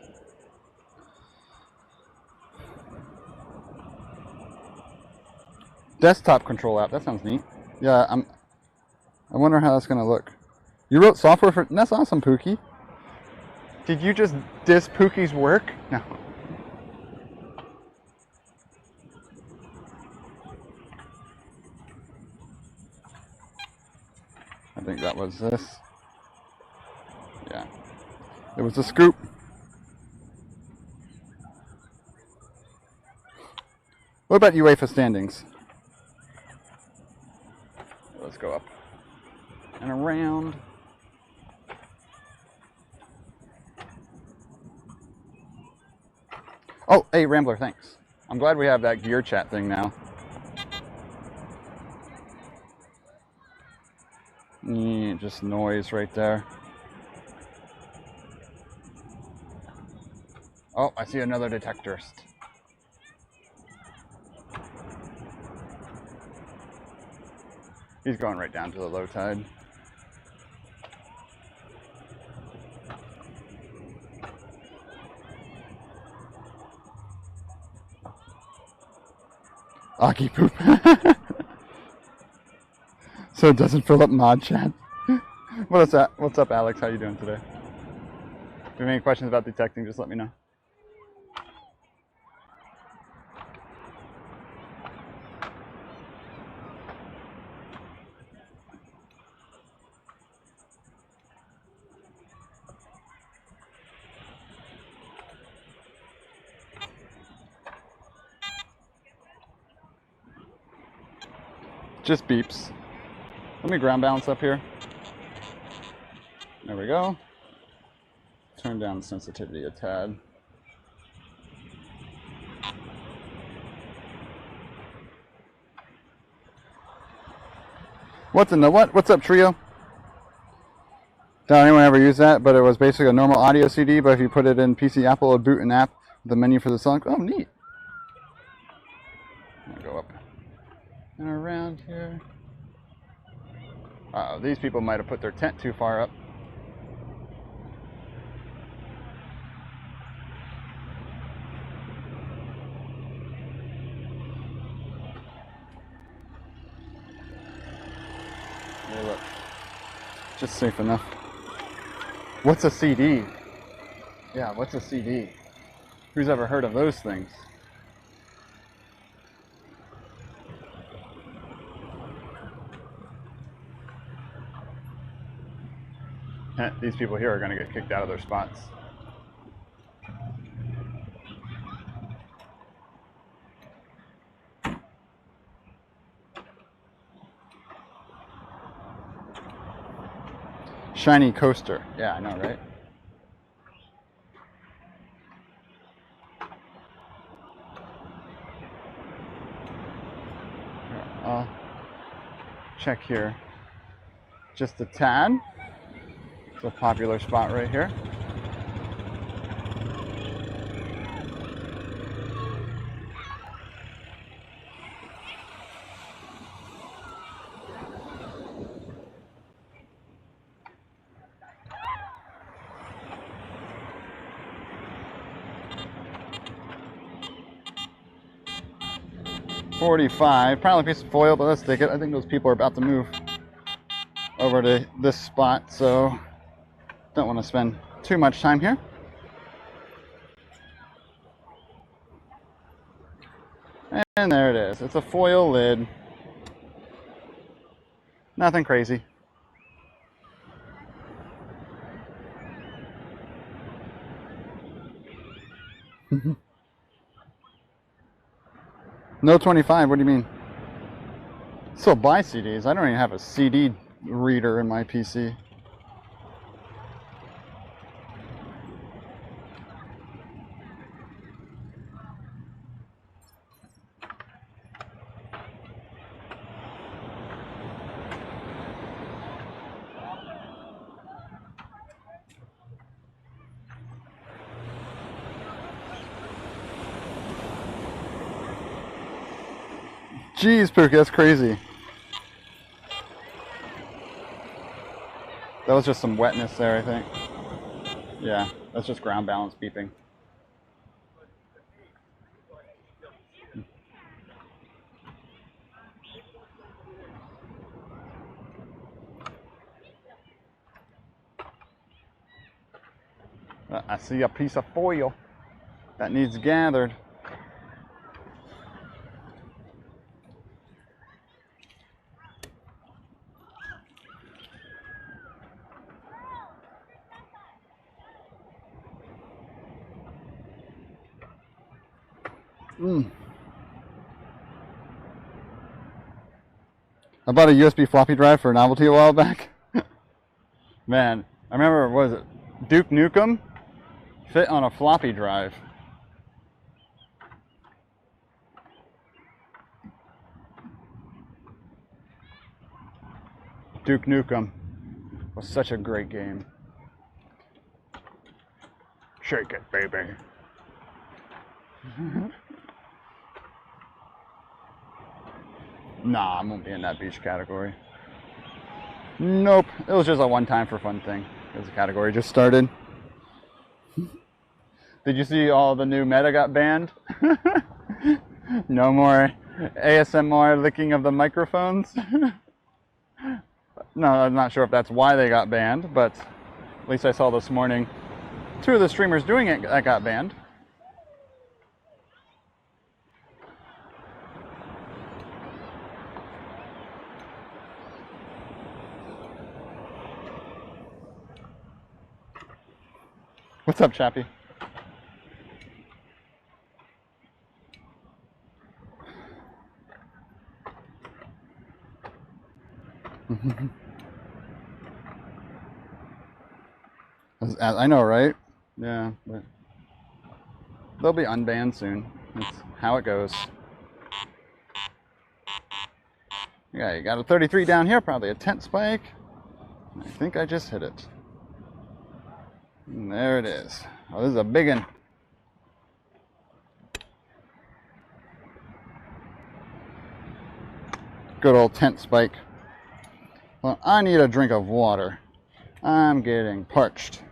Desktop control app. That sounds neat. Yeah, I wonder how that's gonna look. You wrote software for. That's awesome, Pookie. Did you just diss Pookie's work? No. I think that was this. Yeah. It was a scoop. What about UEFA standings? Let's go up and around. Oh, hey, Rambler, thanks. I'm glad we have that gear chat thing now. Just noise right there. Oh, I see another detectorist. He's going right down to the low tide. Aki poop. So it doesn't fill up mod chat. What's up, Alex? How you doing today? If you have any questions about detecting, just let me know. Just beeps. Let me ground balance up here. There we go. Turn down sensitivity a tad. What's in the what? What's up, Trio? Don't anyone ever use that, but it was basically a normal audio CD, but if you put it in PC Apple, it would boot an app, the menu for the song. Oh, neat. I'm gonna go up and around here. Uh-oh, these people might have put their tent too far up. Hey, look. Just safe enough. What's a CD? Yeah, what's a CD? Who's ever heard of those things? These people here are going to get kicked out of their spots. Shiny coaster. Yeah, I know, right? I'll check here. Just a tad. It's a popular spot right here. 45. Probably a piece of foil, but let's take it. I think those people are about to move over to this spot, so don't want to spend too much time here. And there it is. It's a foil lid. Nothing crazy. No 25, what do you mean? Still buy CDs. I don't even have a CD reader in my PC. Jeez, Pookie, that's crazy. That was just some wetness there, I think. Yeah, that's just ground balance beeping. I see a piece of foil that needs gathered. I bought a USB floppy drive for a novelty a while back. Man, I remember, what was it? Duke Nukem fit on a floppy drive. Duke Nukem was such a great game. Shake it, baby. Nah, I won't be in that beach category. Nope, it was just a one-time for fun thing. Because the category just started. Did you see all the new meta got banned? No more ASMR licking of the microphones. No, I'm not sure if that's why they got banned, but at least I saw this morning 2 of the streamers doing it that got banned. What's up, Chappie? I know, right? Yeah, but they'll be unbanned soon. That's how it goes. Yeah, you got a 33 down here, probably a tent spike. I think I just hit it. And there it is. Oh, this is a big one. Good old tent spike. Well, I need a drink of water. I'm getting parched.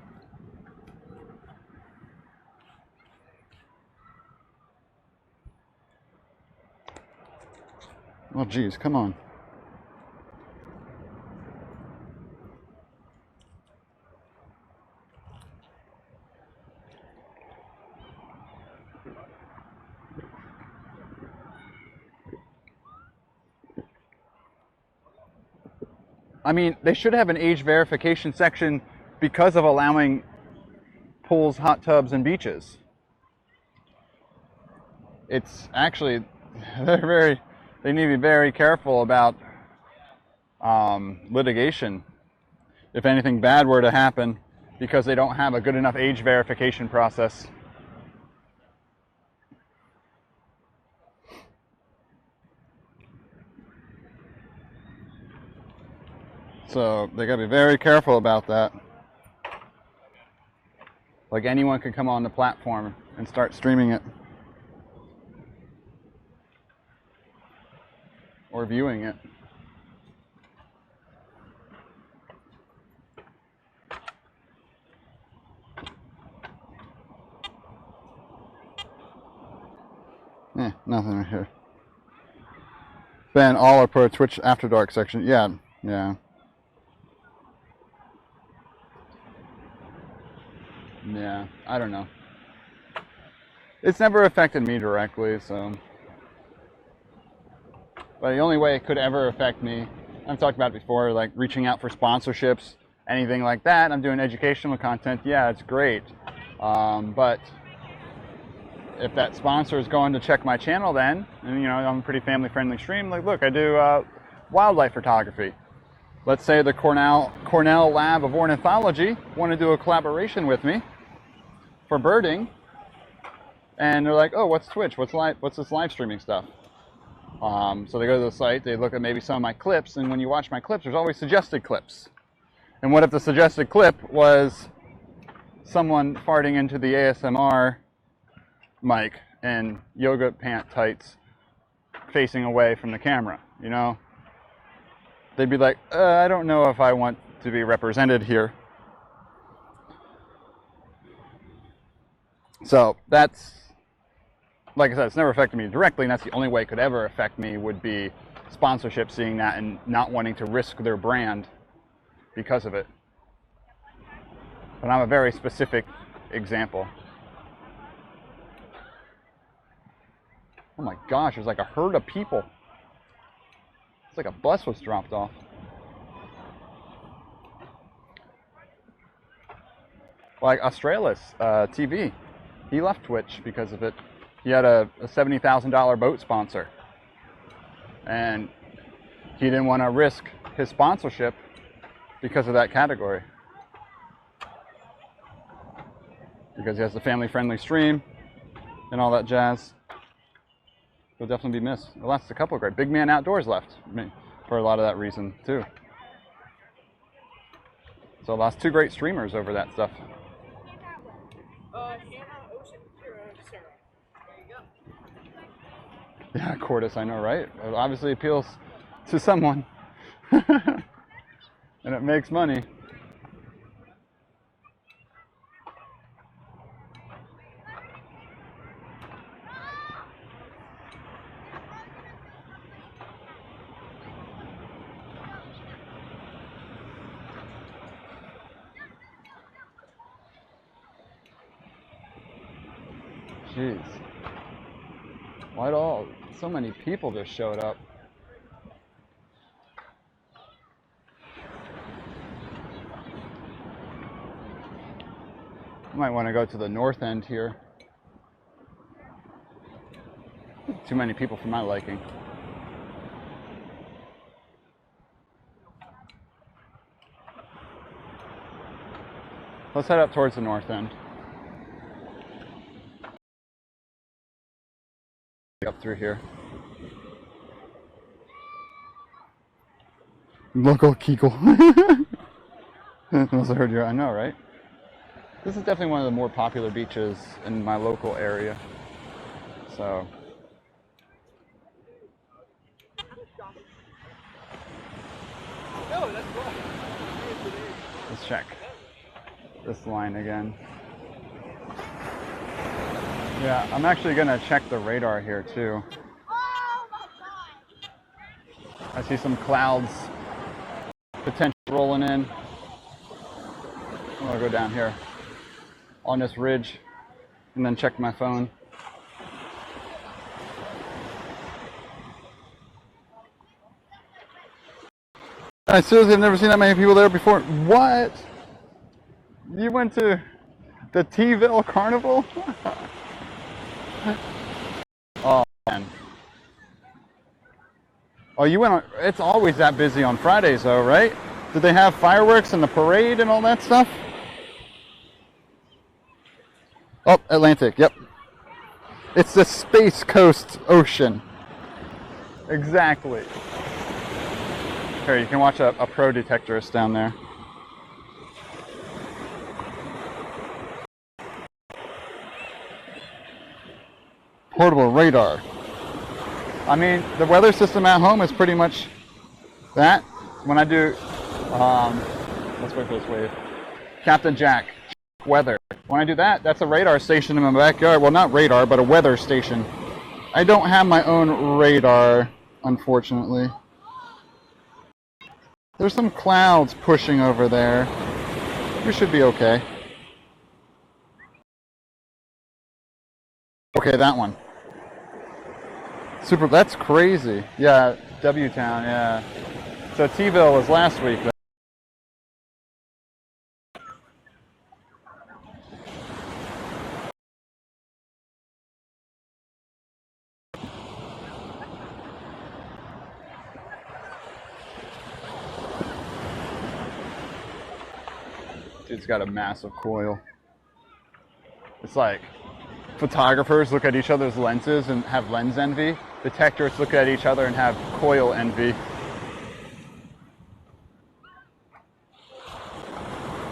Oh, geez, come on. I mean, they should have an age verification section because of allowing pools, hot tubs, and beaches. It's actually, they need to be very careful about litigation if anything bad were to happen because they don't have a good enough age verification process. So they gotta be very careful about that. Like anyone could come on the platform and start streaming it. Or viewing it. Nothing right here. Ben, all are pro Twitch After Dark section. Yeah, yeah. Yeah, I don't know. It's never affected me directly, so. But the only way it could ever affect me, I've talked about it before, like reaching out for sponsorships, anything like that. I'm doing educational content. Yeah, it's great. But if that sponsor is going to check my channel then, and you know, I'm a pretty family-friendly stream, like look, I do wildlife photography. Let's say the Cornell Lab of Ornithology want to do a collaboration with me for birding, and they're like, oh, what's Twitch? What's this live streaming stuff? So they go to the site, they look at maybe some of my clips, and when you watch my clips, there's always suggested clips. And what if the suggested clip was someone farting into the ASMR mic and yoga pant tights facing away from the camera, you know? They'd be like, I don't know if I want to be represented here. So that's, like I said, it's never affected me directly, and that's the only way it could ever affect me would be sponsorship, seeing that and not wanting to risk their brand because of it. But I'm a very specific example. Oh my gosh, there's like a herd of people. It's like a bus was dropped off. Like Australis TV, he left Twitch because of it. He had a $70,000 boat sponsor, and he didn't want to risk his sponsorship because of that category. Because he has a family-friendly stream and all that jazz. He'll definitely be missed. The last a couple of great. Big Man Outdoors left for a lot of that reason too. So I lost 2 great streamers over that stuff. Yeah, Cordis, I know, right? It obviously appeals to someone. And it makes money. Jeez. Why'd so many people just showed up? I might want to go to the north end here. Too many people for my liking. Let's head up towards the north end. Up through here. Local Kegel. Also heard you. I know, right? This is definitely one of the more popular beaches in my local area. So. Let's check this line again. Yeah, I'm actually gonna check the radar here too. I see some clouds potentially rolling in. I'm gonna go down here on this ridge and then check my phone. I seriously have never seen that many people there before. What? You went to the T-ville Carnival? Oh man. Oh, you went on, it's always that busy on Fridays though, right? Did they have fireworks and the parade and all that stuff? Oh, Atlantic, yep. It's the Space Coast Ocean. Exactly. Here, you can watch a pro detectorist down there. Portable radar. I mean, the weather system at home is pretty much that. When I do, let's wait for this wave. Captain Jack, weather. When I do that, that's a radar station in my backyard. Well, not radar, but a weather station. I don't have my own radar unfortunately. There's some clouds pushing over there. We should be okay. Okay, that one. Super, that's crazy. Yeah, W-Town, yeah. So T-Ville was last week. Dude's got a massive coil. It's like photographers look at each other's lenses and have lens envy. Detectors look at each other and have coil envy.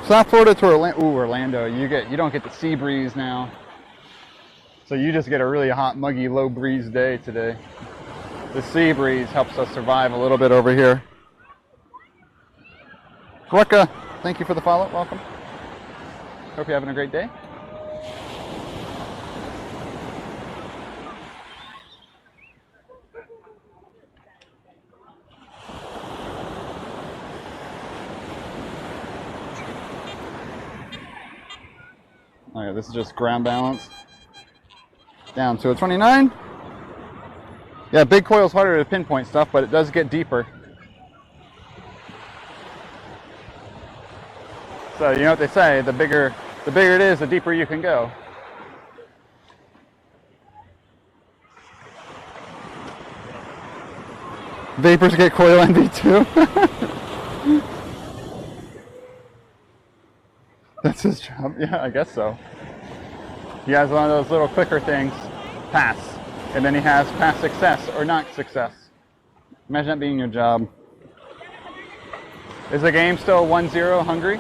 South Florida to Orlando. Ooh, Orlando. You don't get the sea breeze now. So you just get a really hot, muggy, low breeze day today. The sea breeze helps us survive a little bit over here. Rucka, thank you for the follow. Welcome. Hope you're having a great day. Alright, this is just ground balance. Down to a 29. Yeah, big coil's harder to pinpoint stuff, but it does get deeper. So you know what they say, the bigger it is, the deeper you can go. Vapors get coil envy too. That's his job. Yeah, I guess so. He has one of those little clicker things, pass. And then he has pass success or not success. Imagine that being your job. Is the game still 1-0 Hungary?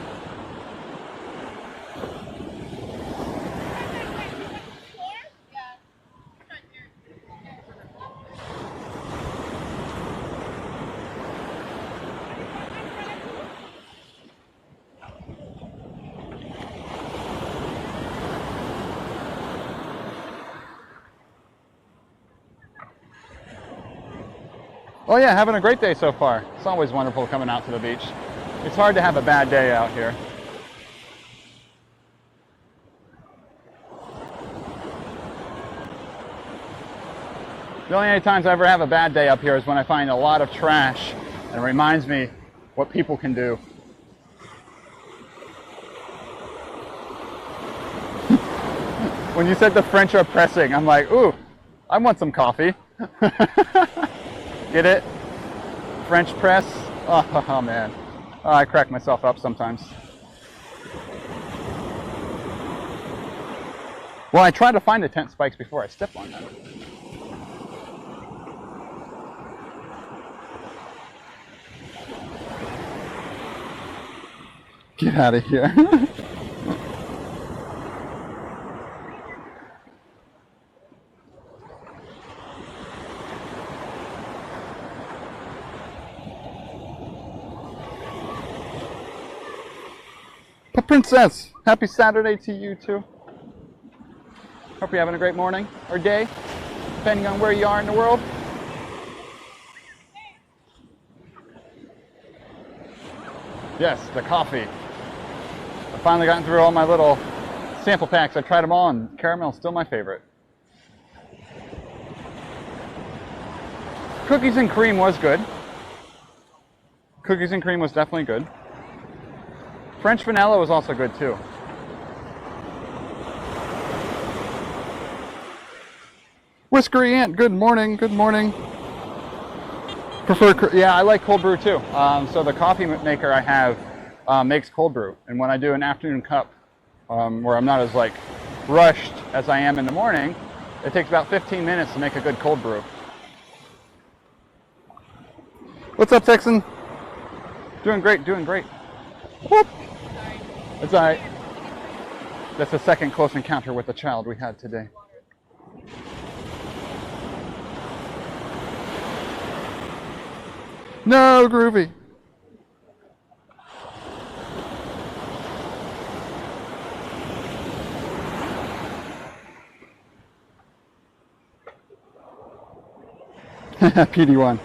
Oh yeah, having a great day so far. It's always wonderful coming out to the beach. It's hard to have a bad day out here. The only times I ever have a bad day up here is when I find a lot of trash, and it reminds me what people can do. When you said the French are pressing, I'm like, ooh, I want some coffee. Get it? French press? Oh man. Oh, I crack myself up sometimes. Well, I try to find the tent spikes before I step on them. Get out of here. Princess, happy Saturday to you too. Hope you're having a great morning or day, depending on where you are in the world. Yes, the coffee. I've finally gotten through all my little sample packs. I tried them all, and caramel's still my favorite. Cookies and cream was good. Cookies and cream was definitely good. French vanilla was also good too. Whiskery Ant, good morning, good morning. Yeah, I like cold brew too. So the coffee maker I have makes cold brew. And when I do an afternoon cup, where I'm not as like rushed as I am in the morning, it takes about 15 minutes to make a good cold brew. What's up, Texan? Doing great, doing great. Whoop. It's all right. That's the second close encounter with a child we had today. No, Groovy. PD1.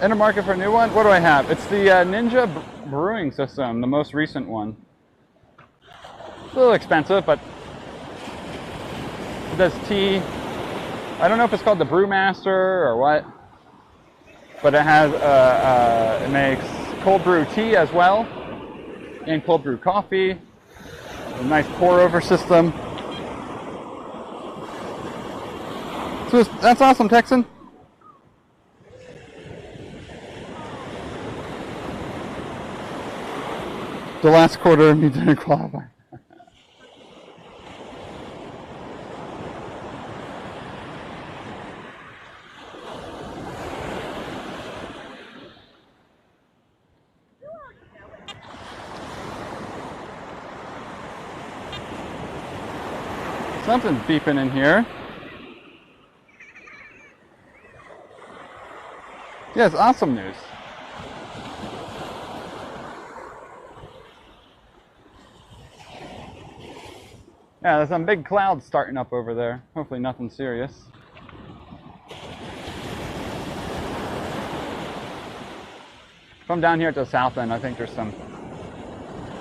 In the market for a new one? What do I have? It's the Ninja brewing system, the most recent one. It's a little expensive, but it does tea. I don't know if it's called the Brewmaster or what, but it has it makes cold brew tea as well, and cold brew coffee. A nice pour over system. So that's awesome, Texan. The last quarter me didn't qualify. Something's beeping in here. Yeah, it's awesome news. Yeah, there's some big clouds starting up over there. Hopefully nothing serious. If I'm down here at the south end, I think there's some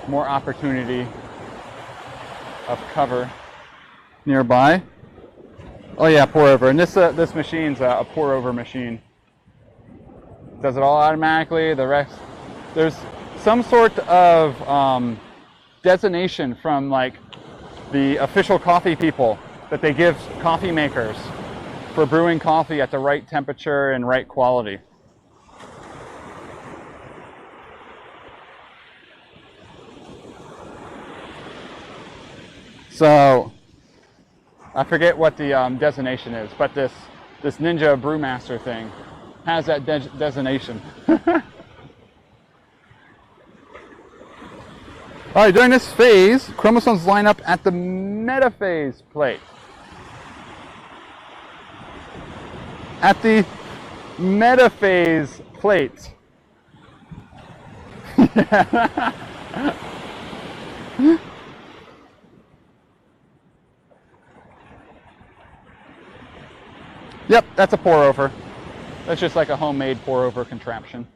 more opportunity of cover nearby. Oh yeah, pour over. And this machine's a pour over machine. Does it all automatically. The rest, there's some sort of designation from like the official coffee people that they give coffee makers for brewing coffee at the right temperature and right quality. So I forget what the designation is, but this Ninja Brewmaster thing has that designation. All right, during this phase, chromosomes line up at the metaphase plate. At the metaphase plate. Yep, that's a pour over. That's just like a homemade pour over contraption.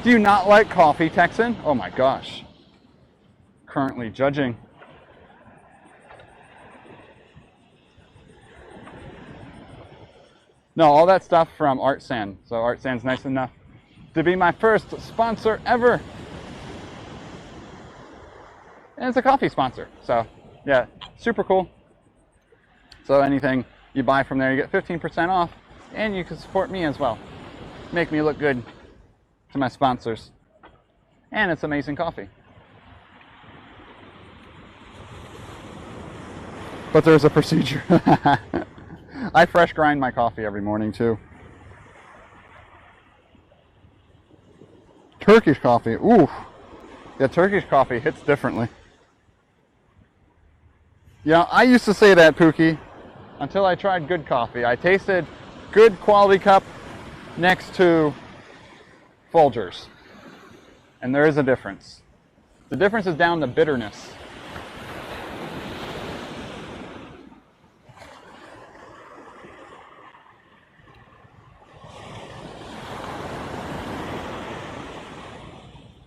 Do you not like coffee, Texan? Oh my gosh. Currently judging. No, all that stuff from Artsand. So Artsand's nice enough to be my first sponsor ever. And it's a coffee sponsor. So yeah, super cool. So anything you buy from there, you get 15% off, and you can support me as well. Make me look good to my sponsors. And it's amazing coffee. But there's a procedure. I fresh grind my coffee every morning too. Turkish coffee, ooh. Yeah, Turkish coffee hits differently. Yeah, I used to say that, Pookie, until I tried good coffee. I tasted good quality cup next to Folgers. And there is a difference. The difference is down to bitterness.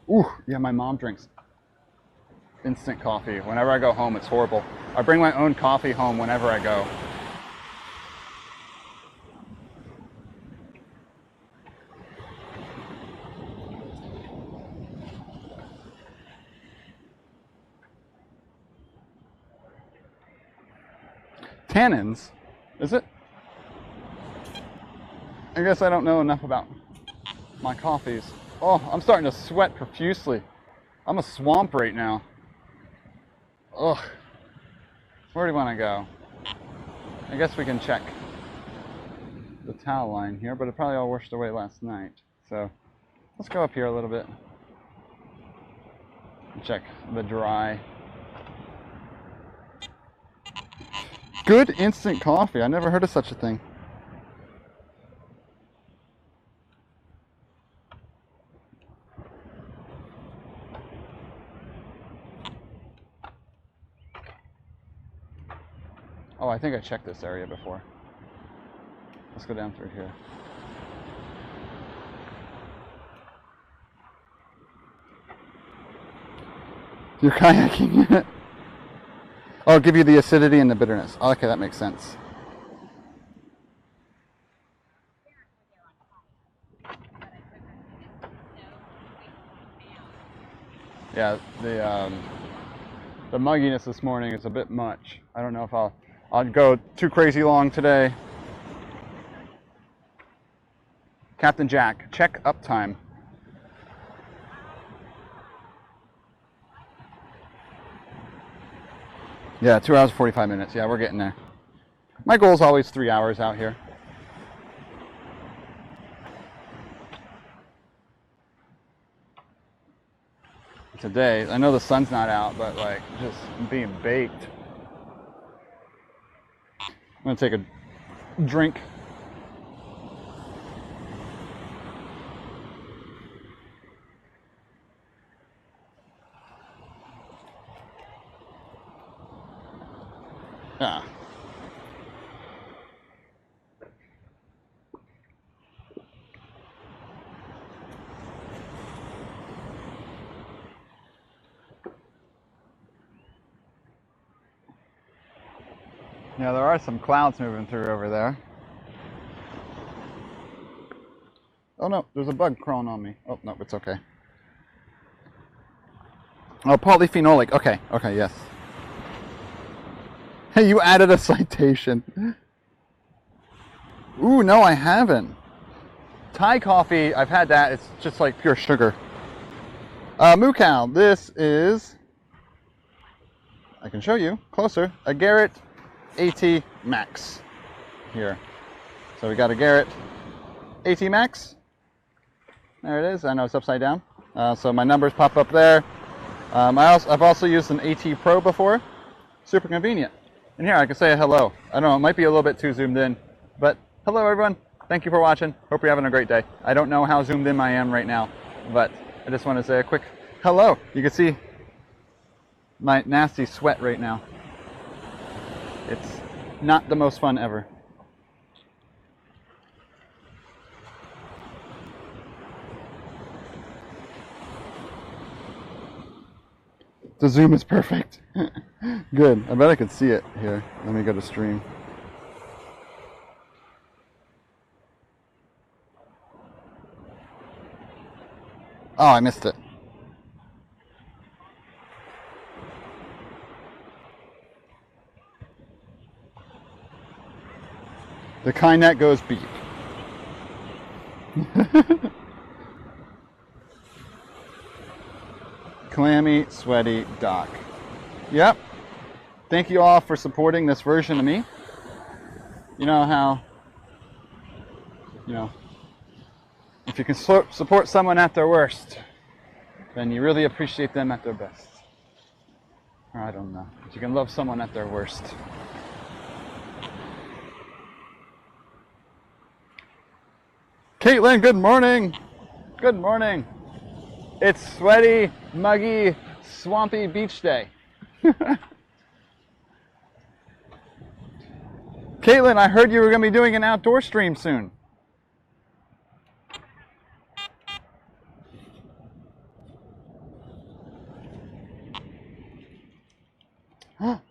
Ooh, yeah, my mom drinks instant coffee. Whenever I go home, it's horrible. I bring my own coffee home whenever I go. Tannins? Is it? I guess I don't know enough about my coffees. Oh, I'm starting to sweat profusely. I'm a swamp right now. Ugh. Where do you want to go? I guess we can check the towel line here, but it probably all washed away last night. So let's go up here a little bit. Check the dry. Good instant coffee. I never heard of such a thing. Oh, I think I checked this area before. Let's go down through here. You're kayaking. Oh, it'll give you the acidity and the bitterness. Oh, okay, that makes sense. Yeah, the mugginess this morning is a bit much. I don't know if I'll go too crazy long today. Captain Jack, check uptime. Yeah, 2 hours, 45 minutes. Yeah, we're getting there. My goal is always 3 hours out here. Today, I know the sun's not out, but like just being baked. I'm gonna take a drink. Ah. Yeah, there are some clouds moving through over there. Oh no, there's a bug crawling on me. Oh no, it's okay. Oh, polyphenolic. Okay, okay, yes. Hey, you added a citation. Ooh, no, I haven't. Thai coffee, I've had that. It's just like pure sugar. Moo Cow, this is, I can show you closer, a Garrett AT Max here. So we got a Garrett AT Max. There it is. I know it's upside down. So my numbers pop up there. I've also used an AT Pro before. Super convenient. And here I can say hello. I don't know, it might be a little bit too zoomed in, but hello everyone. Thank you for watching. Hope you're having a great day. I don't know how zoomed in I am right now, but I just want to say a quick hello. You can see my nasty sweat right now. It's not the most fun ever. The zoom is perfect. Good. I bet I could see it here. Let me go to stream. Oh, I missed it. The kind that goes beep. Clammy, sweaty Doc. Yep. Thank you all for supporting this version of me. You know how, if you can support someone at their worst, then you really appreciate them at their best. Or I don't know. If you can love someone at their worst. Caitlin, good morning. Good morning. It's sweaty, muggy, swampy beach day. Caitlin, I heard you were going to be doing an outdoor stream soon.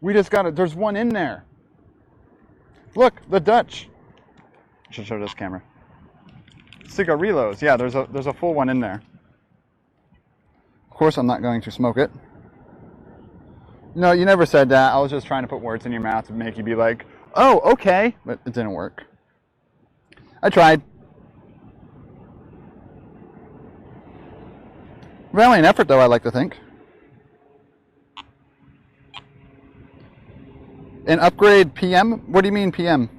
We just got it. There's one in there. Look, the Dutch. I should show this camera. Cigarillos. Yeah, there's a full one in there. Of course, I'm not going to smoke it. No, you never said that. I was just trying to put words in your mouth to make you be like, oh, okay. But it didn't work. I tried. Valiant effort, though, I like to think. An upgrade PM? What do you mean PM?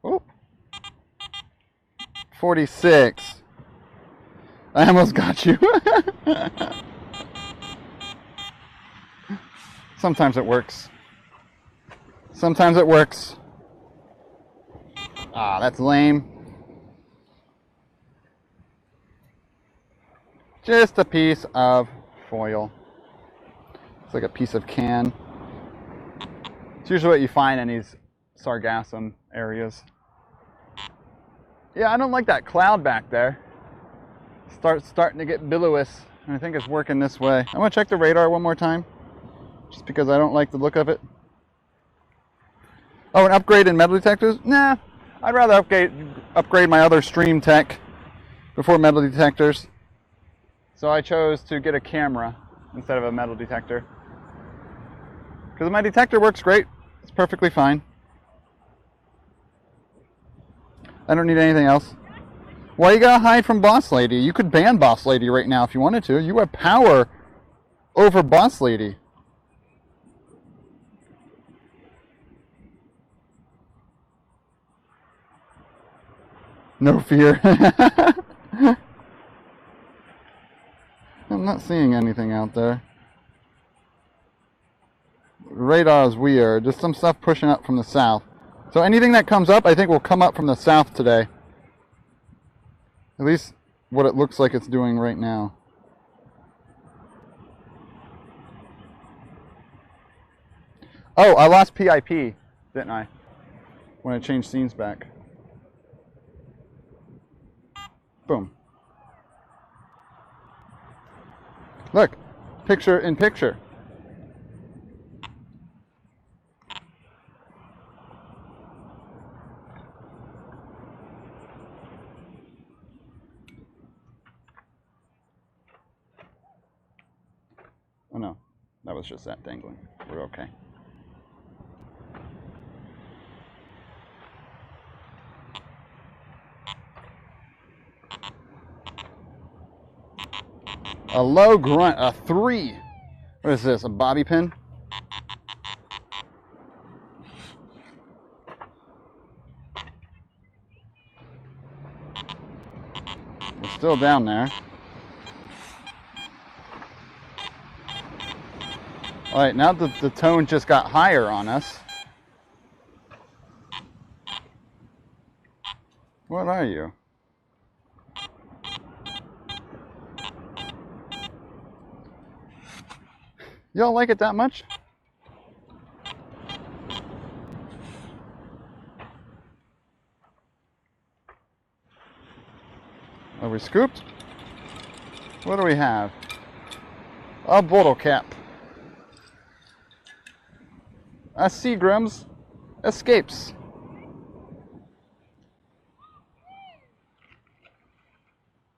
Oh. 46. I almost got you. Sometimes it works. Sometimes it works. Ah, that's lame. Just a piece of foil. It's like a piece of can. It's usually what you find in these sargassum areas. Yeah, I don't like that cloud back there. Starting to get billowy. I think it's working this way. I want to check the radar one more time, just because I don't like the look of it. Oh, an upgrade in metal detectors? Nah, I'd rather upgrade my other stream tech before metal detectors. So I chose to get a camera instead of a metal detector. Because my detector works great. It's perfectly fine. I don't need anything else. Why you gotta hide from Boss Lady? You could ban Boss Lady right now if you wanted to. You have power over Boss Lady. No fear. I'm not seeing anything out there. Radar is weird. Just some stuff pushing up from the south. So anything that comes up, I think will come up from the south today. At least what it looks like it's doing right now. Oh, I lost PiP, didn't I? When I changed scenes back. Boom. Look, picture in picture. Oh no, that was just that dangling. We're okay. A low grunt, a 3. What is this, a bobby pin? We're still down there. Alright, now that the tone just got higher on us. What are you? Y'all like it that much? Are we scooped? What do we have? A bottle cap. A Seagram's escapes.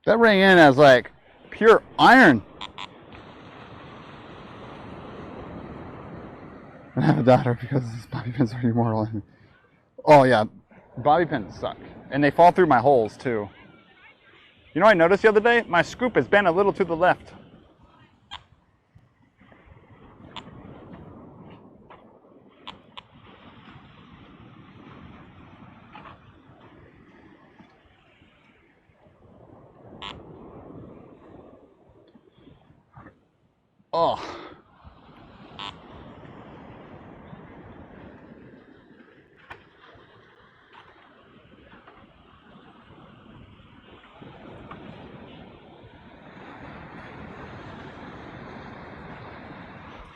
That rang in as like pure iron. I have a daughter because these bobby pins are immoral. Oh yeah, bobby pins suck. And they fall through my holes too. You know what I noticed the other day? My scoop is bent a little to the left. Oh.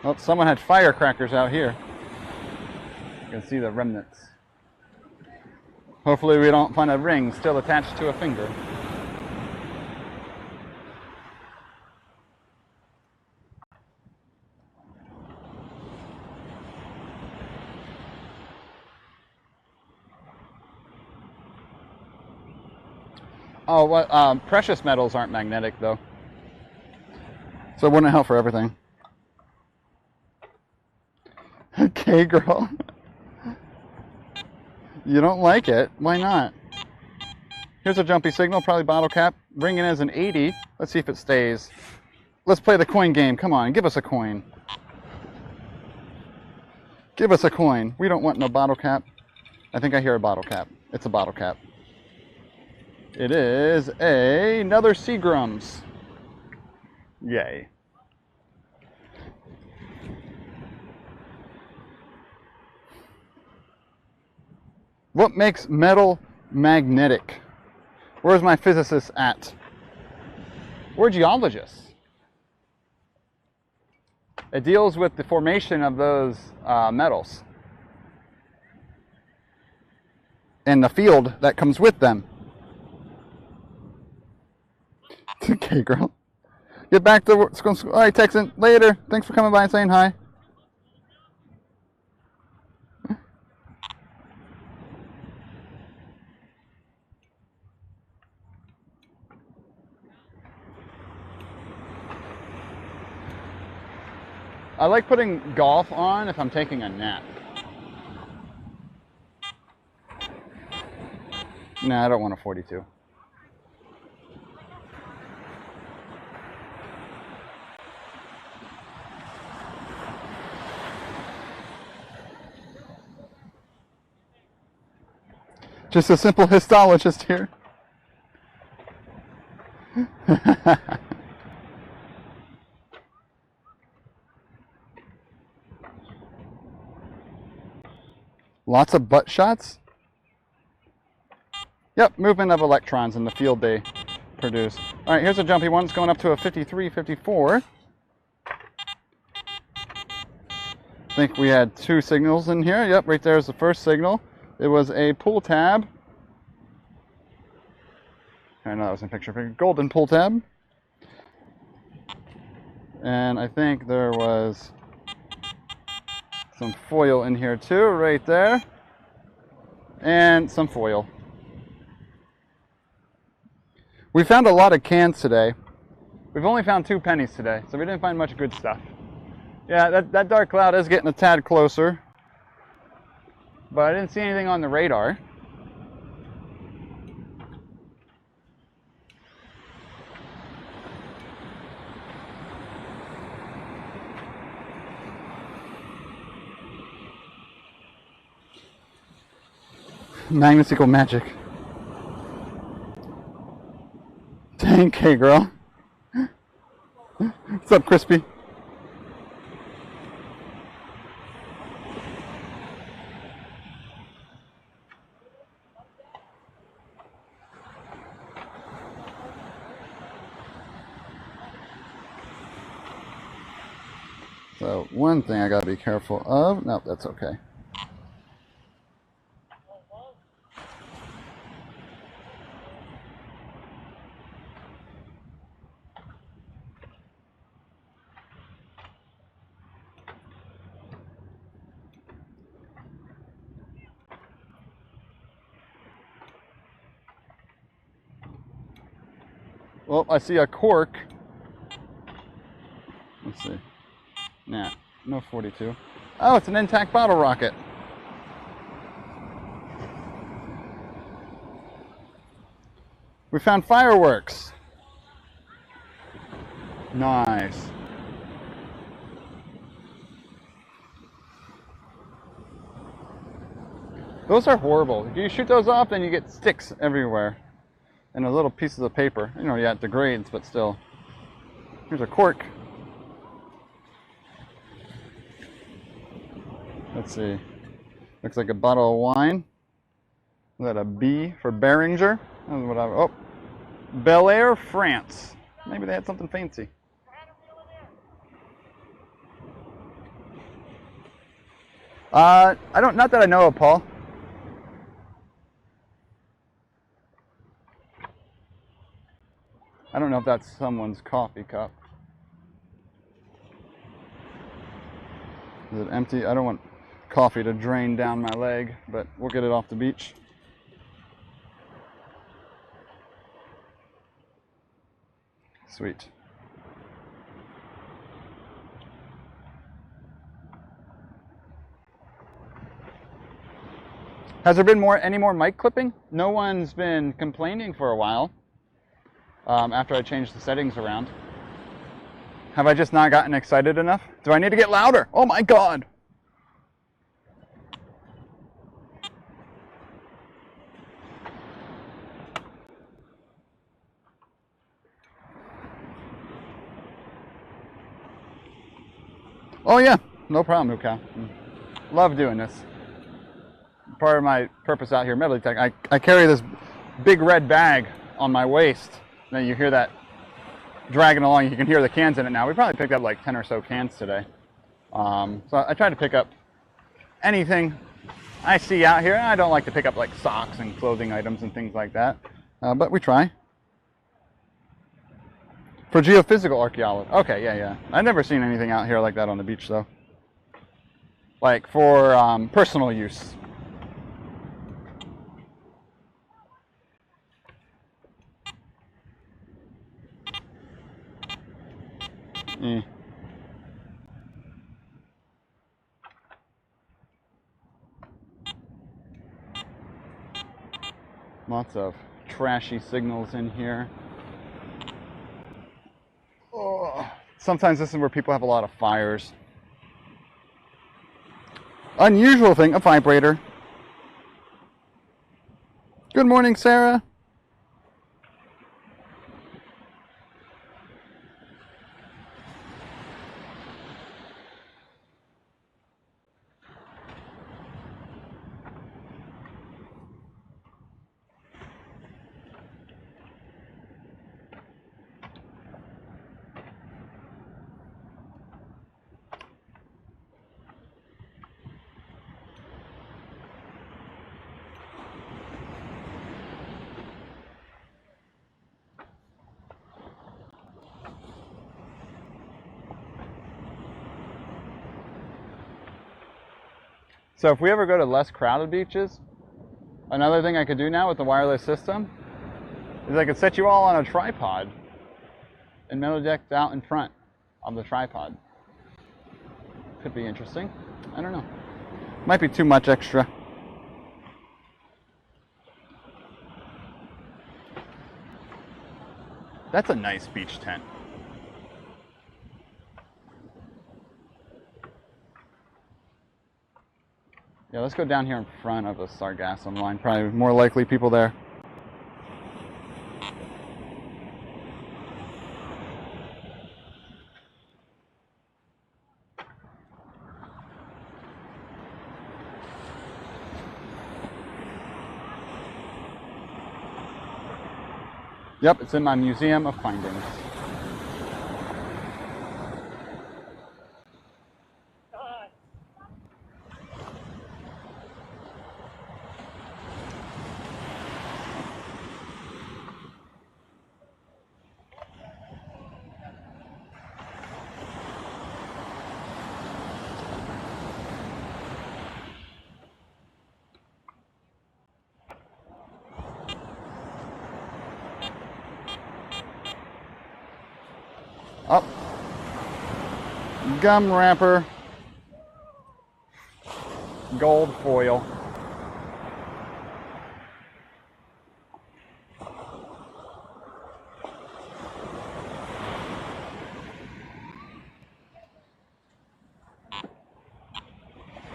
Well, someone had firecrackers out here. You can see the remnants. Hopefully we don't find a ring still attached to a finger. Oh, what? Precious metals aren't magnetic though. So it wouldn't help for everything. Okay, girl. You don't like it? Why not? Here's a jumpy signal, probably bottle cap. Ringing as an 80. Let's see if it stays. Let's play the coin game. Come on, give us a coin. Give us a coin. We don't want no bottle cap. I think I hear a bottle cap. It's a bottle cap. It is another Seagrams. Yay. What makes metal magnetic? Where's my physicist at? We're geologists. It deals with the formation of those metals and the field that comes with them. Okay, girl. Get back to work. All right, Texan. Later. Thanks for coming by and saying hi. I like putting golf on if I'm taking a nap. Nah, I don't want a 42. Just a simple histologist here. Lots of butt shots? Yep, movement of electrons in the field they produce. All right, here's a jumpy one. It's going up to a 53, 54. I think we had 2 signals in here. Yep, right there's the first signal. It was a pull tab. I know that was in picture. Golden pull tab. And I think there was some foil in here too, right there. And some foil. We found a lot of cans today. We've only found 2 pennies today, so we didn't find much good stuff. Yeah, that dark cloud is getting a tad closer. But I didn't see anything on the radar. Magnets equal magic. 10K, girl. What's up, Crispy? So one thing I gotta be careful of. No, that's okay. Well, I see a cork. Let's see. Nah, no 42. Oh, it's an intact bottle rocket. We found fireworks. Nice. Those are horrible. If you shoot those off, then you get sticks everywhere. And a little pieces of paper. You know, yeah, it degrades, but still. Here's a cork. Let's see. Looks like a bottle of wine. Is that a B for Beringer? That's what oh. Bel Air, France. Maybe they had something fancy. I don't, not that I know of, Paul. I don't know if that's someone's coffee cup. Is it empty? I don't want coffee to drain down my leg, but we'll get it off the beach. Sweet. Has there been any more mic clipping? No one's been complaining for a while after I changed the settings around. Have I just not gotten excited enough? Do I need to get louder? Oh my God! Oh yeah, no problem, Luca. Love doing this. Part of my purpose out here, Medley Tech, I carry this big red bag on my waist. And then you hear that dragging along. You can hear the cans in it now. We probably picked up like 10 or so cans today. So I try to pick up anything I see out here. I don't like to pick up like socks and clothing items and things like that, but we try. For geophysical archaeology. Okay, yeah. I've never seen anything out here like that on the beach though. Like for personal use. Lots of trashy signals in here. Oh, sometimes this is where people have a lot of fires. Unusual thing, a vibrator. Good morning, Sarah. So if we ever go to less crowded beaches, another thing I could do now with the wireless system is I could set you all on a tripod and metal decked out in front of the tripod. Could be interesting. I don't know. Might be too much extra. That's a nice beach tent. Yeah, let's go down here in front of the Sargassum line. Probably more likely people there. Yep, it's in my Museum of Findings. Oh, gum wrapper, gold foil.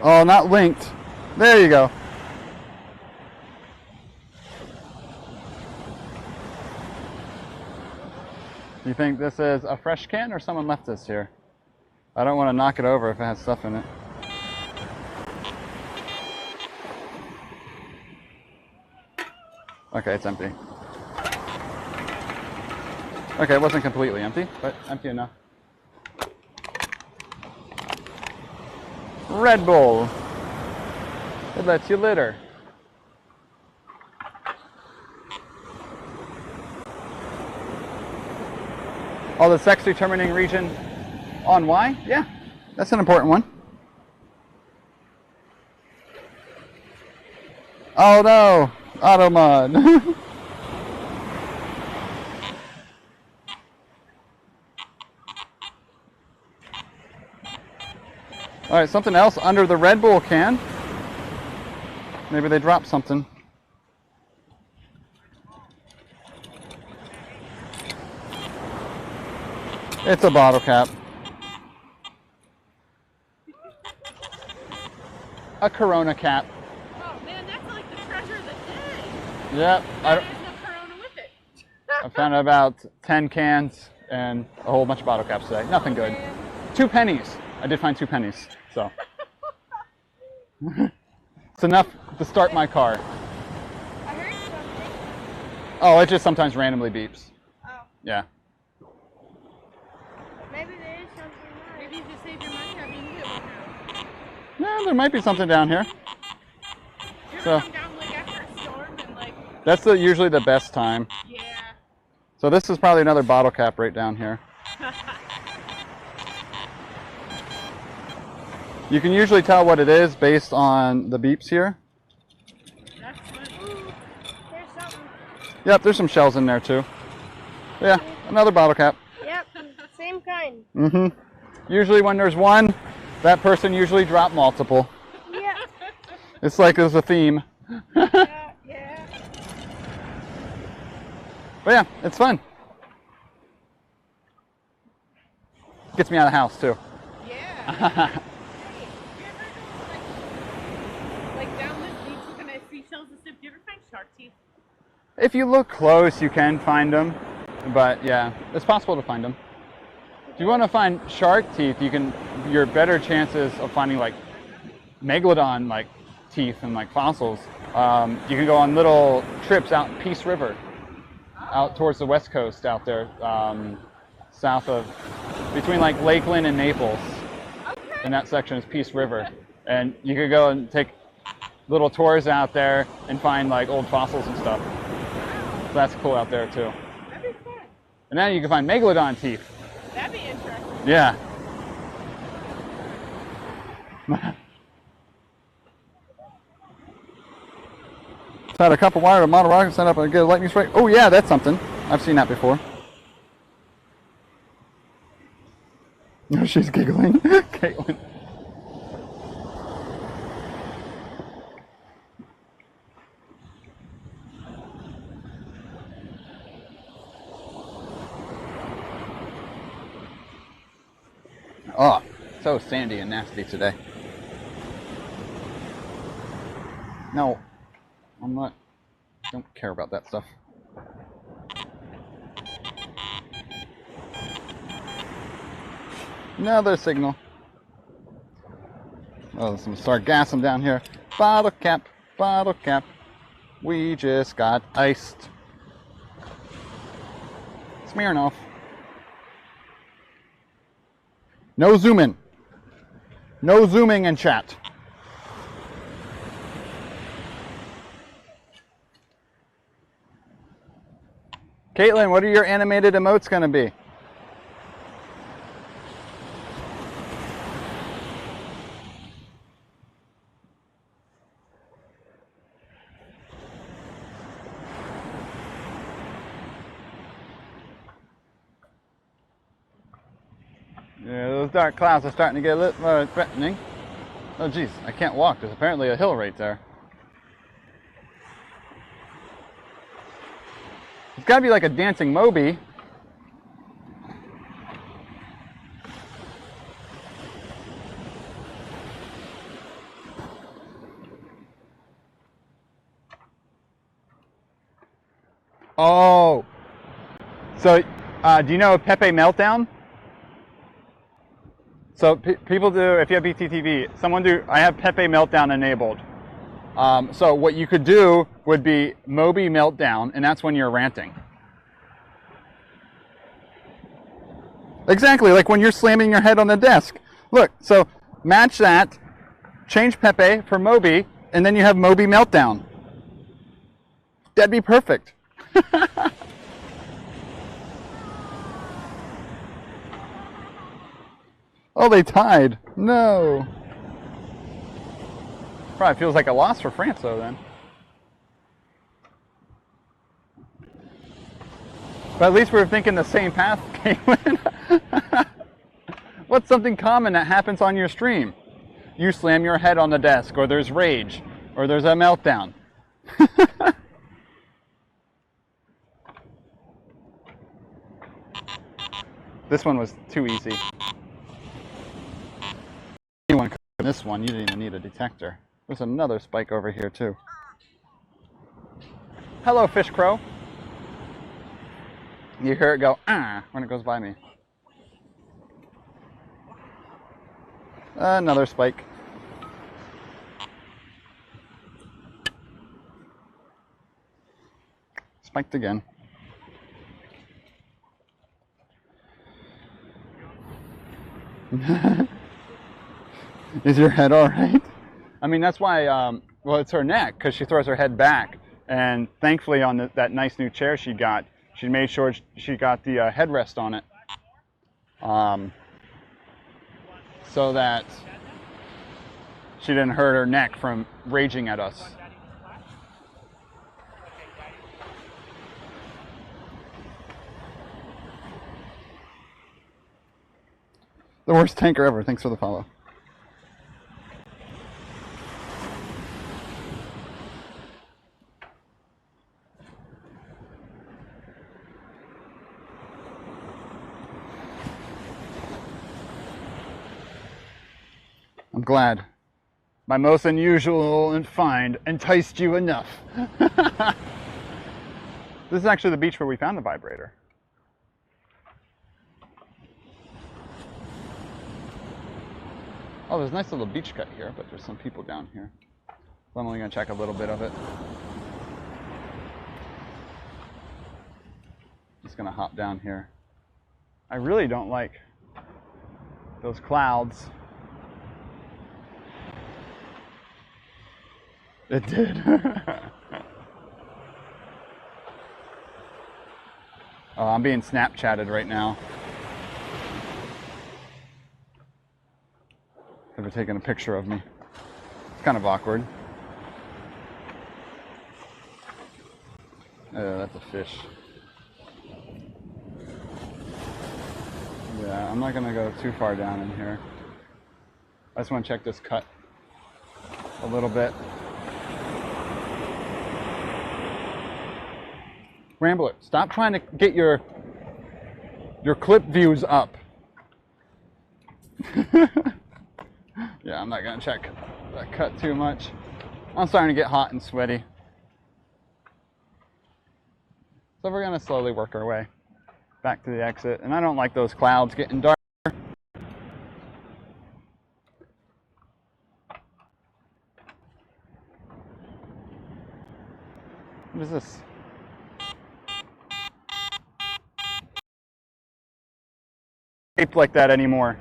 Oh, not linked. There you go. You think this is a fresh can or someone left this here? I don't want to knock it over if it has stuff in it. Okay, it's empty. Okay, it wasn't completely empty, but empty enough. Red Bull. It lets you litter. Oh, the sex determining region on Y? Yeah, that's an important one. Oh no, auto mod. All right, something else under the Red Bull can. Maybe they dropped something. It's a bottle cap. A Corona cap. Oh man, that's like the treasure of the day. Yep. There's no Corona with it. I found about 10 cans and a whole bunch of bottle caps today. Nothing good. Man. 2 pennies I did find 2 pennies, so. It's enough to start my car. I heard something. Oh, it just sometimes randomly beeps. Oh. Yeah. Maybe there is something there. Maybe you just saved your money or being hit one now. Yeah, there might be something down here. You So- ever come down like after a storm and like, That's usually the best time. yeah. So this is probably another bottle cap right down here. You can usually tell what it is based on the beeps here. That's good. Ooh, there's something. Yep, there's some shells in there too. Yeah, another bottle cap. Yep, same kind. Mm-hmm. Usually when there's one, that person usually dropped multiple. Yeah. It's like there's a theme. Yeah. But yeah, it's fun. Gets me out of the house too. Yeah. Like down this beach looking at seashells and stuff. Do you ever find shark teeth? If you look close, you can find them. But yeah, it's possible to find them. If you want to find shark teeth, your better chances of finding like megalodon like teeth and like fossils. You can go on little trips out in Peace River, out towards the west coast out there, south of, between like Lakeland and Naples. And that section is Peace River. And you could go and take little tours out there and find like old fossils and stuff. So that's cool out there too. That'd be fun. And then you can find megalodon teeth. That'd be interesting. Yeah. Had a copper wire to model rocket set up and get a lightning strike. Oh yeah, that's something. I've seen that before. No, she's giggling. Caitlin. Oh, so sandy and nasty today. No, I'm not. Don't care about that stuff. Another signal. Oh, let's start gassing down here. Bottle cap, bottle cap. We just got iced. Smirnoff. No zooming. No zooming in chat. Caitlin, what are your animated emotes going to be? Yeah, those dark clouds are starting to get a little more threatening. Oh geez, I can't walk. There's apparently a hill right there. It's got to be like a dancing Moby. Oh, so do you know Pepe Meltdown? So people do, if you have BTTV, I have Pepe Meltdown enabled. So what you could do would be Moby Meltdown, and that's when you're ranting. Exactly, like when you're slamming your head on the desk. Look, so match that, change Pepe for Moby, and then you have Moby Meltdown. That'd be perfect. Oh, they tied. No. Probably feels like a loss for France, though, then. But at least we're thinking the same path, Caitlin. What's something common that happens on your stream? You slam your head on the desk, or there's rage, or there's a meltdown. This one was too easy. This one, you didn't even need a detector. There's another spike over here, too. Hello, fish crow. You hear it go, ah, when it goes by me. Another spike. Spiked again. Is your head all right? I mean, that's why, well, it's her neck, because she throws her head back. And thankfully on that nice new chair she got, she made sure she got the headrest on it. So that she didn't hurt her neck from raging at us. The worst tanker ever. Thanks for the follow. I'm glad my most unusual and find enticed you enough. This is actually the beach where we found the vibrator. Oh, there's a nice little beach cut here, but there's some people down here. So I'm only going to check a little bit of it. Just going to hop down here. I really don't like those clouds. It did. Oh, I'm being Snapchatted right now. They're taking a picture of me. It's kind of awkward. That's a fish. Yeah, I'm not gonna go too far down in here. I just want to check this cut a little bit. Rambler, stop trying to get your clip views up. Yeah, I'm not gonna check that cut too much. I'm starting to get hot and sweaty. So we're gonna slowly work our way back to the exit. And I don't like those clouds getting dark. What is this? Vape like that anymore.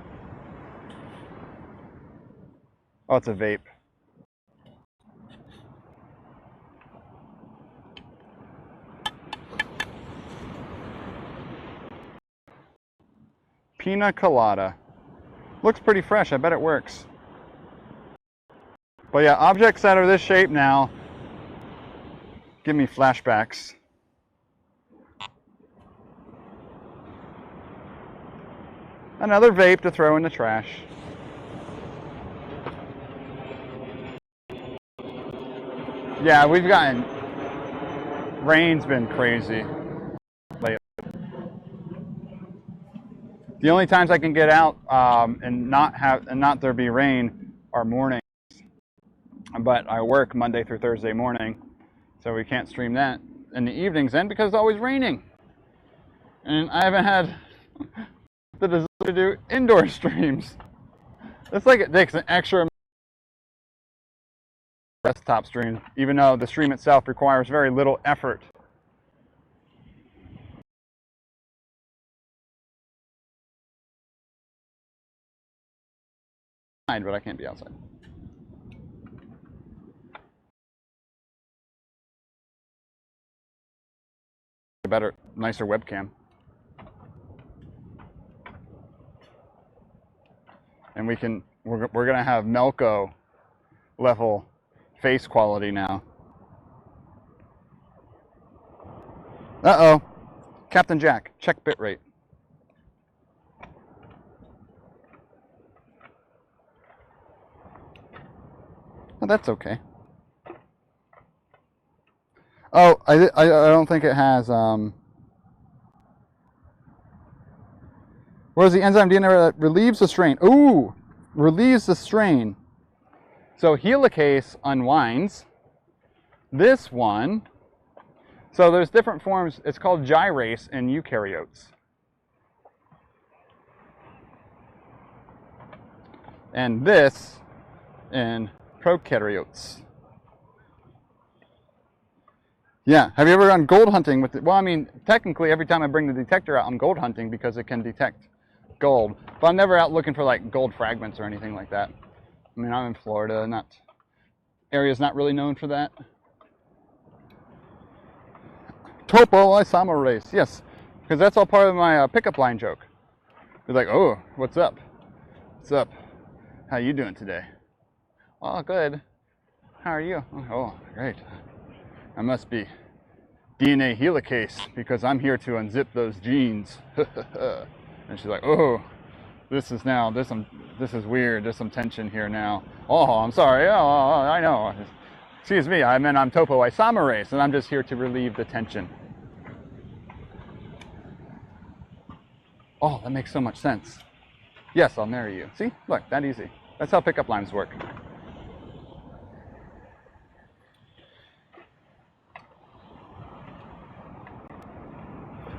Oh, it's a vape. Pina colada. Looks pretty fresh. I bet it works. But yeah, objects that are this shape now give me flashbacks. Another vape to throw in the trash. Yeah, we've gotten, rain's been crazy lately. The only times I can get out and not there be rain are mornings. But I work Monday through Thursday morning, so we can't stream that in the evenings then because it's always raining. And I haven't had the desire to do indoor streams. It's like it takes an extra desktop stream, even though the stream itself requires very little effort. But I can't be outside. A better, nicer webcam. And we're gonna have Melco level face quality now. Uh-oh. Captain Jack, check bitrate. Oh, that's okay. Oh, I don't think it has, what is the enzyme DNA that relieves the strain? Ooh, relieves the strain. So helicase unwinds. This one, so there's different forms. It's called gyrase in eukaryotes. and this in prokaryotes. Yeah, have you ever gone gold hunting with it? Well, I mean, technically every time I bring the detector out, I'm gold hunting because it can detect gold. But I'm never out looking for like gold fragments or anything like that. I mean, I'm in Florida, area's not really known for that. Topo isomerase, yes, because that's all part of my pickup line joke. They're like, oh, what's up? What's up? How you doing today? Oh, good. How are you? Oh, great. I must be DNA helicase because I'm here to unzip those genes. And she's like, oh, this is weird. There's some tension here now. Oh, I'm sorry. Oh, I know. Excuse me. I meant I'm topoisomerase, and I'm just here to relieve the tension. Oh, that makes so much sense. Yes, I'll marry you. See? Look, that easy. That's how pickup lines work.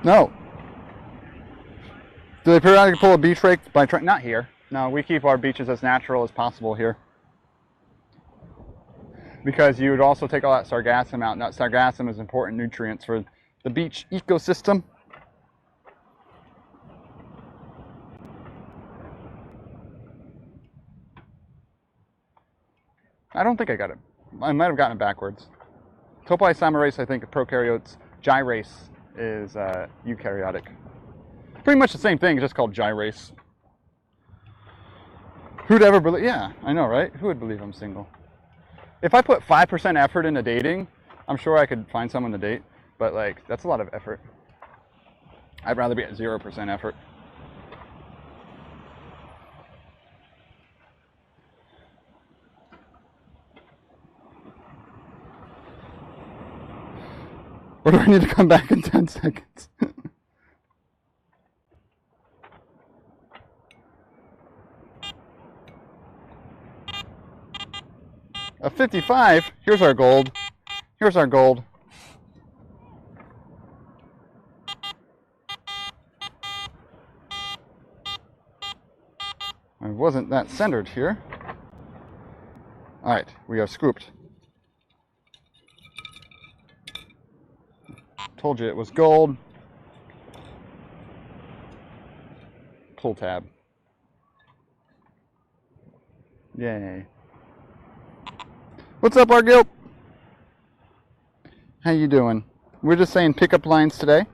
No. Do they periodically pull a beach rake by trying? Not here. No, we keep our beaches as natural as possible here. Because you would also take all that sargassum out. Now, sargassum is important nutrients for the beach ecosystem. I don't think I got it. I might have gotten it backwards. Topoisomerase, I think, of prokaryotes. Gyrase is eukaryotic. Pretty much the same thing, just called gyrase. Who'd ever believe? Yeah, I know, right? Who would believe I'm single? If I put 5% effort into dating, I'm sure I could find someone to date. But like, that's a lot of effort. I'd rather be at 0% effort. Or do I need to come back in 10 seconds? A 55. Here's our gold. Here's our gold. I wasn't that centered here. All right, we are scooped. Told you it was gold. Pull tab. Yay. What's up, Argil? How you doing? We're just saying pickup lines today.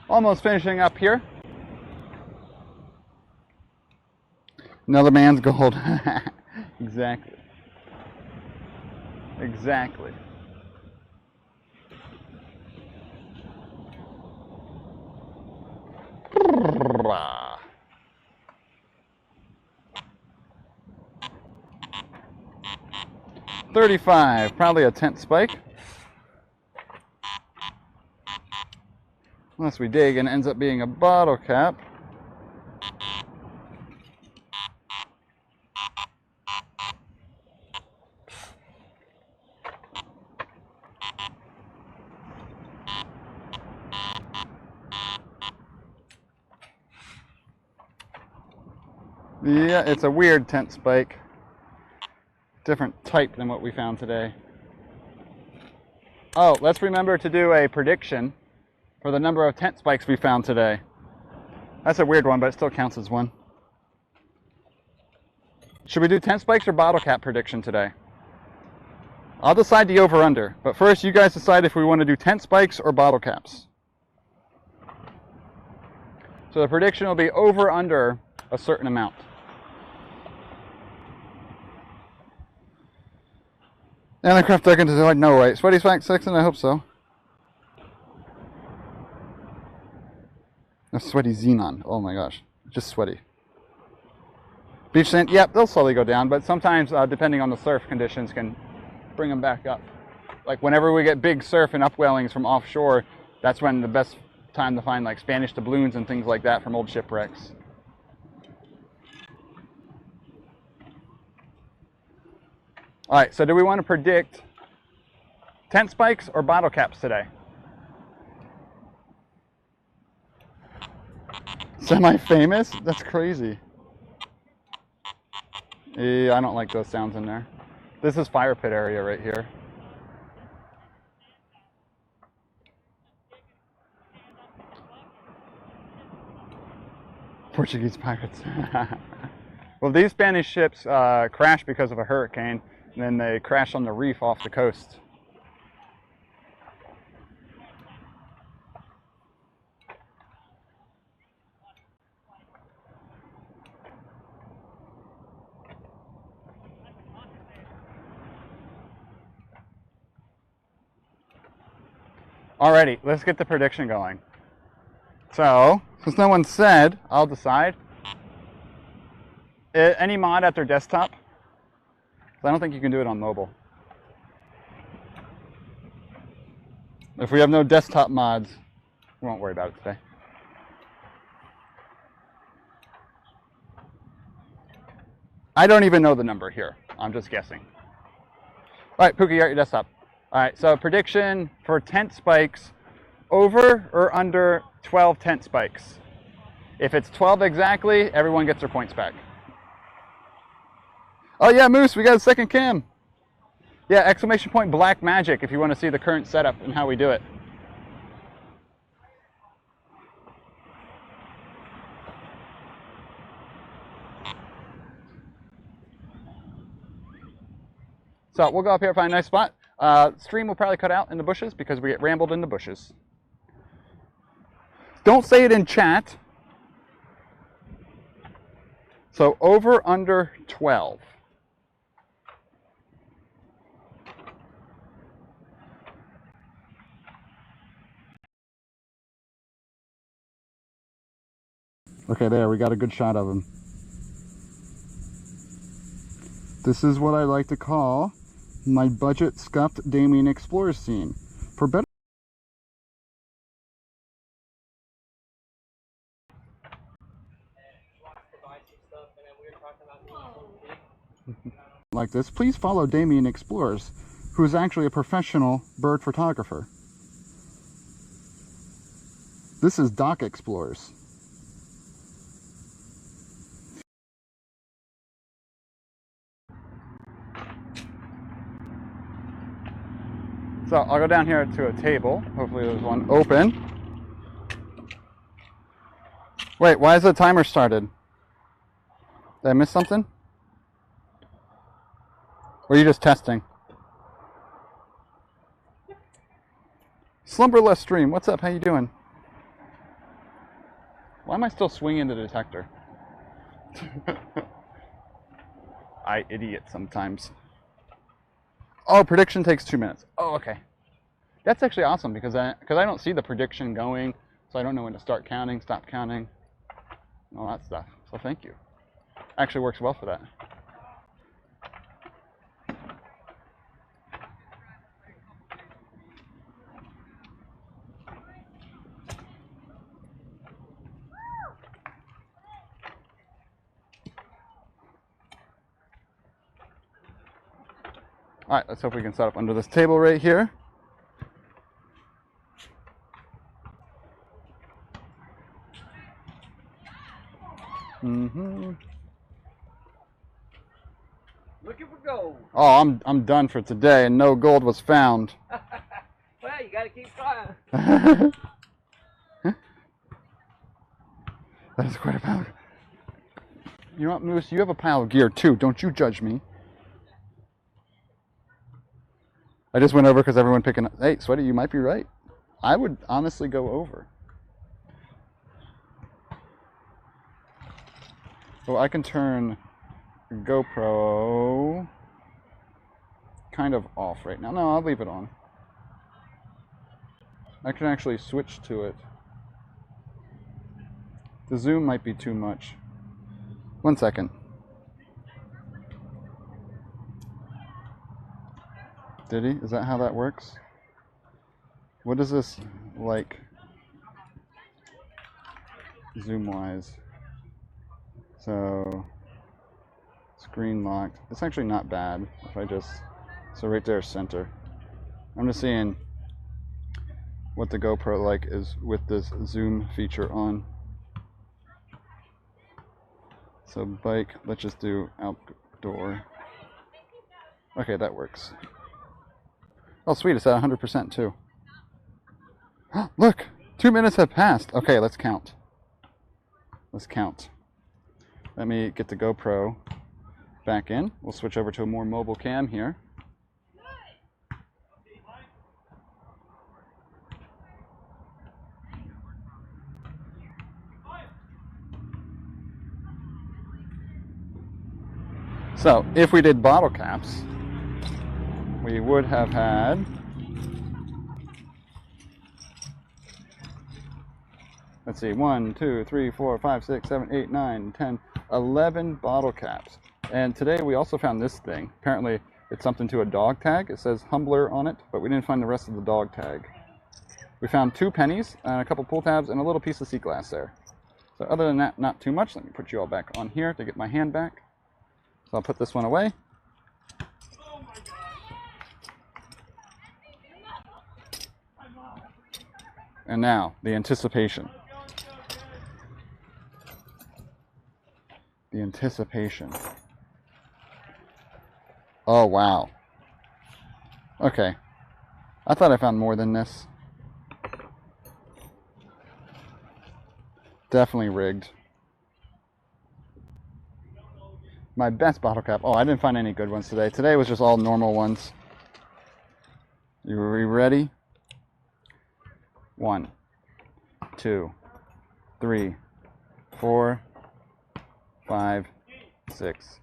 Almost finishing up here. Another man's gold. Exactly. Exactly. $35, probably a tent spike. Unless we dig and it ends up being a bottle cap. Yeah, it's a weird tent spike. Different type than what we found today. Oh, let's remember to do a prediction for the number of tent spikes we found today. That's a weird one, but it still counts as one. Should we do tent spikes or bottle cap prediction today? I'll decide the over-under, but first you guys decide if we want to do tent spikes or bottle caps. So the prediction will be over-under a certain amount. Anticraft Duggins is like, no, right? Sweaty Smack 6, and I hope so. A sweaty xenon. Oh my gosh. Just sweaty. Beach sand, yep, they'll slowly go down, but sometimes, depending on the surf conditions, can bring them back up. Like whenever we get big surf and upwellings from offshore, that's when the best time to find like Spanish doubloons and things like that from old shipwrecks. All right, so do we want to predict tent spikes or bottle caps today? Semi-famous? That's crazy. Yeah, I don't like those sounds in there. This is fire pit area right here. Portuguese pirates. Well, these Spanish ships crashed because of a hurricane, and then they crashed on the reef off the coast. Alrighty, let's get the prediction going. So, since no one said, I'll decide. Any mod at their desktop? I don't think you can do it on mobile. If we have no desktop mods, we won't worry about it today. I don't even know the number here. I'm just guessing. All right, Pookie, you're at your desktop. All right, so prediction for tent spikes, over or under 12 tent spikes. If it's 12 exactly, everyone gets their points back. Oh yeah, Moose, we got a second cam. Yeah, exclamation point black magic if you want to see the current setup and how we do it. So we'll go up here, find a nice spot. Stream will probably cut out in the bushes because we get rambled in the bushes. Don't say it in chat. So over, under 12. Okay, there, we got a good shot of him. This is what I like to call my budget scuffed Damien Explorer scene. For better. Like this, please follow Damien Explorers, who is actually a professional bird photographer. This is Doc Explorers. So I'll go down here to a table. Hopefully there's one open. Wait, why is the timer started? Did I miss something? Or are you just testing? Slumberless Stream, what's up? How you doing? Why am I still swinging the detector? I idiot sometimes. Oh, prediction takes 2 minutes. Oh, okay. That's actually awesome because I don't see the prediction going, so I don't know when to start counting, stop counting, all that stuff. So thank you. Actually works well for that. All right, let's hope we can set up under this table right here. Mm-hmm. Looking for gold. Oh, I'm done for today, and no gold was found. Well, you gotta keep trying. That is quite a pile. You know what, Moose? You have a pile of gear too. Don't you judge me. I just went over because everyone picking up. Hey, Sweaty, you might be right. I would honestly go over. So I can turn GoPro kind of off right now. No, I'll leave it on. I can actually switch to it. The zoom might be too much. 1 second. Did he? Is that how that works? What is this like? zoom wise. So screen locked. It's actually not bad if I just, so right there center. I'm just seeing what the GoPro like is with this zoom feature on. So bike, let's just do outdoor. Okay, that works. Oh sweet, it's at 100% too. Look, 2 minutes have passed. Okay, let's count. Let's count. Let me get the GoPro back in. We'll switch over to a more mobile cam here. So, if we did bottle caps, we would have had, let's see, 1, 2, 3, 4, 5, 6, 7, 8, 9, 10, 11 bottle caps. And today we also found this thing. Apparently it's something to a dog tag. It says Humbler on it, but we didn't find the rest of the dog tag. We found 2 pennies and a couple pull tabs and a little piece of sea glass there. So other than that, not too much. Let me put you all back on here to get my hand back. So I'll put this one away. And now, the anticipation. The anticipation. Oh, wow. Okay. I thought I found more than this. Definitely rigged. My best bottle cap. Oh, I didn't find any good ones today. Today was just all normal ones. You ready? 1, 2, 3, 4, 5, 6,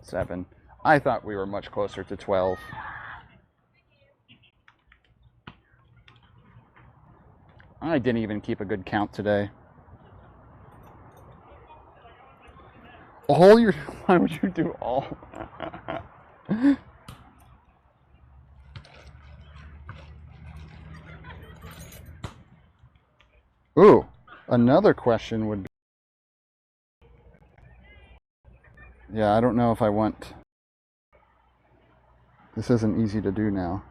7. I thought we were much closer to 12. I didn't even keep a good count today. All your, why would you do all? Ooh, another question would be, yeah, I don't know if I want, this isn't easy to do now.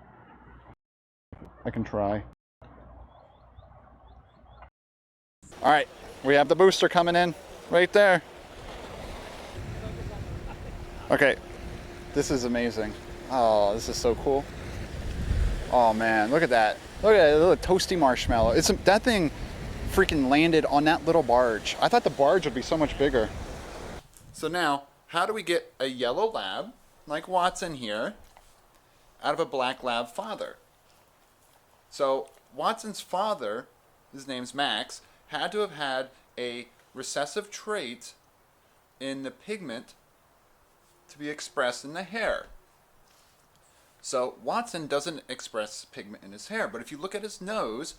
I can try. All right, we have the booster coming in right there. Okay, this is amazing. Oh, this is so cool. Oh man, look at that. Look at that little toasty marshmallow. It's that thing freaking landed on that little barge. I thought the barge would be so much bigger. So now, how do we get a yellow lab, like Watson here, out of a black lab father? So Watson's father, his name's Max, had to have had a recessive trait in the pigment to be expressed in the hair. So Watson doesn't express pigment in his hair, but if you look at his nose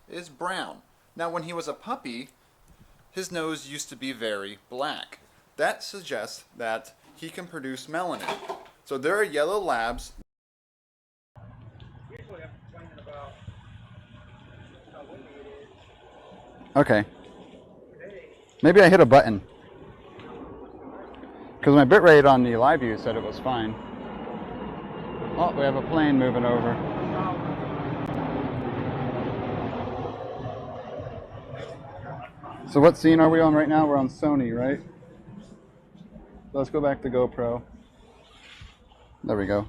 is brown. Now when he was a puppy, his nose used to be very black. That suggests that he can produce melanin. So there are yellow labs. Okay. Maybe I hit a button. Because my bitrate on the live view said it was fine. Oh, we have a plane moving over. So what scene are we on right now? We're on Sony, right? Let's go back to GoPro. There we go.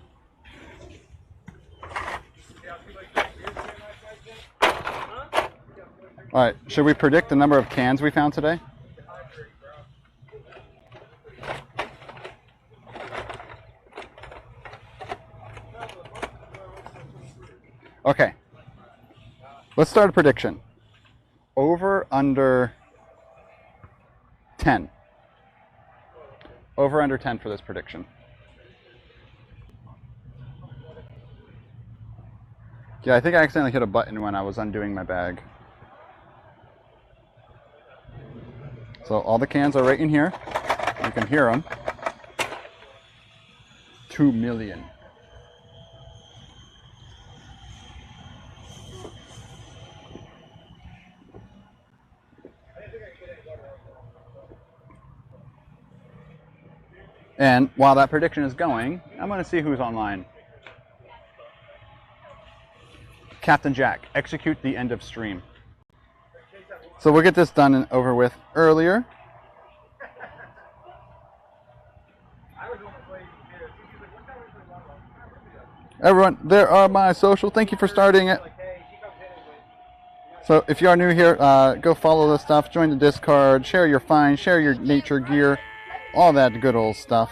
Alright, should we predict the number of cans we found today? Okay. Let's start a prediction. Over, under 10. Over, under 10 for this prediction. Yeah, I think I accidentally hit a button when I was undoing my bag. So all the cans are right in here. You can hear them. 2 million. And while that prediction is going, I'm going to see who's online. Captain Jack, execute the end of stream. So we'll get this done and over with earlier. Everyone, there are my social. Thank you for starting it. So if you are new here, go follow the stuff, join the Discord, share your finds, share your nature gear, all that good old stuff.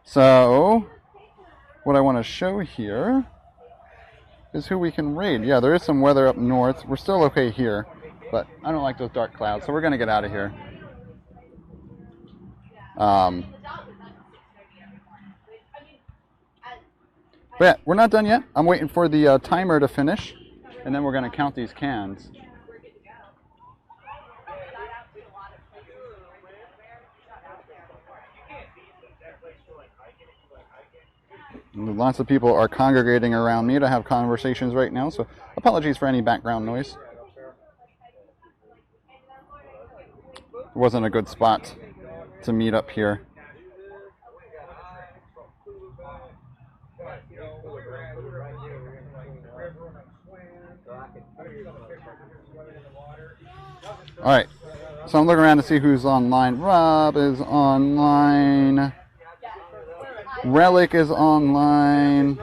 So what I want to show here is who we can raid. Yeah, there is some weather up north. We're still okay here, but I don't like those dark clouds, so we're going to get out of here. But yeah, we're not done yet. I'm waiting for the timer to finish, and then we're going to count these cans. Lots of people are congregating around me to have conversations right now, so apologies for any background noise. It wasn't a good spot to meet up here. Alright, so I'm looking around to see who's online. Rob is online. Relic is online.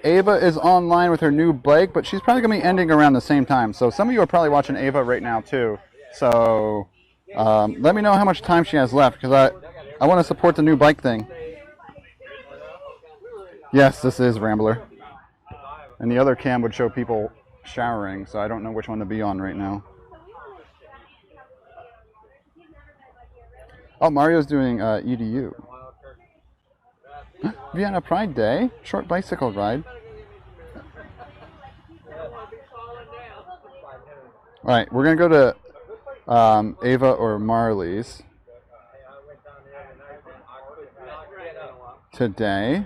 Ava is online with her new bike, but she's probably going to be ending around the same time. So some of you are probably watching Ava right now too. So let me know how much time she has left, because I want to support the new bike thing. Yes, this is Rambler. And the other cam would show people showering, so I don't know which one to be on right now. Oh, Mario's doing EDU. Vienna Pride Day, short bicycle ride. Alright, we're going to go to Ava or Marley's today.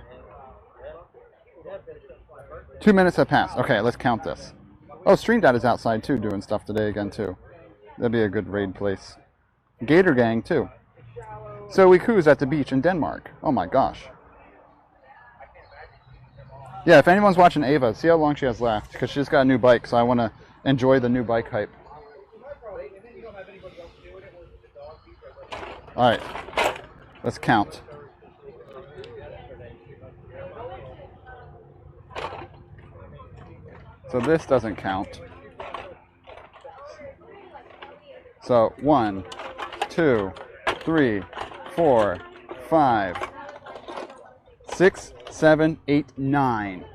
2 minutes have passed. Okay, let's count this. Oh, StreamDad is outside too, doing stuff today again too. That'd be a good raid place. Gator Gang too. So we cruise at the beach in Denmark. Oh my gosh. Yeah, if anyone's watching Ava, see how long she has left, because she just got a new bike, so I want to enjoy the new bike hype. Alright, let's count. So this doesn't count. So 1, 2, 3, 4, 5, 6, 7, 8, 9.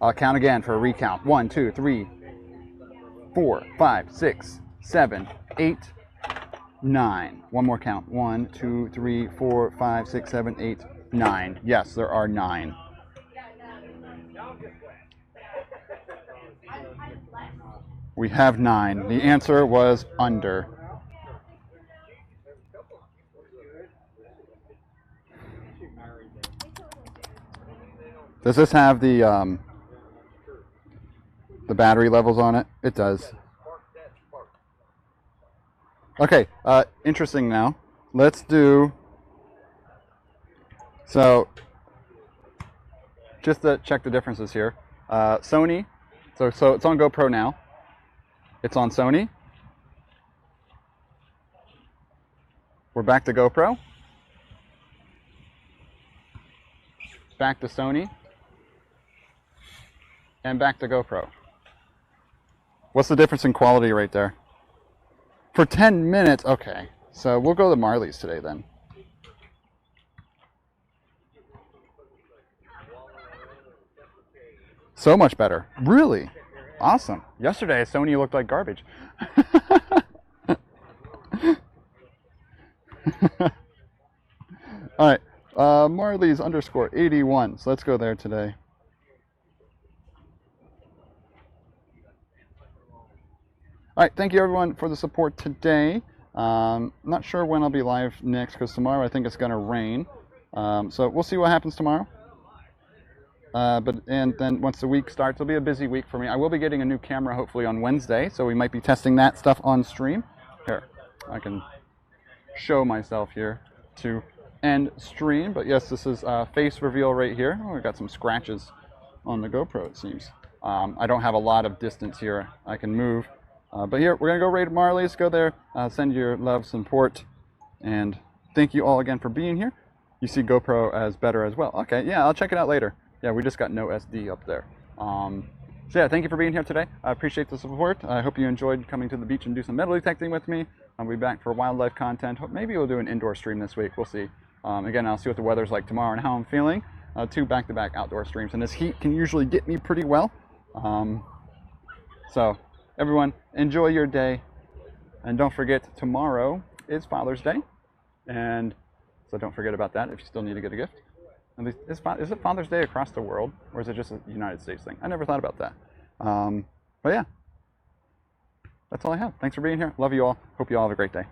I'll count again for a recount. 1, 2, 3, 4, 5, 6, 7, 8, 9. One more count. 1, 2, 3, 4, 5, 6, 7, 8, 9. Yes, there are 9. We have 9. The answer was under. Does this have the battery levels on it? It does. Okay, interesting now. Let's do, so just to check the differences here. Sony, so it's on GoPro now. It's on Sony. We're back to GoPro. Back to Sony. And back to GoPro. What's the difference in quality right there? For 10 minutes, okay. So we'll go to Marley's today then. So much better. Really? Awesome. Yesterday, Sony looked like garbage. Alright. Marley's underscore 81. So let's go there today. Alright, thank you everyone for the support today. Not sure when I'll be live next, because tomorrow I think it's going to rain. So we'll see what happens tomorrow. And then once the week starts, it'll be a busy week for me. I will be getting a new camera hopefully on Wednesday, so we might be testing that stuff on stream. Here, I can show myself here to end stream. But yes, this is face reveal right here. Oh, we got some scratches on the GoPro, it seems. I don't have a lot of distance here. I can move. But here, we're going to go raid Marley's. Go there, send your love, support, and thank you all again for being here. You see GoPro as better as well. Okay, yeah, I'll check it out later. Yeah, we just got no SD up there. So yeah, thank you for being here today. I appreciate the support. I hope you enjoyed coming to the beach and do some metal detecting with me. I'll be back for wildlife content. Maybe we'll do an indoor stream this week. We'll see. Again, I'll see what the weather's like tomorrow and how I'm feeling. 2 back-to-back outdoor streams. And this heat can usually get me pretty well. So everyone, enjoy your day. And don't forget, tomorrow is Father's Day. And so don't forget about that if you still need to get a gift. Is it Father's Day across the world, or is it just a United States thing? I never thought about that. But yeah, that's all I have. Thanks for being here. Love you all. Hope you all have a great day.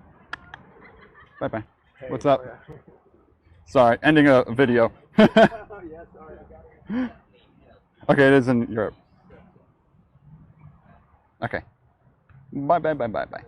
Bye-bye. Hey, what's up? Sorry, ending a video. Okay, it is in Europe. Okay. Bye-bye.